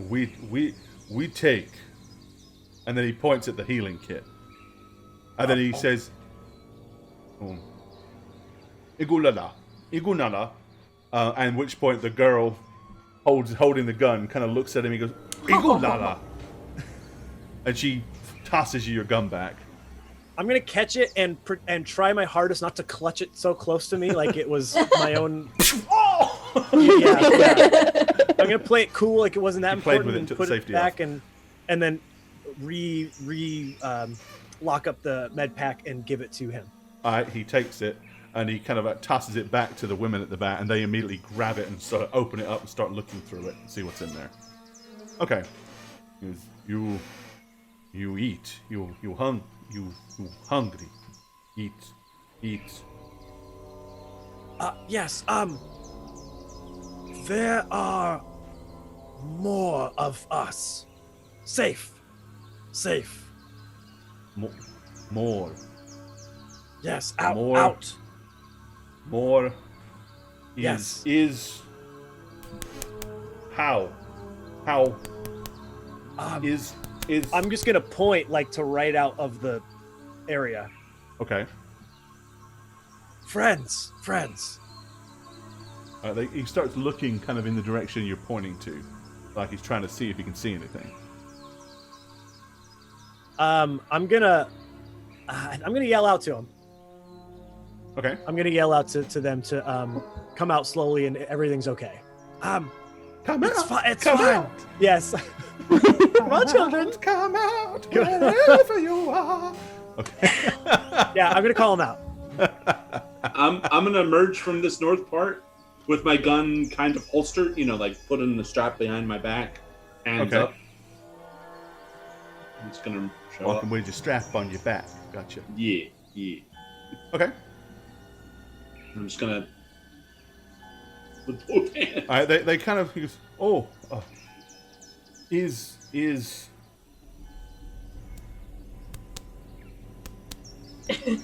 We take. And then he points at the healing kit. And then he says, Igulala. Igunala. And which point the girl holding the gun kind of looks at him and goes, Igulala. And she tosses you your gun back. I'm gonna catch it and try my hardest not to clutch it so close to me like it was my own. yeah. I'm gonna play it cool like it wasn't that You played important with it and to put safety it back and then lock up the med pack and give it to him. Alright, he takes it and he kind of tosses it back to the women at the back, and they immediately grab it and sort of open it up and start looking through it and see what's in there. Okay. He goes, You eat. You hungry. Eat. Yes, there are more of us. Safe. More. Yes, More. out. More. Yes. Is. How? Is. I'm just gonna point like to right out of the area. Okay. Friends. He starts looking kind of in the direction you're pointing to, like he's trying to see if he can see anything. I'm gonna yell out to him. Okay. I'm gonna yell out to them to come out slowly and everything's okay. Come It's out. fine. It's Come fine. out. Yes. Come on, children. Come out. Wherever you are. Okay. Yeah, I'm gonna call him out. I'm gonna emerge from this north part with my gun kind of holstered, like put in the strap behind my back, hands Okay. up. I'm just gonna show Walking up. with your strap on your back. Gotcha. Yeah. Okay. I'm just gonna with both hands. All right. They kind of. He goes. Oh. Is. I'm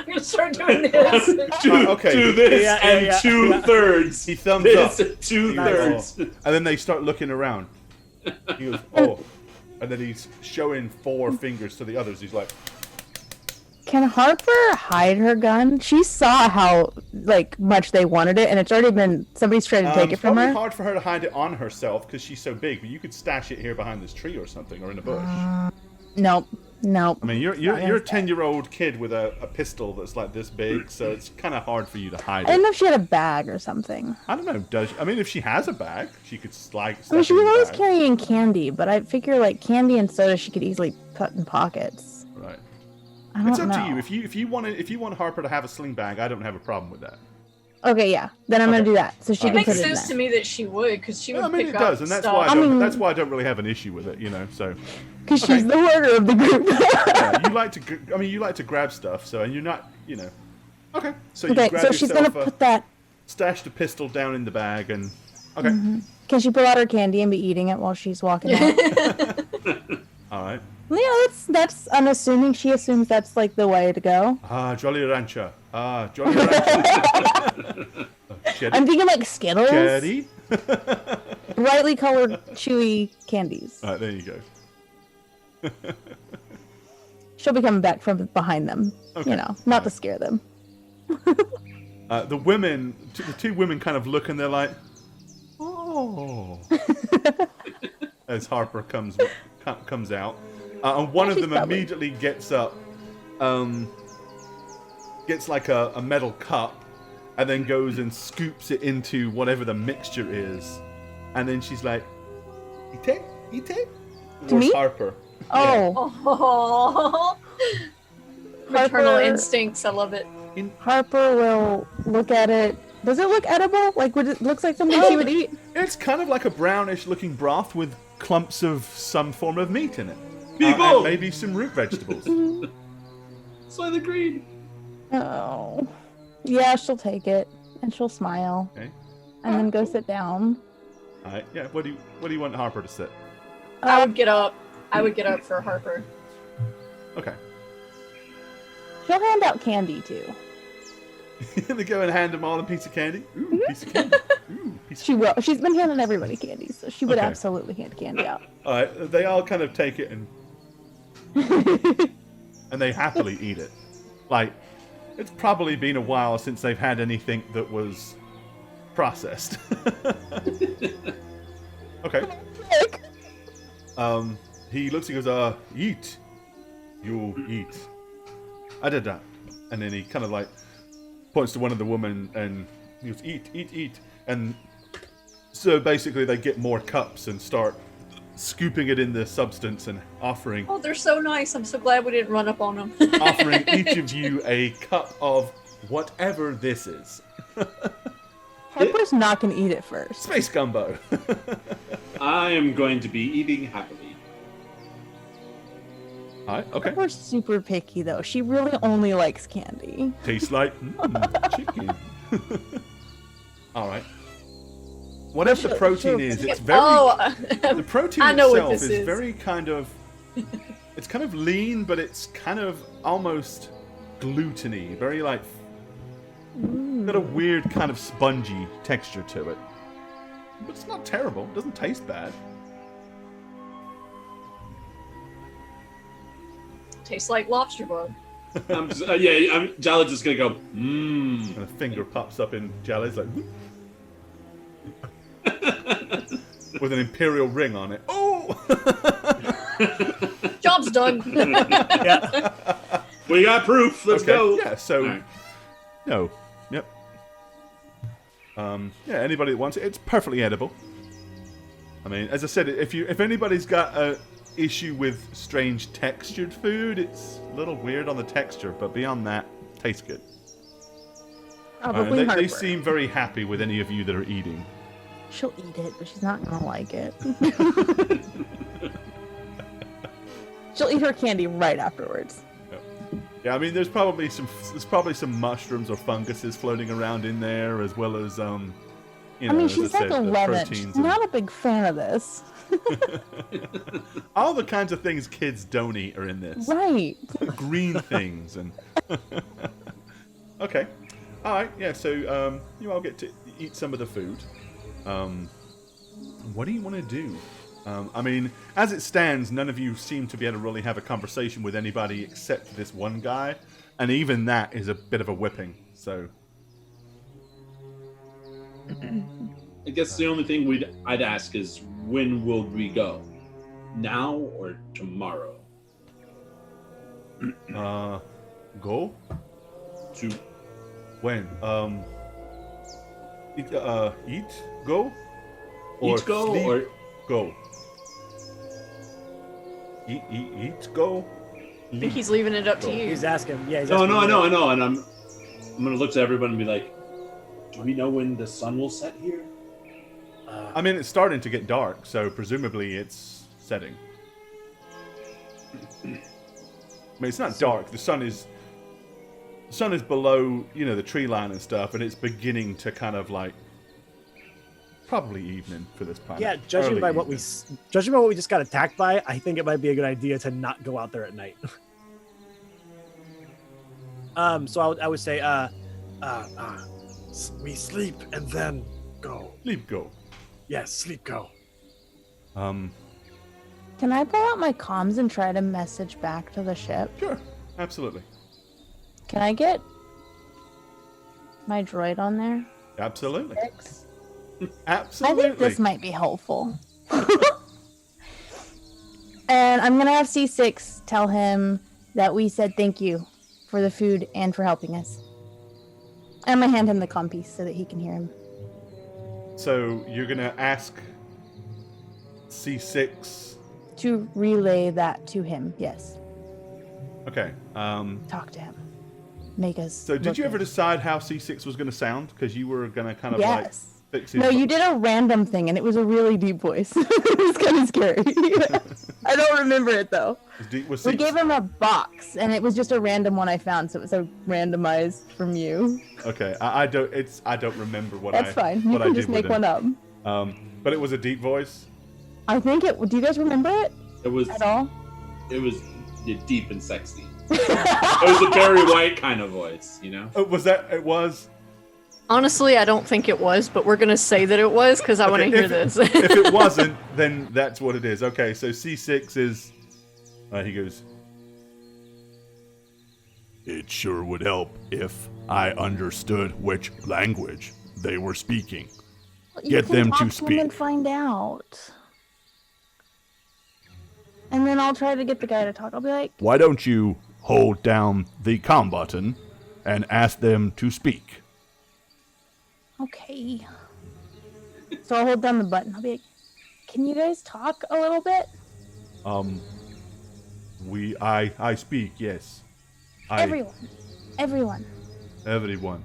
gonna start doing this. Okay. Do this Yeah, and yeah. 2/3. He thumbs This up. and 2/3. And then they start looking around. He goes, oh. And then he's showing 4 fingers to the others. He's like, Can Harper hide her gun? She saw how much they wanted it, and it's already been somebody's trying to take it it's from probably her. hard for her to hide it on herself because she's so big, but you could stash it here behind this tree or something, or in a bush. Nope. I mean, you're a against 10-year-old kid with a pistol that's like this big, so it's kind of hard for you to hide I didn't it. know if she had a bag or something. I don't know. If she has a bag, she could slide. I mean, she stuff was in the always bag. carrying candy, but I figure candy and soda she could easily put in pockets. Right. I don't It's up know. to you. If you want Harper to have a sling bag, I don't have a problem with that. Okay, yeah. Then I'm Okay. gonna do that, so she Alright. can It makes put it in sense there. to me that she would, because she would I mean, pick it up does, and that's stuff. why I mean- that's why I don't really have an issue with it. So Because Okay. she's the leader of the group. yeah, you like to grab stuff. So and you're not, Okay. So you Okay, grab so she's yourself gonna put that. stash the pistol down in the bag and okay. Can she pull out her candy and be eating it while she's walking out? All right. Yeah, that's unassuming. She assumes that's the way to go. Jolly Rancher. Jolly Rancher. I'm thinking Skittles, Cherry. brightly colored, chewy candies. All right, there you go. She'll be coming back from behind them. Okay. Not to scare them. The 2 women kind of look and they're like, oh. As Harper comes out. And one of She's them probably- immediately gets up, gets a metal cup, and then goes and scoops it into whatever the mixture is. And then she's like, eat it? To Towards me? Harper. Oh, Oh, maternal Harper- instincts. I love it. Harper will look at it. Does it look edible? Would it looks like something she would eat? It's kind of like a brownish looking broth with clumps of some form of meat in it. People! And maybe some root vegetables. Soy the green. Oh, yeah. She'll take it and she'll smile Okay. and then go sit down. All right. Yeah. What do you want Harper to sit? I would get up. I would get up for Harper. Okay. She'll hand out candy too. They go and hand them all a piece of candy. Ooh, piece of candy. Ooh, piece of... She will. She's been handing everybody candy, so she would Okay. absolutely hand candy out. All right. They all kind of take it and they happily eat it. It's probably been a while since they've had anything that was processed. Okay. He looks and goes, eat. You eat. Da. And then he kind of points to one of the women and he goes, eat. And so basically they get more cups and start scooping it in the substance and offering Oh, they're so nice. I'm so glad we didn't run up on them. offering each of you a cup of whatever this is. Harper's not gonna eat it first. Space gumbo. I am going to be eating happily. Alright, okay. Harper's super picky though. She really only likes candy. Tastes like chicken. Alright. Whatever the protein is, it's very the protein I know what itself this is is. very kind of it's kind of lean, but it's kind of almost gluteny. Very got a weird kind of spongy texture to it. But it's not terrible. It doesn't taste bad. Tastes like lobster blood. Jaled's just gonna go, mmm. And a finger pops up in Jaled's like, whoop. With an imperial ring on it. Oh! Job's done. Yeah. We got proof. Let's go. Yeah, so... All right. No. Yep. Yeah, anybody that wants it, it's perfectly edible. I mean, as I said, if anybody's got a issue with strange textured food, it's a little weird on the texture, but beyond that, tastes good. Probably They Harper. seem very happy with any of you that are eating. She'll eat it, but she's not gonna like it. She'll eat her candy right afterwards. Yeah, I mean, there's probably some mushrooms or funguses floating around in there, as well as you know, I mean, as she's I said, like 11. proteins She's and- not a big fan of this. all the kinds of things kids don't eat are in this. Right. Green things and. Okay, all right, yeah. So you all get to eat some of the food. What do you want to do? I mean, as it stands, none of you seem to be able to really have a conversation with anybody except this one guy, and even that is a bit of a whipping. So, I guess the only thing I'd ask is, when will we go? Now or tomorrow? go To when? Eat go, eat go sleep, or go. Eat go. I think he's leaving it up to you. He's asking. Yeah, he's no, asking I you. know, and I'm gonna look to everyone and be like, do we know when the sun will set here? I mean, it's starting to get dark, so presumably it's setting. I mean, it's not dark. The sun is below, you know, the tree line and stuff, and it's beginning to kind of like probably evening for this planet. Yeah, judging Early by what we just got attacked by, I think it might be a good idea to not go out there at night. So I would say, We sleep and then go. Leave go. Yes, sleep go. Um, Can I pull out my comms and try to message back to the ship? sure, absolutely, Can I get my droid on there? absolutely, Six? I absolutely. think this might be helpful. And I'm gonna have C6 tell him that we said thank you for the food and for helping us. I'm gonna hand him the comm piece so that he can hear him. So you're gonna ask C6. To relay that to him, yes. Okay. Talk to him. Make us. So did look you ever good. decide how C6 was gonna sound? Because you were gonna kind of like Yes. fix his No, you did a random thing, and it was a really deep voice. It was kind of scary. I don't remember it though. Was We gave him a box, and it was just a random one I found, so it was a randomized from you. Okay, I don't remember what That's fine. You what I can did just with make one him. up. But it was a deep voice. I think it. Do you guys remember it It was at all? deep and sexy. It was a Barry White kind of voice, you know. Oh, was that? It was. Honestly, I don't think it was, but we're gonna say that it was because I want to Okay, hear if, this. if it wasn't, then that's what it is. Okay, so C6 is. He goes. It sure would help if I understood which language they were speaking. You Get can them talk to him speak. and find out. And then I'll try to get the guy to talk. I'll be like, Why don't you hold down the comm button and ask them to speak? okay. So I'll hold down the button. I'll be like, can you guys talk a little bit? I speak, yes. Everyone. Everyone.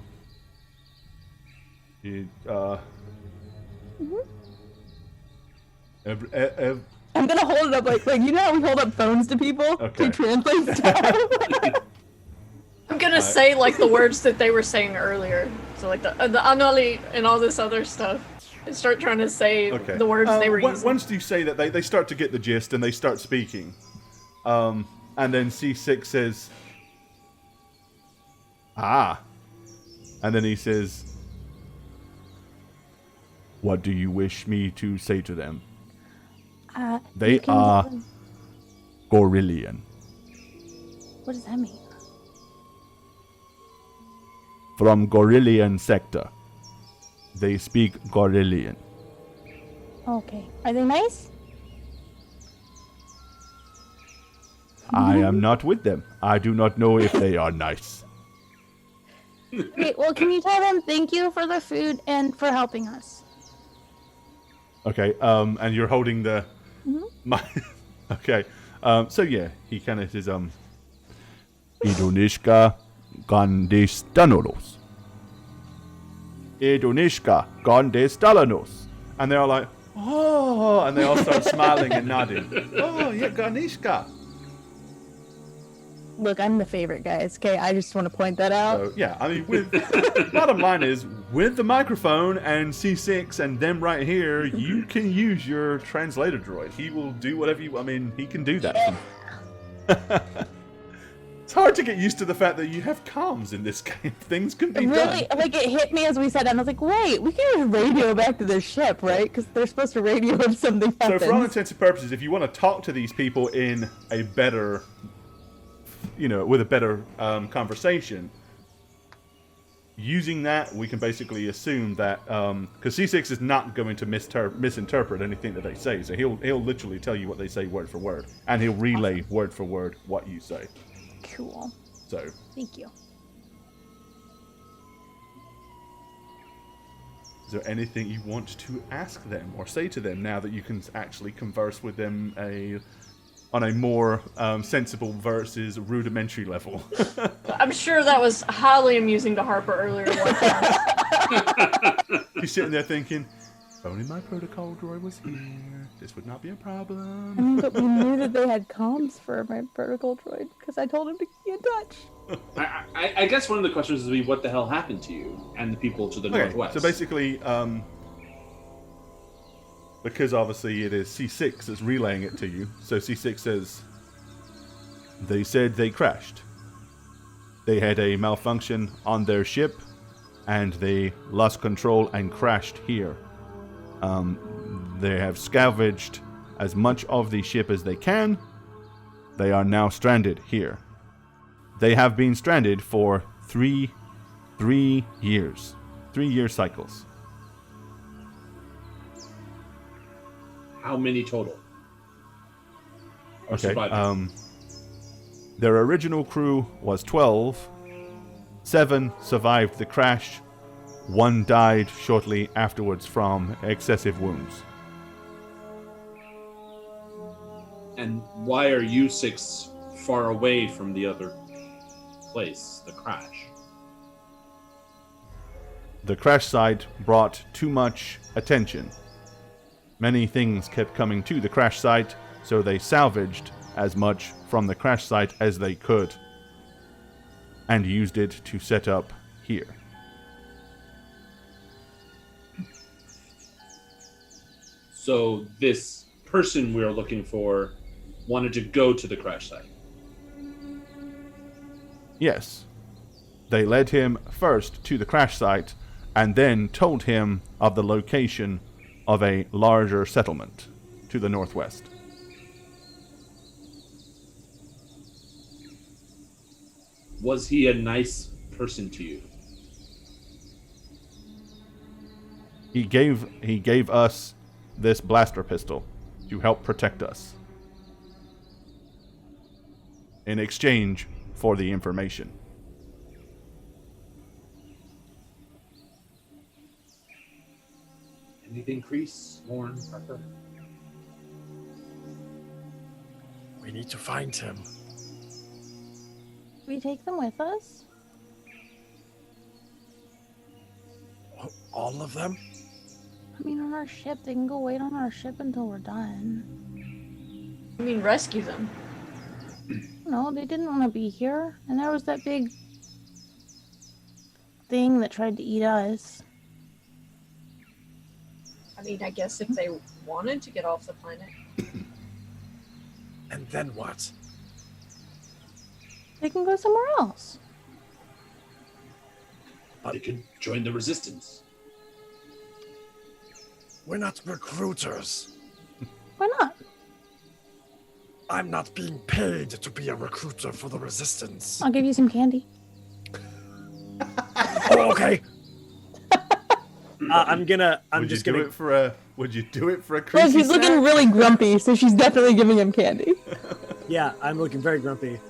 I'm gonna hold it up like you know how we hold up phones to people Okay. to translate stuff. I'm gonna say like the words that they were saying earlier, so like the anali and all this other stuff, and start trying to say Okay. the words they were using. Once you say that, they start to get the gist and they start speaking. And then C6 says, And then he says, "What do you wish me to say to them?" They you can are tell them- Gorillian. What does that mean? From Gorillian sector. They speak Gorillian. Okay. Are they nice? I am not with them. I do not know if they are nice. Okay, well, can you tell them thank you for the food and for helping us? Okay, and you're holding the... Okay, so yeah, he kind of says, Idonishka Gandestanolos. Idonishka Gandestalanos. And they're all like, oh, and they all start smiling and nodding. Oh, yeah, Ganishka. Look, I'm the favorite, guys. Okay, I just want to point that out. So, yeah, I mean, with bottom line is, with the microphone and C6 and them right here, you can use your translator droid. He will do whatever you... I mean, he can do that. It's hard to get used to the fact that you have comms in this game. Things can be Really, done. like it hit me as we said, and I was like, wait, we can just radio back to their ship, right? Because they're supposed to radio if something So happens. for all intents and purposes, if you want to talk to these people in a better... with a better conversation, using that, we can basically assume that because C6 is not going to misinterpret anything that they say, so he'll literally tell you what they say word for word, and he'll relay word for word what you say. Cool. So Thank you. is there anything you want to ask them or say to them now that you can actually converse with them on a more sensible versus rudimentary level? I'm sure that was highly amusing to Harper earlier one time. He's sitting there thinking, if only my protocol droid was here, this would not be a problem. I mean, but we knew that they had comms for my protocol droid because I told him to get in touch. I guess one of the questions would be what the hell happened to you and the people to the Okay, northwest. so basically, because obviously it is C6 that's relaying it to you, so C6 says, they said they crashed. They had a malfunction on their ship, and they lost control and crashed here. They have scavenged as much of the ship as they can. They are now stranded here. They have been stranded for three years. 3-year cycles. How many total? Or Okay. surviving? Their original crew was 12. 7 survived the crash. 1 died shortly afterwards from excessive wounds. And why are you 6 far away from the other place, the crash? The crash site brought too much attention. Many things kept coming to the crash site, so they salvaged as much from the crash site as they could and used it to set up here. So this person we are looking for wanted to go to the crash site. Yes. They led him first to the crash site and then told him of the location of a larger settlement to the northwest. Was he a nice person to you? He gave us this blaster pistol to help protect us in exchange for the information. Anything, Kreese, Lauren, Harper? We need to find him. We take them with us? All of them? I mean, on our ship. They can go wait on our ship until we're done. I mean, rescue them. No, they didn't want to be here. And there was that big thing that tried to eat us. I mean, I guess if they wanted to get off the planet. And then what? They can go somewhere else. They could join the resistance. We're not recruiters. Why not? I'm not being paid to be a recruiter for the resistance. I'll give you some candy. Oh, okay. I'm Would just you do gonna. it for a? Would you do it for a Look, creepy he's looking snack? really grumpy, so she's definitely giving him candy. Yeah, I'm looking very grumpy.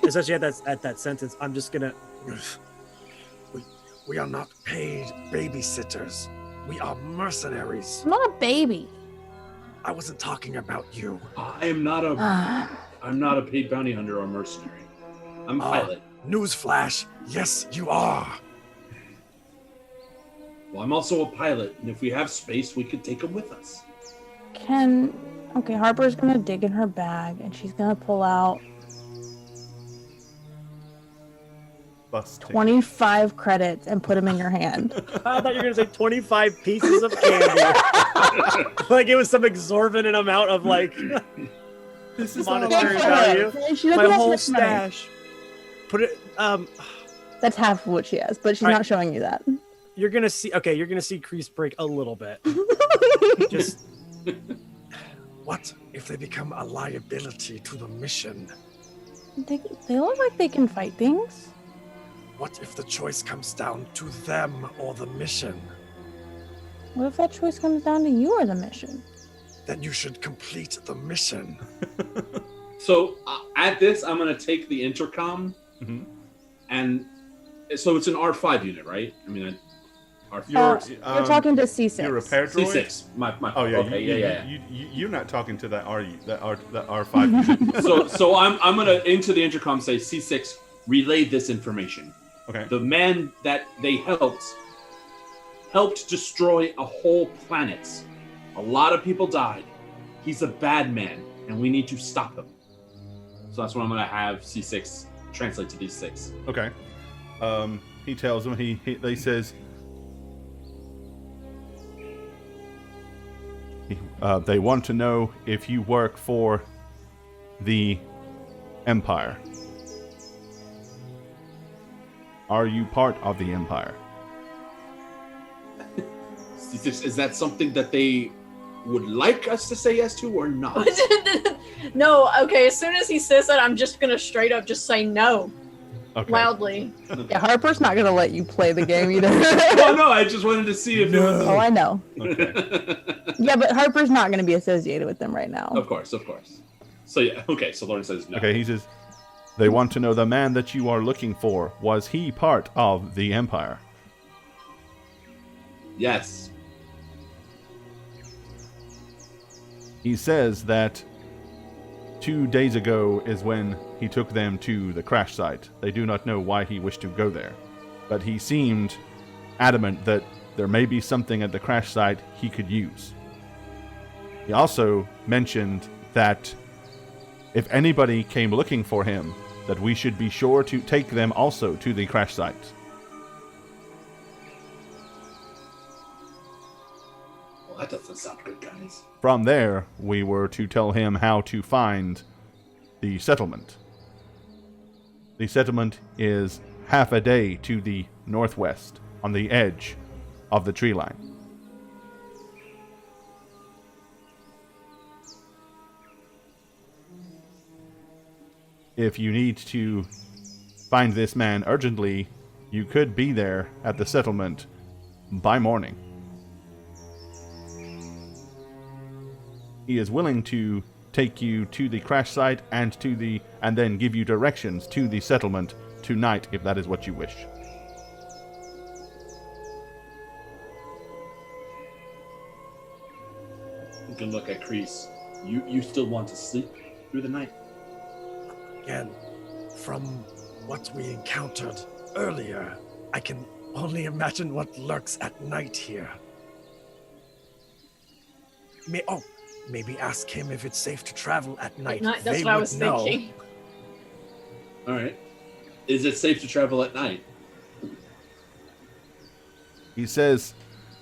Especially at that sentence. I'm just gonna. We are not paid babysitters. We are mercenaries. I'm not a baby. I wasn't talking about you. I am not a. Ah, I'm not a paid bounty hunter or mercenary. I'm a pilot. Newsflash, yes, you are. Well, I'm also a pilot, and if we have space, we could take them with us. Okay, Harper's gonna dig in her bag and she's gonna pull out Bus ticket. 25 credits and put them in your hand. I thought you were gonna say 25 pieces of candy. Like it was some exorbitant amount of like This is monetary all value. She doesn't My have whole much money. stash. Put it. That's half of what she has, but she's All right. not showing you that. You're gonna see. Okay, you're gonna see Crease break a little bit. Just What if they become a liability to the mission? They look like they can fight things. What if the choice comes down to them or the mission? What if that choice comes down to you or the mission? Then you should complete the mission. So at this, I'm gonna take the intercom, Mhm. and so it's an R5 unit, right? I mean, R5. You're talking to C6. You're a repair droid. C6. My. Oh yeah. Okay. Yeah. You're not talking to that R5 unit. So I'm gonna into the intercom say C6 relay this information. Okay. The man that they helped destroy a whole planet. A lot of people died. He's a bad man, and we need to stop him. So that's what I'm gonna have C6 translate to these 6. Okay. He tells them. They says. They want to know if you work for the Empire. Are you part of the Empire? C6, is that something that they would like us to say yes to or not? No, okay, as soon as he says that, I'm just gonna straight up just say no. Okay. Loudly. Yeah, Harper's not gonna let you play the game either. Oh no, I just wanted to see if Oh, I know. Okay. Yeah, but Harper's not gonna be associated with them right now. Of course. So yeah, okay, so Lauren says no. Okay. He says. They want to know the man that you are looking for. Was he part of the Empire? Yes. He says that 2 days ago is when he took them to the crash site. They do not know why he wished to go there, but he seemed adamant that there may be something at the crash site he could use. He also mentioned that if anybody came looking for him, that we should be sure to take them also to the crash site. Well, that doesn't sound good, guys. From there, we were to tell him how to find the settlement. The settlement is half a day to the northwest, on the edge of the tree line. If you need to find this man urgently, you could be there at the settlement by morning. He is willing to take you to the crash site and then give you directions to the settlement tonight if that is what you wish. You can look at Kreese. You still want to sleep through the night? Again, from what we encountered earlier, I can only imagine what lurks at night here. Maybe ask him if it's safe to travel at night. That's They what I would was know. thinking. All right. Is it safe to travel at night? He says,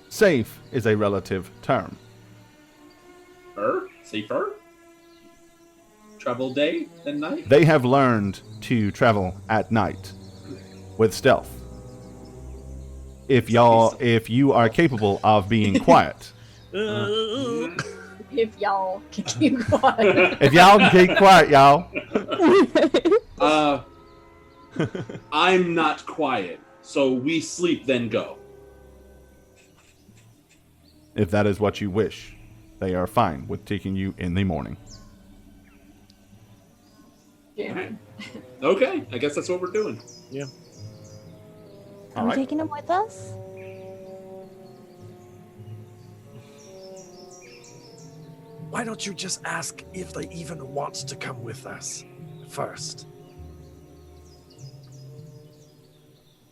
safe is a relative term. Safer? Travel day than night? They have learned to travel at night with stealth. if you are capable of being quiet. If y'all can keep quiet. If y'all can keep quiet, y'all. I'm not quiet, so we sleep then go. If that is what you wish, they are fine with taking you in the morning. Yeah. Okay, I guess that's what we're doing. Yeah. Are we taking him with us? Why don't you just ask if they even want to come with us first?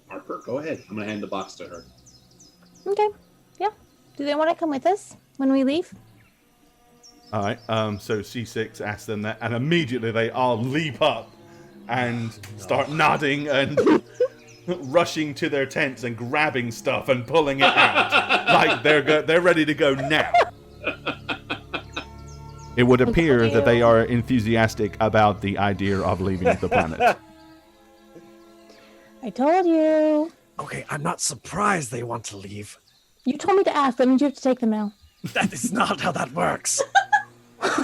Harper, go ahead. I'm gonna hand the box to her. Okay. Yeah. Do they want to come with us when we leave? All right. So C6 asks them that, and immediately they all leap up and start nodding and rushing to their tents and grabbing stuff and pulling it out like they're ready to go now. It would appear that they are enthusiastic about the idea of leaving the planet. I told you. Okay, I'm not surprised they want to leave. You told me to ask. That means you have to take them now. That is not how that works.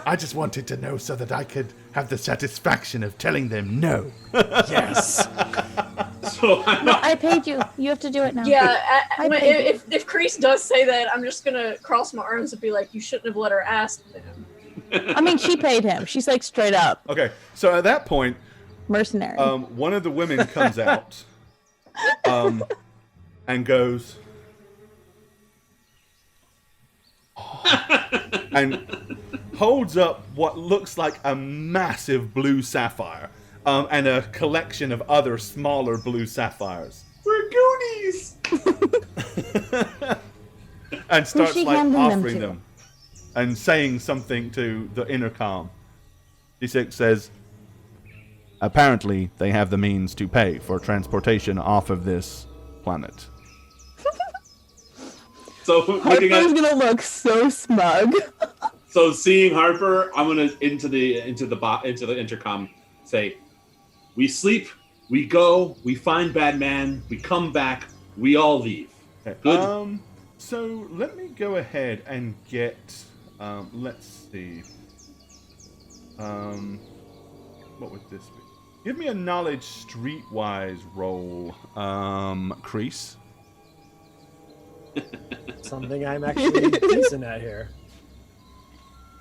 I just wanted to know so that I could have the satisfaction of telling them no. Yes. So I paid you. You have to do it now. Yeah, if if Kreese does say that, I'm just gonna cross my arms and be like, you shouldn't have let her ask them. I mean, she paid him. She's like straight up Okay, so at that point, mercenary. one of the women comes out and goes, and holds up what looks like a massive blue sapphire and a collection of other smaller blue sapphires. we're Goonies. And starts she like handing them offering to? them and saying something to the intercom. D6 says, apparently they have the means to pay for transportation off of this planet. So looking Harper's at, gonna look so smug. so seeing Harper, I'm gonna into the intercom say, we sleep, we go, we find Batman, we come back, we all leave. Okay. Good. So let me go ahead and get. Let's see. What would this be? Give me a knowledge streetwise roll, Kreese. Something I'm actually decent at here.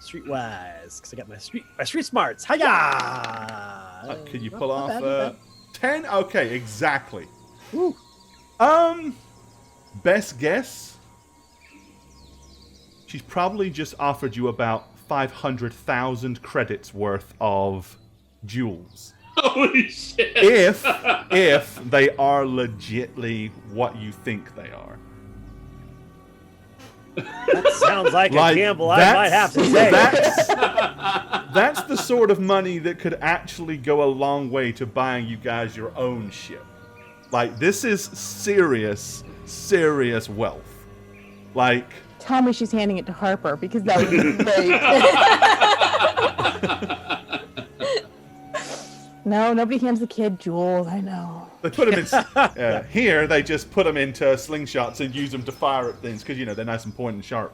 Streetwise, because I got my street smarts. Hiya! Could you Not pull bad, off not bad. 10? Okay, exactly. Woo. Best guess? She's probably just offered you about 500,000 credits worth of jewels. Holy shit! If they are legitly what you think they are. That sounds like a gamble I might have to take. That's the sort of money that could actually go a long way to buying you guys your own ship. Like, this is serious wealth. Like, Tell me she's handing it to Harper because that would be great. No, nobody hands the kid jewels. I know. they put them in. Here, they just put them into slingshots and use them to fire at things because, you know, they're nice and pointed and sharp.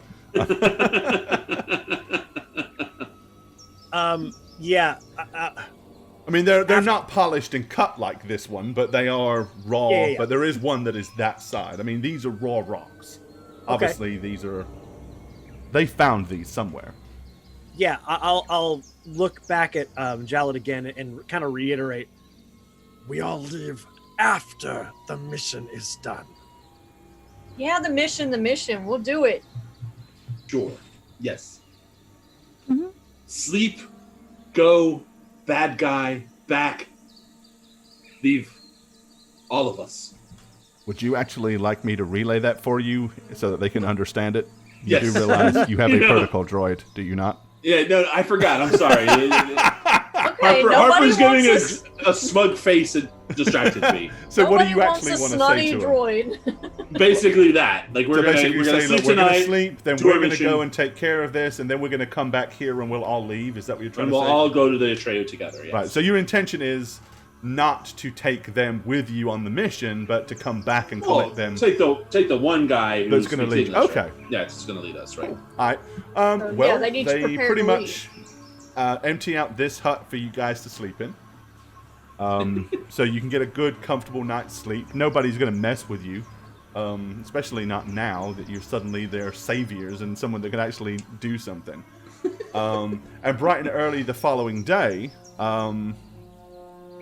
Yeah. I mean, they're not polished and cut like this one, but they are raw. Yeah. But there is one that is that side. I mean, these are raw rocks. Obviously, these are. They found these somewhere. Yeah, I'll look back at Jalad again and kind of reiterate. We all leave after the mission is done. Yeah, the mission. We'll do it. Sure. Yes. Mhm. Sleep, go, bad guy, back. Leave all of us. Would you actually like me to relay that for you so that they can understand it? You Yes. do realize you have a Yeah. protocol droid, do you not? Yeah, no, I forgot. I'm sorry. Okay, Harper's giving wants a smug face and distracted me. So what do nobody you wants actually a want to snotty say to him? droid. Basically that. Like we're So gonna basically sleep say, look, we're tonight, going to sleep, then do we're our going to mission, go and take care of this, and then we're going to come back here and we'll all leave. Is that what you're trying and to we'll say? all go to the Atreyu together. Yes. Right, so your intention is not to take them with you on the mission, but to come back and collect them. Take the one guy That's who's going to lead. leading us, Okay. right? Yeah, it's just going to lead us, right? All right. yeah, they need to prepare pretty to much empty out this hut for you guys to sleep in. So you can get a good, comfortable night's sleep. Nobody's going to mess with you, especially not now that you're suddenly their saviors and someone that can actually do something. And bright and early the following day,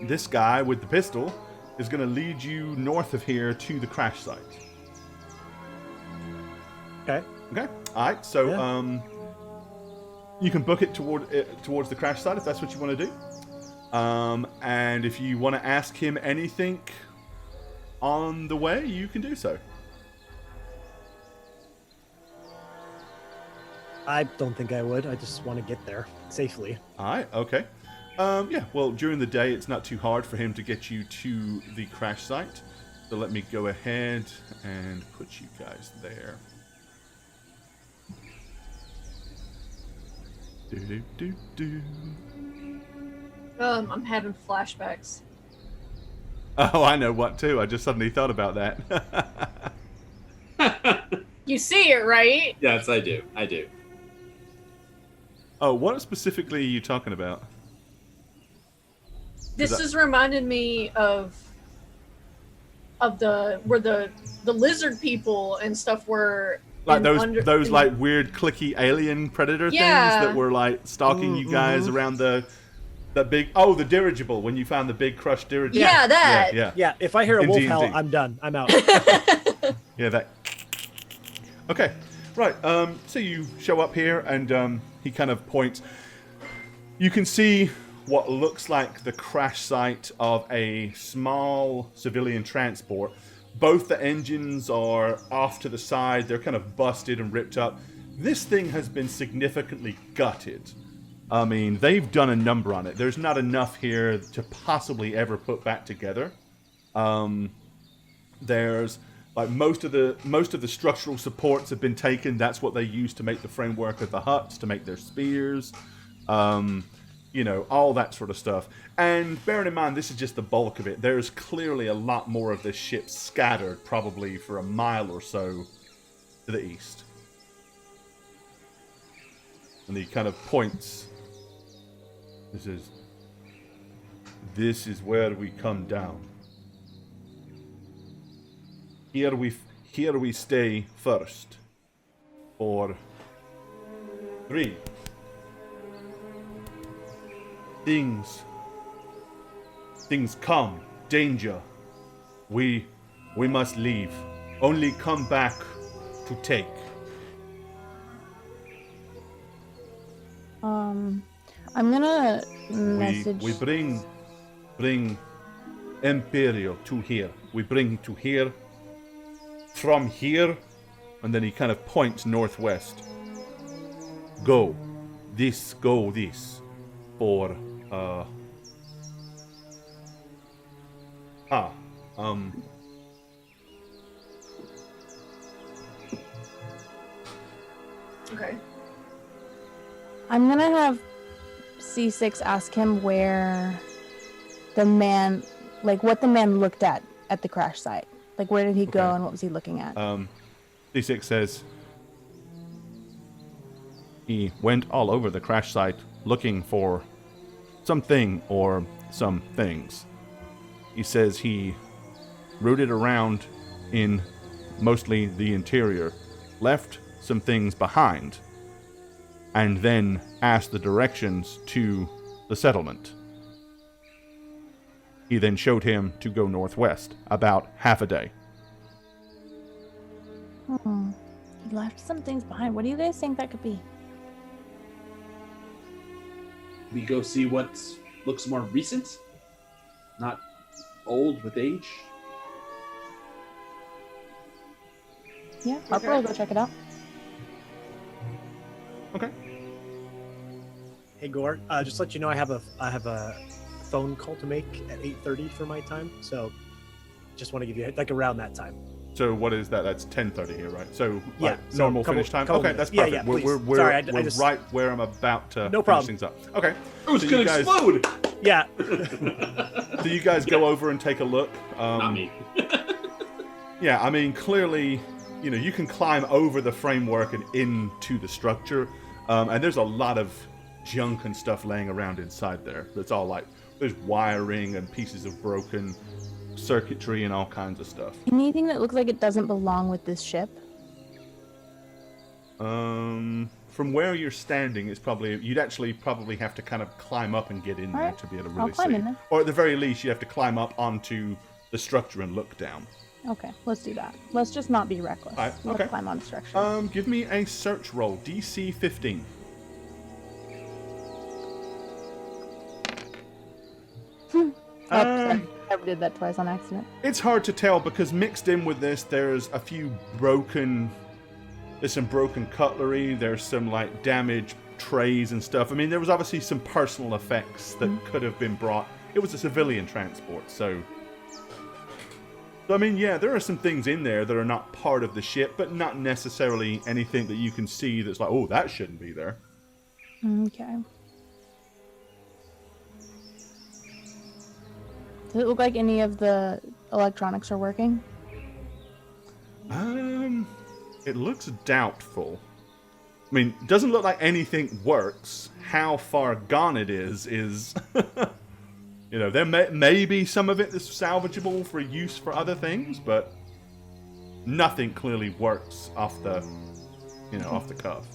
this guy with the pistol is going to lead you north of here to the crash site. Okay. Okay. All right. So Yeah. you can book it towards the crash site if that's what you want to do. And if you want to ask him anything on the way, you can do so. I don't think I would. I just want to get there safely. All right. Okay. Yeah. Well, during the day, it's not too hard for him to get you to the crash site. So let me go ahead and put you guys there. Do. I'm having flashbacks. Oh, I know what too. I just suddenly thought about that. You see it, right? Yes, I do. I do. Oh, what specifically are you talking about? This that- is reminding me of the where the lizard people and stuff were Like in those like weird clicky alien predator Yeah. things that were like stalking you guys around the big the dirigible when you found the big crushed dirigible. Yeah, that. Yeah. Yeah, if I hear a In wolf D&D. howl, I'm done. I'm out. Yeah, that. Okay, right. So you show up here, and he kind of points. You can see what looks like the crash site of a small civilian transport. Both the engines are off to the side. They're kind of busted and ripped up. This thing has been significantly gutted. I mean, they've done a number on it. There's not enough here to possibly ever put back together. There's like most of the structural supports have been taken. That's what they use to make the framework of the huts, to make their spears, all that sort of stuff. And bearing in mind, this is just the bulk of it. There's clearly a lot more of this ship scattered, probably for a mile or so to the east. And he kind of points. This is where we come down. Here we stay first. For 3. Things come, danger. We must leave. Only come back to take. I'm gonna message. We bring Imperio to here. We bring to here. From here, and then he kind of points northwest. Go this. For Okay. I'm gonna have C6 ask him where the man, what the man looked at the crash site. Like, where did he go Okay. and what was he looking at? D6 says he went all over the crash site looking for something or some things. He says he rooted around in mostly the interior, left some things behind, and then asked the directions to the settlement. He then showed him to go northwest, about half a day. He left some things behind. What do you guys think that could be? We go see what looks more recent, not old with age. Yeah, Harper will go check it out. Okay. Hey Gore, just to let you know, I have a phone call to make at 8:30 for my time, so just want to give you around that time. So what is that? That's 10:30 here, right? So Yeah, like, so normal couple- finish time. couple Okay, minutes. that's Yeah, perfect. yeah, we're please. Sorry, I we're just- right where I'm about to No finish problem. things up. Okay. It was So gonna you guys- explode. Yeah. Do you guys go over and take a look? Not me. Yeah, I mean, clearly, you know, you can climb over the framework and into the structure, and there's a lot of junk and stuff laying around inside there. That's all like, there's wiring and pieces of broken circuitry and all kinds of stuff. Anything that looks like it doesn't belong with this ship? From where you're standing, it's probably, you'd actually probably have to kind of climb up and get in there Alright, to be able to I'll really climb see. in there. Or at the very least, you have to climb up onto the structure and look down. Okay, let's do that. Let's just not be reckless. Alright, Let's okay. climb on the structure. Give me a search roll, DC 15. I never did that twice on accident. It's hard to tell because mixed in with this, there's a few broken. There's some broken cutlery. There's some like damaged trays and stuff. I mean, there was obviously some personal effects that could have been brought. It was a civilian transport, so. I mean, yeah, there are some things in there that are not part of the ship, but not necessarily anything that you can see that's like, oh, that shouldn't be there. Okay. Does it look like any of the electronics are working? It looks doubtful. I mean, it doesn't look like anything works. How far gone it is, you know, there may be some of it that's salvageable for use for other things, but nothing clearly works off the, you know, off the cuff.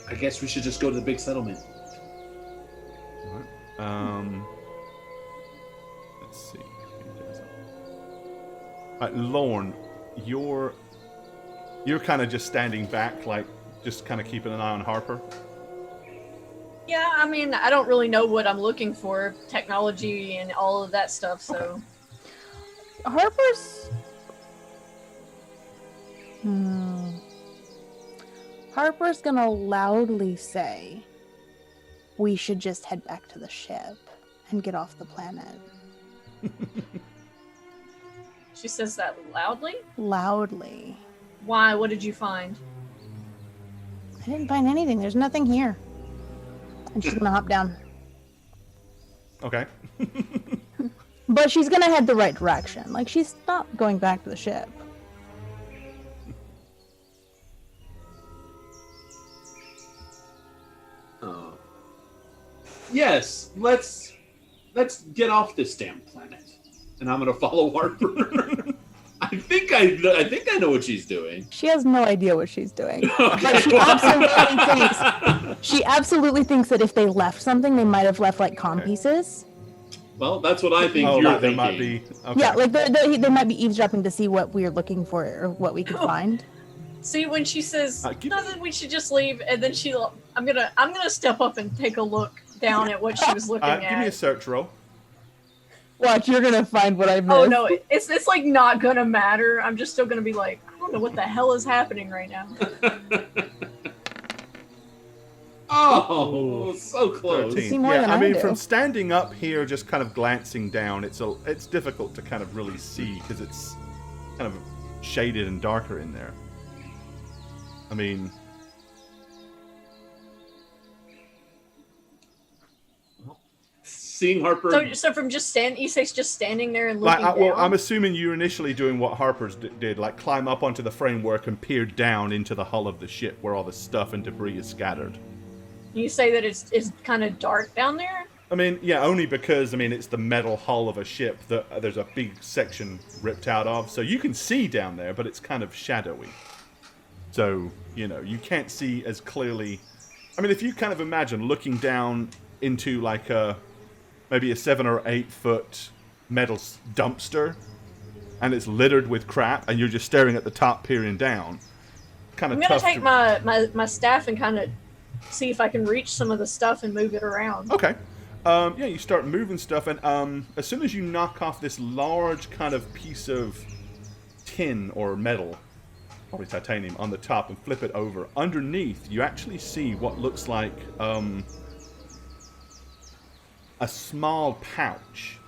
I guess we should just go to the big settlement. Let's see. Lorne, you're kind of just standing back, like just kind of keeping an eye on Harper. Yeah, I mean, I don't really know what I'm looking for, technology and all of that stuff, so. Harper's... Harper's gonna loudly say, we should just head back to the ship and get off the planet. She says that loudly? Loudly. Why? What did you find? I didn't find anything. There's nothing here. And she's gonna hop down. Okay. But she's gonna head the right direction. Like, she's not going back to the ship. Yes, let's get off this damn planet, and I'm gonna follow Harper. I think I know what she's doing. She has no idea what she's doing. Okay. But she absolutely thinks that if they left something, they might have left like comm pieces. Well, that's what I think Oh, you're like there thinking. might be. Okay. Yeah, like they might be eavesdropping to see what we're looking for or what we could find. See, when she says give- nothing, we should just leave, and then I'm gonna step up and take a look down at what she was looking Give me a at. search roll. Watch, you're gonna find what I missed. Oh no, it's like not gonna matter. I'm just still gonna be like, I don't know what the hell is happening right now. Oh, so close. 13. See more Yeah, than I I mean, do. from standing up here, just kind of glancing down, it's difficult to kind of really see because it's kind of shaded and darker in there. I mean, Seeing Harper. So from just Isay's just standing there and like, looking down. I'm assuming you're initially doing what Harper's did, like climb up onto the framework and peer down into the hull of the ship where all the stuff and debris is scattered. You say that it's kind of dark down there. I mean, yeah, only because, I mean, it's the metal hull of a ship that there's a big section ripped out of. So you can see down there, but it's kind of shadowy. So, you know, you can't see as clearly. I mean, if you kind of imagine looking down into like maybe a 7 or 8 foot metal dumpster, and it's littered with crap, and you're just staring at the top peering down, kind of I'm gonna tough take my staff and kind of see if I can reach some of the stuff and move it around. Okay. Yeah, you start moving stuff, and as soon as you knock off this large kind of piece of tin or metal, probably titanium, on the top and flip it over, underneath you actually see what looks like a small pouch,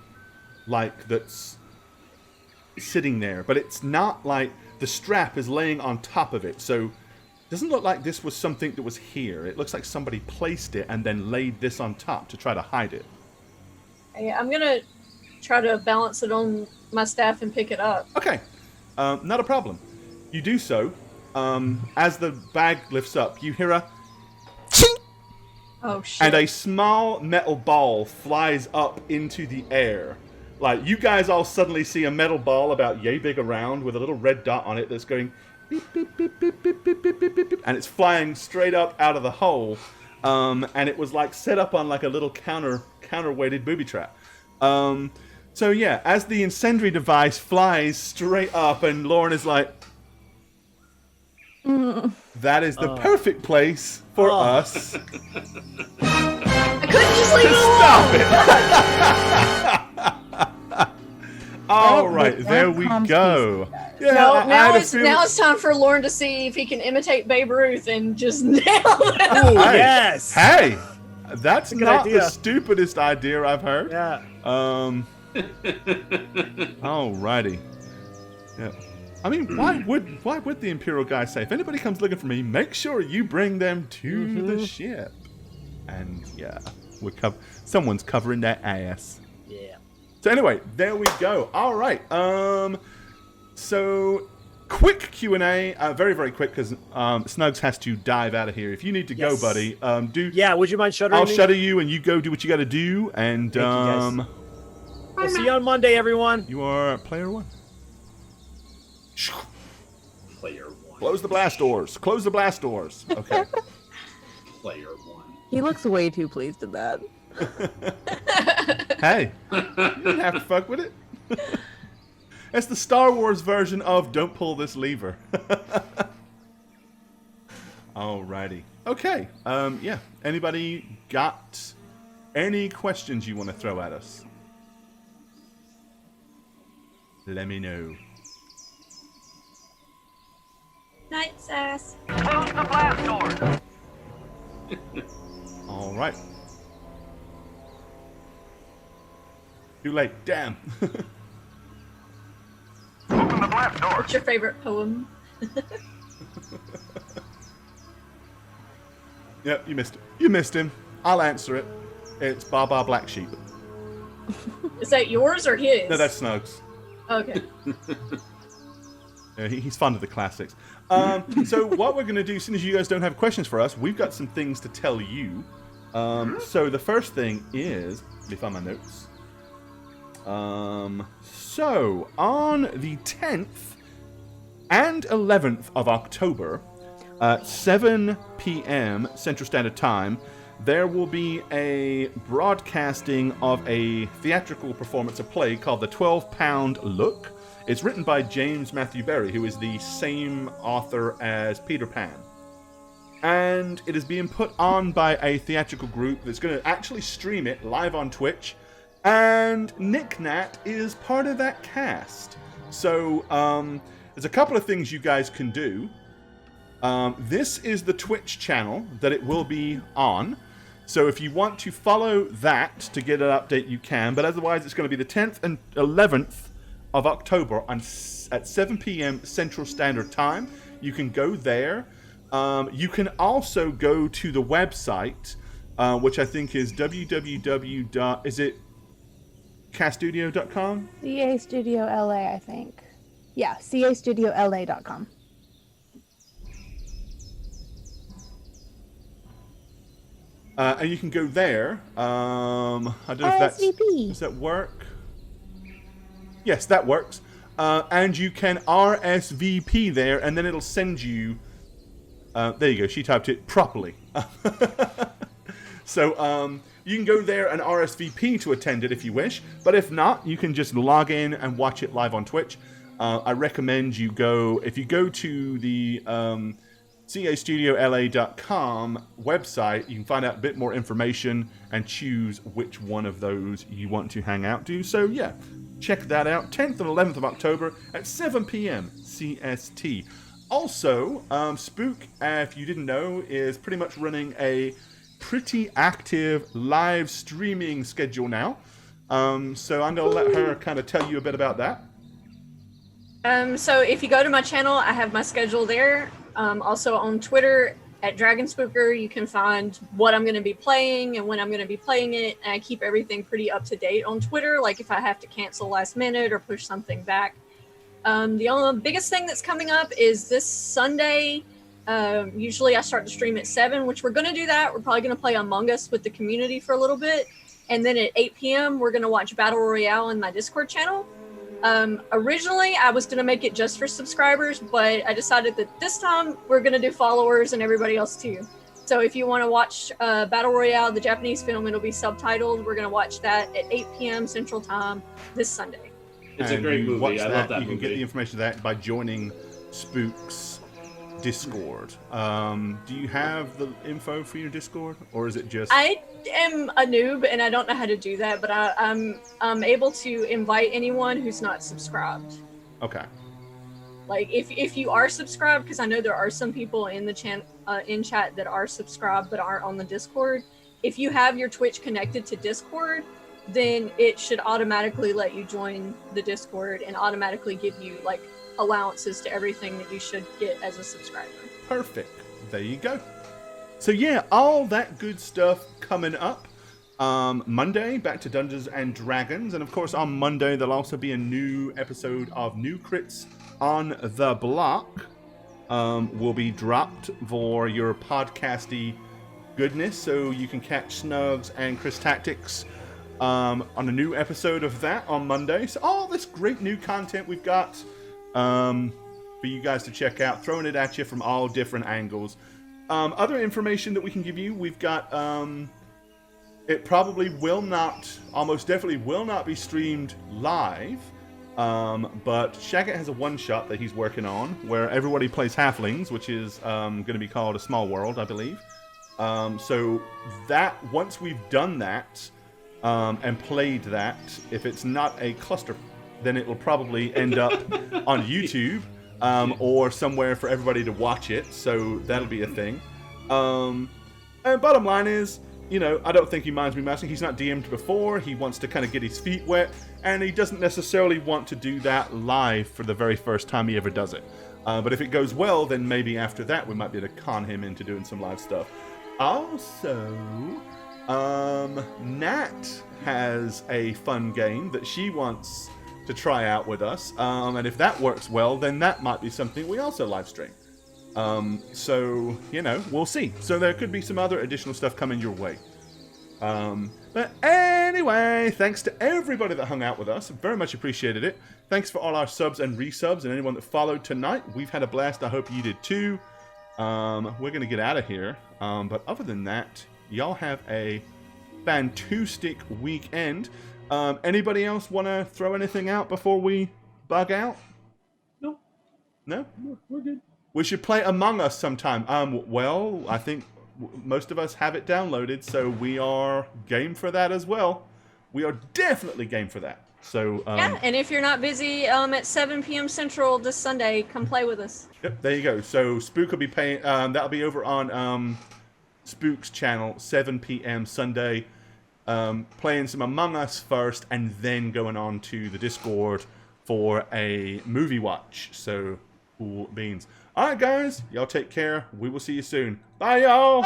like that's sitting there, but it's not like the strap is laying on top of it, so it doesn't look like this was something that was here. It looks like somebody placed it and then laid this on top to try to hide it. Hey, I'm gonna try to balance it on my staff and pick it up. Okay, not a problem. You do so. As the bag lifts up, you hear a ching, Oh shit! and a small metal ball flies up into the air. Like, you guys all suddenly see a metal ball about yay big around with a little red dot on it that's going beep, beep, beep, beep, beep, beep, beep, beep, beep, beep, and it's flying straight up out of the hole. And it was like set up on like a little counter-weighted booby trap. So yeah, as the incendiary device flies straight up, and Lauren is like, that is the perfect place for us I couldn't just leave to it alone. stop it. All right, there we go. Yeah, No, I now had a it's feeling- now it's time for Lauren to see if he can imitate Babe Ruth and just nail it. Oh, Hey, yes. Hey, that's good not idea. the stupidest idea I've heard. Yeah. Alrighty. Yeah. I mean, why would the Imperial guy say, if anybody comes looking for me, make sure you bring them to the ship? And yeah, someone's covering their ass. Yeah. So anyway, there we go. All right. So quick Q&A, very, very quick, because Snugs has to dive out of here. If you need to go, Yes. buddy, Yeah, would you mind shuttering I'll me? shutter you, and you go do what you got to do. And Thank you, guys. We'll see you on Monday, everyone. you are player one. Player one. Close the blast doors. Close the blast doors. Okay. Player one. He looks way too pleased at that. Hey, you didn't have to fuck with it. It's the Star Wars version of don't pull this lever. Alrighty. Okay. Yeah. Anybody got any questions you want to throw at us? Let me know. Night sass. All right. Too late. Damn. What's your favorite poem? Yep, you missed it. You missed him. I'll answer it. It's Baba Black Sheep. Is that yours or his? No, that's Snugs. Okay. Yeah, he's fond of the classics. So what we're going to do, as soon as you guys don't have questions for us, we've got some things to tell you. So the first thing is, let me find my notes. So on the 10th and 11th of October, 7 p.m. Central Standard Time, there will be a broadcasting of a theatrical performance, a play called The 12-Pound Look. It's written by James Matthew Barrie, who is the same author as Peter Pan. And it is being put on by a theatrical group that's going to actually stream it live on Twitch. And Nick Nat is part of that cast. So there's a couple of things you guys can do. This is the Twitch channel that it will be on. So if you want to follow that to get an update, you can. But otherwise, it's going to be the 10th and 11th of October at 7 p.m. Central Standard Time. You can go there. You can also go to the website, which I think is www. Is it castudio.com? CA Studio LA, I think. Yeah, CAStudioLA.com. And you can go there. I don't know if that's... RSVP. Does that work? Yes, that works. And you can RSVP there, and then it'll send you... there you go, she typed it properly. So you can go there and RSVP to attend it if you wish. But if not, you can just log in and watch it live on Twitch. I recommend you go... If you go to the... CAStudioLA.com website, you can find out a bit more information and choose which one of those you want to hang out to. So yeah, check that out. 10th and 11th of October at 7 p.m. CST. Also, Spook, if you didn't know, is pretty much running a pretty active live streaming schedule now. So I'm going to let her kind of tell you a bit about that. So if you go to my channel, I have my schedule there. Also on Twitter at Dragon Spooker, you can find what I'm going to be playing and when I'm going to be playing it. And I keep everything pretty up to date on Twitter, like if I have to cancel last minute or push something back. The only biggest thing that's coming up is this Sunday. Usually I start to stream at 7, which we're going to do that. We're probably going to play Among Us with the community for a little bit. And then at 8 p.m., we're going to watch Battle Royale in my Discord channel. Originally, I was going to make it just for subscribers, but I decided that this time we're going to do followers and everybody else too. So if you want to watch Battle Royale, the Japanese film, it'll be subtitled. We're going to watch that at 8 p.m. Central Time this Sunday. It's a great movie. I love that movie. You can get the information of that by joining Spook's Discord. Do you have the info for your Discord, or is it just... I am a noob and I don't know how to do that, but I'm able to invite anyone who's not subscribed. Okay. Like if you are subscribed, because I know there are some people in the in chat that are subscribed but aren't on the Discord. If you have your Twitch connected to Discord, then it should automatically let you join the Discord and automatically give you like allowances to everything that you should get as a subscriber. Perfect. There you go. So yeah, all that good stuff coming up. Monday, back to Dungeons and Dragons. And of course on Monday, there'll also be a new episode of New Crits on the Block. Will be dropped for your podcasty goodness. So you can catch Snugs and Chris Tactics on a new episode of that on Monday. So all this great new content we've got for you guys to check out, throwing it at you from all different angles. Other information that we can give you, we've got, it probably will not, almost definitely will not be streamed live, but Shagget has a one-shot that he's working on, where everybody plays Halflings, which is going to be called A Small World, I believe. So that, once we've done that, and played that, if it's not a cluster, then it will probably end up on YouTube, or somewhere for everybody to watch it, so that'll be a thing. And bottom line is, you know, I don't think he minds me massing. He's not DM'd before, he wants to kind of get his feet wet, and he doesn't necessarily want to do that live for the very first time he ever does it. But if it goes well, then maybe after that we might be able to con him into doing some live stuff. Also, Nat has a fun game that she wants to try out with us, and if that works well, then that might be something we also live stream. So, you know, we'll see. So there could be some other additional stuff coming your way. But anyway, thanks to everybody that hung out with us. Very much appreciated it. Thanks for all our subs and resubs and anyone that followed tonight. We've had a blast. I hope you did too. We're going to get out of here. But other than that, y'all have a fantastic weekend. Anybody else want to throw anything out before we bug out? No. No? We're good. We should play Among Us sometime. Well, I think most of us have it downloaded, so we are game for that as well. We are definitely game for that. So yeah, and if you're not busy at 7 p.m. Central this Sunday, come play with us. Yep, there you go. So Spook will be playing. That'll be over on Spook's channel, 7 p.m. Sunday. Playing some Among Us first, and then going on to the Discord for a movie watch. So cool beans. All right, guys, y'all take care. We will see you soon. Bye, y'all.